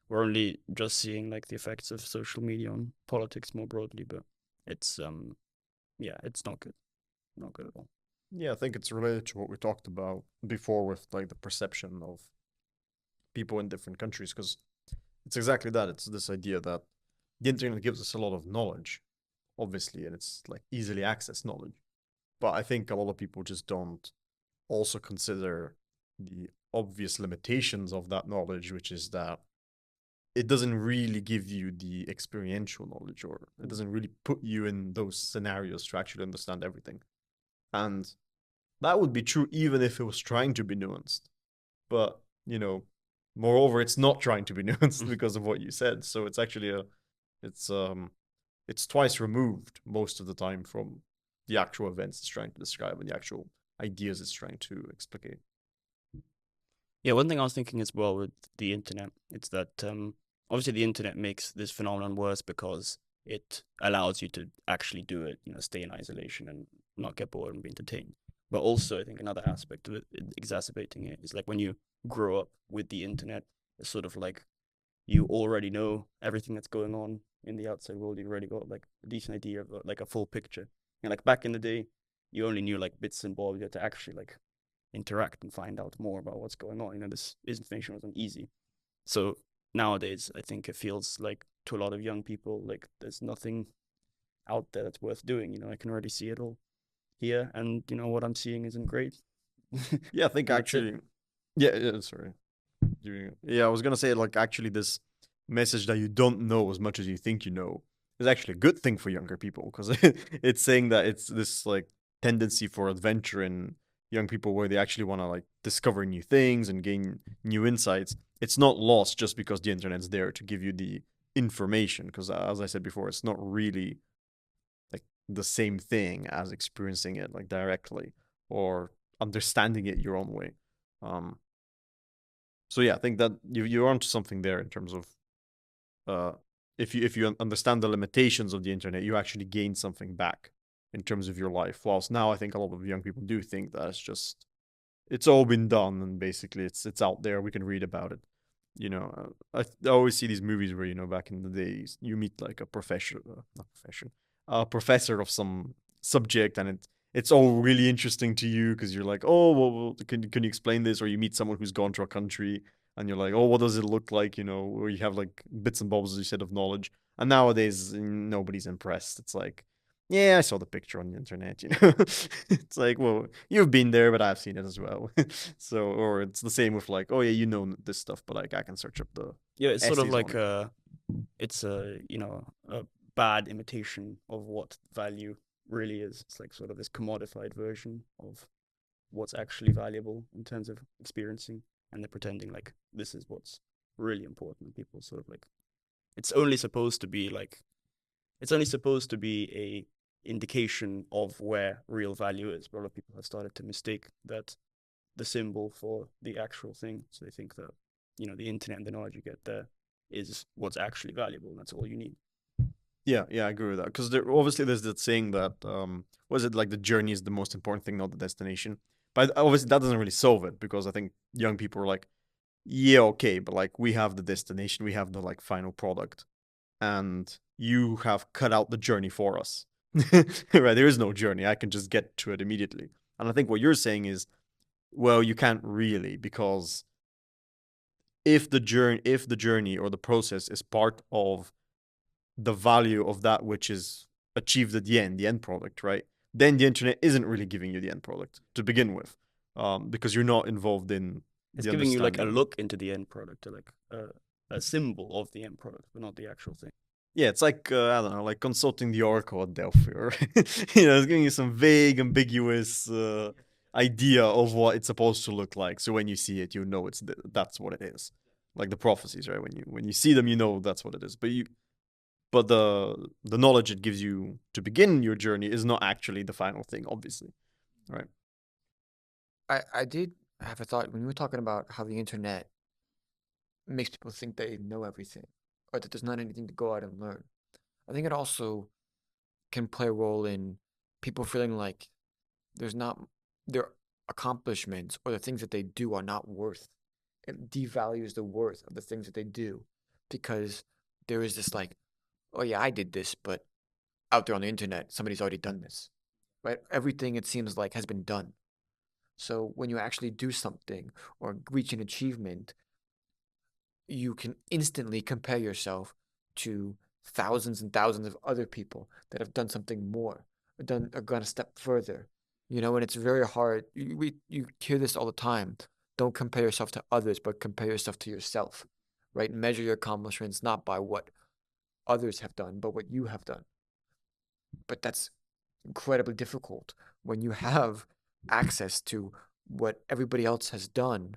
we're only just seeing like the effects of social media on politics more broadly, but it's yeah, it's not good, not good at all. Yeah, I think it's related to what we talked about before with like the perception of people in different countries, because it's exactly that. It's this idea that the internet gives us a lot of knowledge, obviously, and it's like easily accessed knowledge. But I think a lot of people just don't also consider the obvious limitations of that knowledge, which is that it doesn't really give you the experiential knowledge, or it doesn't really put you in those scenarios to actually understand everything. And that would be true even if it was trying to be nuanced. But, moreover, it's not trying to be nuanced because of what you said. So it's actually it's it's twice removed most of the time from the actual events it's trying to describe and the actual ideas it's trying to explicate. Yeah, one thing I was thinking as well with the internet, it's that obviously the internet makes this phenomenon worse because it allows you to actually do it, stay in isolation and not get bored and be entertained. But also, I think another aspect of it, exacerbating it, is like when you grow up with the internet, it's sort of like you already know everything that's going on in the outside world. You've already got like a decent idea of like a full picture. And like back in the day, you only knew like bits and bobs. You had to actually like interact and find out more about what's going on. This information wasn't easy. So nowadays, I think it feels like to a lot of young people, like there's nothing out there that's worth doing. I can already see it all here, and what I'm seeing isn't great. Yeah, I think And that's it. actually, yeah, sorry. Yeah, I was gonna say like actually this message that you don't know as much as you think you know is actually a good thing for younger people, because it's saying that it's this like tendency for adventure in young people where they actually want to like discover new things and gain new insights. It's not lost just because the internet's there to give you the information, because as I said before, it's not really like the same thing as experiencing it like directly or understanding it your own way. Um, so yeah, I think that you're onto something there in terms of uh, if you understand the limitations of the internet, you actually gain something back in terms of your life. Whilst now, I think a lot of young people do think that it's all been done and basically it's out there. We can read about it. I always see these movies where back in the days you meet like a professor, not profession, a professor of some subject, and it's all really interesting to you because you're like, oh, well, can you explain this? Or you meet someone who's gone to a country and you're like, oh, what does it look like? Where you have like bits and bobs, as you said, of knowledge. And nowadays, nobody's impressed. It's like, yeah, I saw the picture on the internet. It's like, well, you've been there, but I've seen it as well. So, or it's the same with like, oh yeah, you know this stuff, but like I can search up the Yeah, it's sort of essays on like it. it's a bad imitation of what value really is. It's like sort of this commodified version of what's actually valuable in terms of experiencing, and they're pretending like this is what's really important. People sort of like it's only supposed to be like it's only supposed to be a indication of where real value is. But a lot of people have started to mistake that the symbol for the actual thing. So they think that the internet and the knowledge you get there is what's actually valuable, and that's all you need. Yeah, I agree with that. Because obviously there's that saying that was it like the journey is the most important thing, not the destination. But obviously that doesn't really solve it, because I think young people are like, yeah, okay, but like we have the destination, we have the like final product, and you have cut out the journey for us. Right? There is no journey. I can just get to it immediately. And I think what you're saying is, well, you can't really, because if the journey or the process is part of the value of that which is achieved at the end product, right? Then the internet isn't really giving you the end product to begin with, because you're not involved in It's the giving you like a understanding. look into the end product, or like a symbol of the end product, but not the actual thing. Yeah, it's like I don't know, like consulting the Oracle at Delphi, or it's giving you some vague, ambiguous idea of what it's supposed to look like. So when you see it, you know that's what it is. Like the prophecies, right? When you see them, you know that's what it is. But the knowledge it gives you to begin your journey is not actually the final thing, obviously, right? I did have a thought when you were talking about how the internet makes people think they know everything, or that there's not anything to go out and learn. I think it also can play a role in people feeling like there's not their accomplishments or the things that they do are not worth. It devalues the worth of the things that they do because there is this like, oh yeah, I did this, but out there on the internet, somebody's already done this, right? Everything it seems like has been done. So when you actually do something or reach an achievement, you can instantly compare yourself to thousands and thousands of other people that have done something more, or gone a step further. And it's very hard. You hear this all the time. Don't compare yourself to others, but compare yourself to yourself, right? Measure your accomplishments not by what others have done, but what you have done. But that's incredibly difficult when you have access to what everybody else has done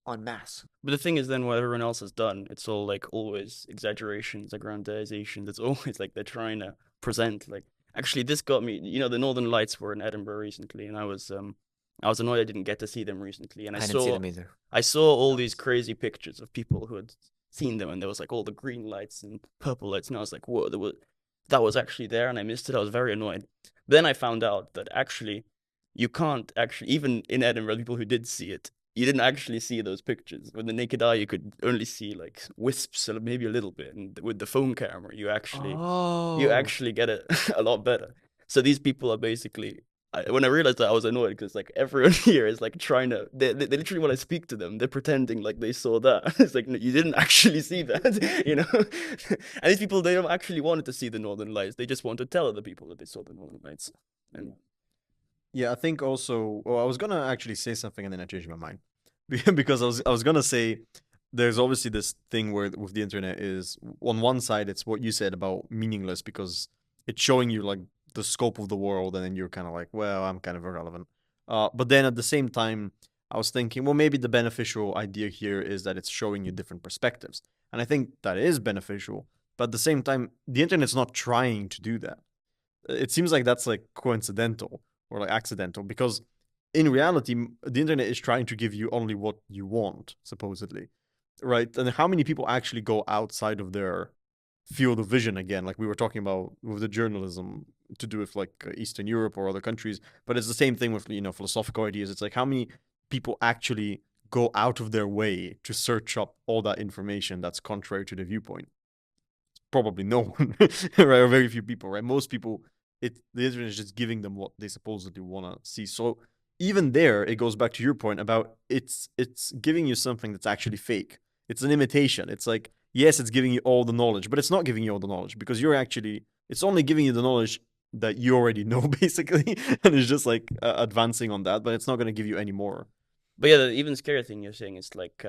en masse. But the thing is, then what everyone else has done, it's all like always exaggerations, aggrandization. It's always like they're trying to present like. Actually, this got me. The Northern Lights were in Edinburgh recently, and I was annoyed I didn't get to see them recently. And I I didn't see saw them either. I saw all these crazy pictures of people who had seen them, and there was like all the green lights and purple lights, and I was like, whoa, that was actually there, and I missed it. I was very annoyed. Then I found out that actually you can't actually, even in Edinburgh, people who did see it, you didn't actually see those pictures. With the naked eye, you could only see like wisps or maybe a little bit. And with the phone camera, you Oh, actually get it a lot better. So these people are basically. When I realized that, I was annoyed because like everyone here is like trying to. They literally, when I speak to them, they're pretending like they saw that. It's like, no, you didn't actually see that. And these people, they don't actually want to see the Northern Lights. They just want to tell other people that they saw the Northern Lights. And Yeah, I think also. Well, I was gonna actually say something and then I changed my mind because I was gonna say there's obviously this thing where with the internet is on one side it's what you said about meaningless because it's showing you like the scope of the world and then you're kind of like, well, I'm kind of irrelevant. But then at the same time, I was thinking, well, maybe the beneficial idea here is that it's showing you different perspectives, and I think that is beneficial. But at the same time, the internet's not trying to do that. It seems like that's like coincidental or like accidental because in reality the internet is trying to give you only what you want, supposedly, right? And how many people actually go outside of their field of vision, again, like we were talking about with the journalism to do with like Eastern Europe or other countries, but it's the same thing with philosophical ideas. It's like how many people actually go out of their way to search up all that information that's contrary to the viewpoint? Probably no one, right? Or very few people, right? Most people, the internet is just giving them what they supposedly want to see. So even there, it goes back to your point about it's giving you something that's actually fake. It's an imitation. It's like, yes, it's giving you all the knowledge, but it's not giving you all the knowledge because it's only giving you the knowledge that you already know, basically, and it's just like advancing on that, but it's not going to give you any more. But yeah, the even scarier thing you're saying is like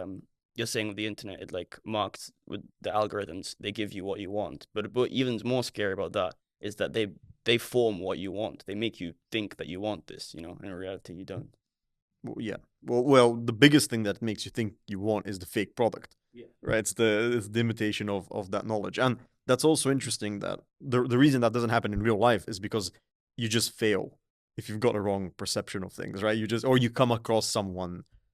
you're saying with the internet, it like marks with the algorithms, they give you what you want. But even more scary about that is that they form what you want. They make you think that you want this, and in reality you don't. Well, yeah. Well, the biggest thing that makes you think you want is the fake product, Yeah. right? It's the imitation of that knowledge, and that's also interesting. That the reason that doesn't happen in real life is because you just fail if you've got a wrong perception of things, right? Or you come across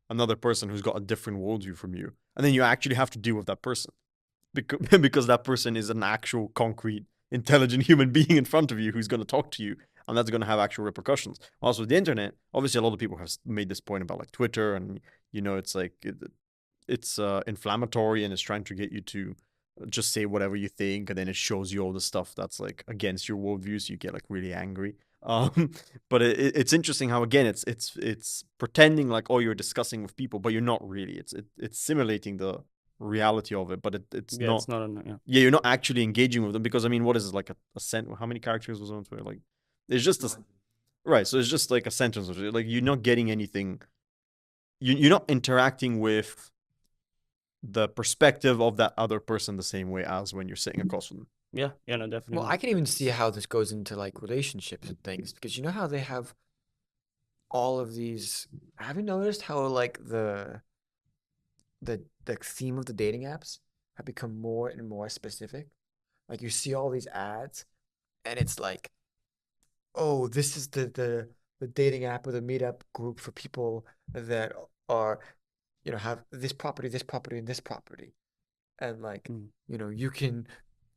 another person who's got a different worldview from you, and then you actually have to deal with that person because because that person is an actual concrete intelligent human being in front of you who's going to talk to you, and that's going to have actual repercussions. Also the internet, obviously a lot of people have made this point about like Twitter, and it's like it's inflammatory and it's trying to get you to just say whatever you think, and then it shows you all the stuff that's like against your worldview, so you get like really angry. um but it's interesting how again it's pretending like, oh, you're discussing with people, but you're not really. It's simulating the reality of it, but it's Yeah, not. it's not a yeah. Yeah, you're not actually engaging with them because I mean, what is it, like a cent? How many characters was on Twitter? Like, it's just a right. So it's just like a sentence. Like you're not getting anything. You're not interacting with the perspective of that other person the same way as when you're sitting across from them. Yeah, no, definitely. Well, I can even see how this goes into like relationships and things because you know how they have all of these. Have you noticed how like the theme of the dating apps have become more and more specific? Like you see all these ads, and it's like, oh, this is the dating app or the meetup group for people that are, have this property, and this property, and like, Mm. you can,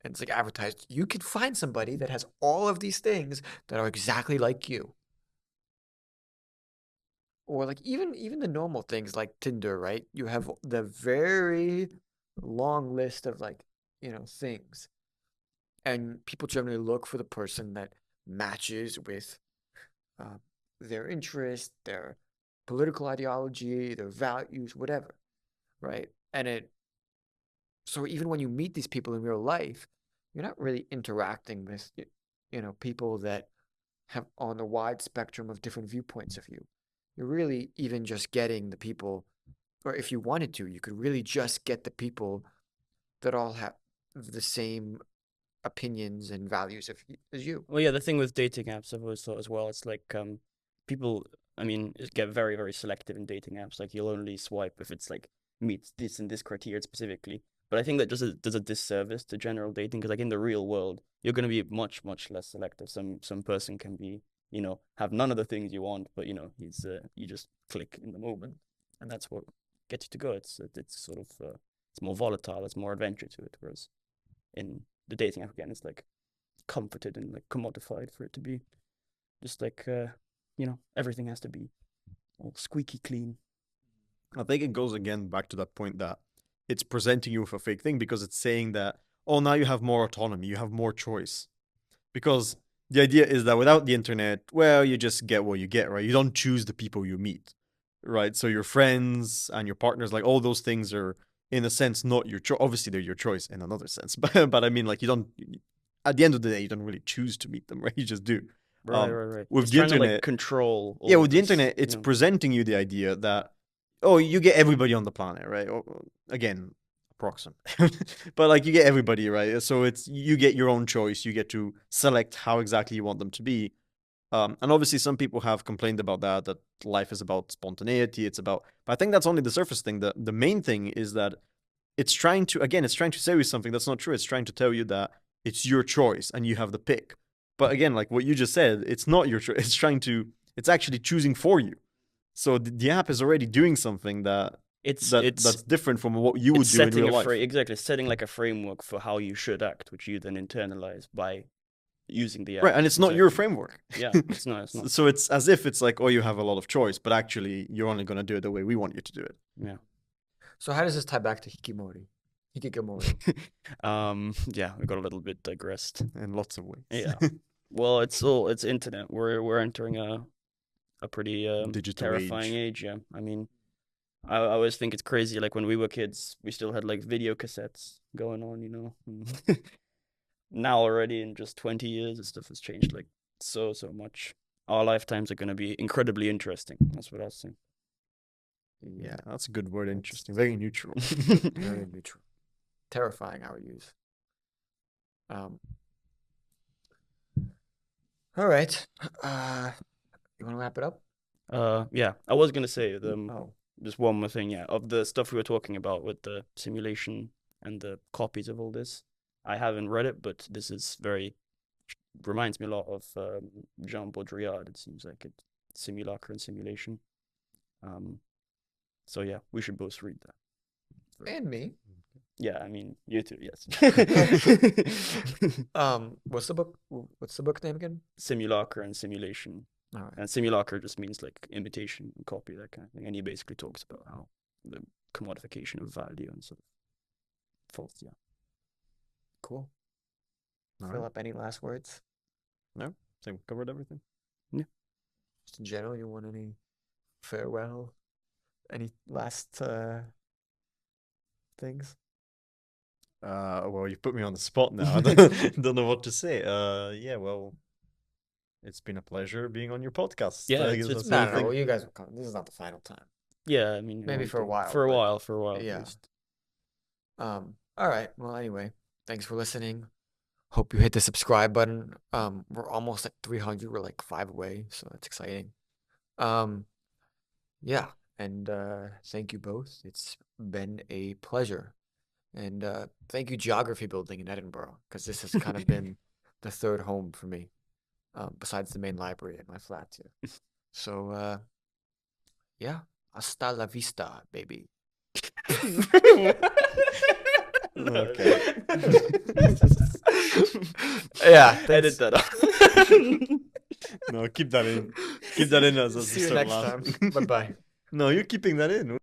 and it's like advertised, you can find somebody that has all of these things that are exactly like you. Or like even the normal things like Tinder, right? You have the very long list of like, things. And people generally look for the person that matches with uh, their interest, their political ideology, their values, whatever, right? And so even when you meet these people in real life, you're not really interacting with, people that have on a wide spectrum of different viewpoints of you. You're really even just getting the people, or if you wanted to, you could really just get the people that all have the same opinions and values as you. Well, yeah, the thing with dating apps, I've always thought as well, it's like people, I mean, get very, very selective in dating apps. Like you'll only swipe if it's like meets this and this criteria specifically. But I think that does a disservice to general dating because like in the real world, you're going to be much, much less selective. Some person can be, have none of the things you want, but he's you just click in the moment, and that's what gets you to go. It's sort of it's more volatile, it's more adventure to it. Whereas in the dating app again, it's like comforted and like commodified for it to be just like everything has to be all squeaky clean. I think it goes again back to that point that it's presenting you with a fake thing because it's saying that, oh, now you have more autonomy, you have more choice. Because the idea is that without the internet, well, you just get what you get, right? You don't choose the people you meet, right? So your friends and your partners, like all those things are, in a sense, not your choice. Obviously, they're your choice in another sense, but I mean, like you don't. At the end of the day, you don't really choose to meet them, right? You just do. Right. With It's the trying to like internet, control yeah, all with of the this, internet, it's presenting you the idea that, oh, you get everybody on the planet, right? Again, approximate, but like you get everybody, right? So it's you get your own choice. You get to select how exactly you want them to be. And obviously, some people have complained about that life is about spontaneity. It's about, but I think that's only the surface thing. The main thing is that it's trying to say you something that's not true. It's trying to tell you that it's your choice and you have the pick. But again, like what you just said, it's not your choice. It's actually choosing for you. So the app is already doing something that's different from what you would do in real life. Exactly, setting like a framework for how you should act, which you then internalize by using the app. Right, and it's not your framework. Yeah, it's not. So it's as if it's like, oh, you have a lot of choice, but actually you're only going to do it the way we want you to do it. Yeah. So how does this tie back to hikikomori? Yeah, we got a little bit digressed in lots of ways. Yeah. Well, it's internet. We're entering a pretty digital terrifying age. Yeah. I mean, I always think it's crazy. Like when we were kids, we still had like video cassettes going on. Now already in just 20 years, this stuff has changed like so much. Our lifetimes are going to be incredibly interesting. That's what I was saying. Yeah, that's a good word. Interesting. Very neutral. Very neutral. Terrifying, I would use. All right. You want to wrap it up? Yeah. I was gonna say just one more thing. Yeah, of the stuff we were talking about with the simulation and the copies of all this, I haven't read it, but this is reminds me a lot of Jean Baudrillard. It seems like it, simulacra and simulation. So yeah, we should both read that. And me. Yeah, I mean you too. Yes. What's the book? What's the book name again? Simulacra and simulation. All right. And simulacra just means like imitation and copy, that kind of thing. And he basically talks about how the commodification of value and sort of false. Yeah. Cool. All Philip, right. any last words? No, I think we covered everything. Yeah. Just in general, you want any farewell? Any last things? Well, you put me on the spot now. I don't know what to say. Yeah, well, it's been a pleasure being on your podcast. Yeah, no, you guys will come. This is not the final time. Yeah, I mean, maybe for a while. For a while, yeah. at least. All right. Well, anyway, thanks for listening. Hope you hit the subscribe button. We're almost at 300. We're like 5 away, so that's exciting. Um, yeah, and thank you both. It's been a pleasure. And thank you, Geography Building in Edinburgh, because this has kind of been the third home for me, besides the main library at my flat here. So, yeah, hasta la vista, baby. Okay. Yeah, Edit thanks. that out. No, keep that in. Keep that in as a See you start next laugh. time. Bye-bye. No, you're keeping that in.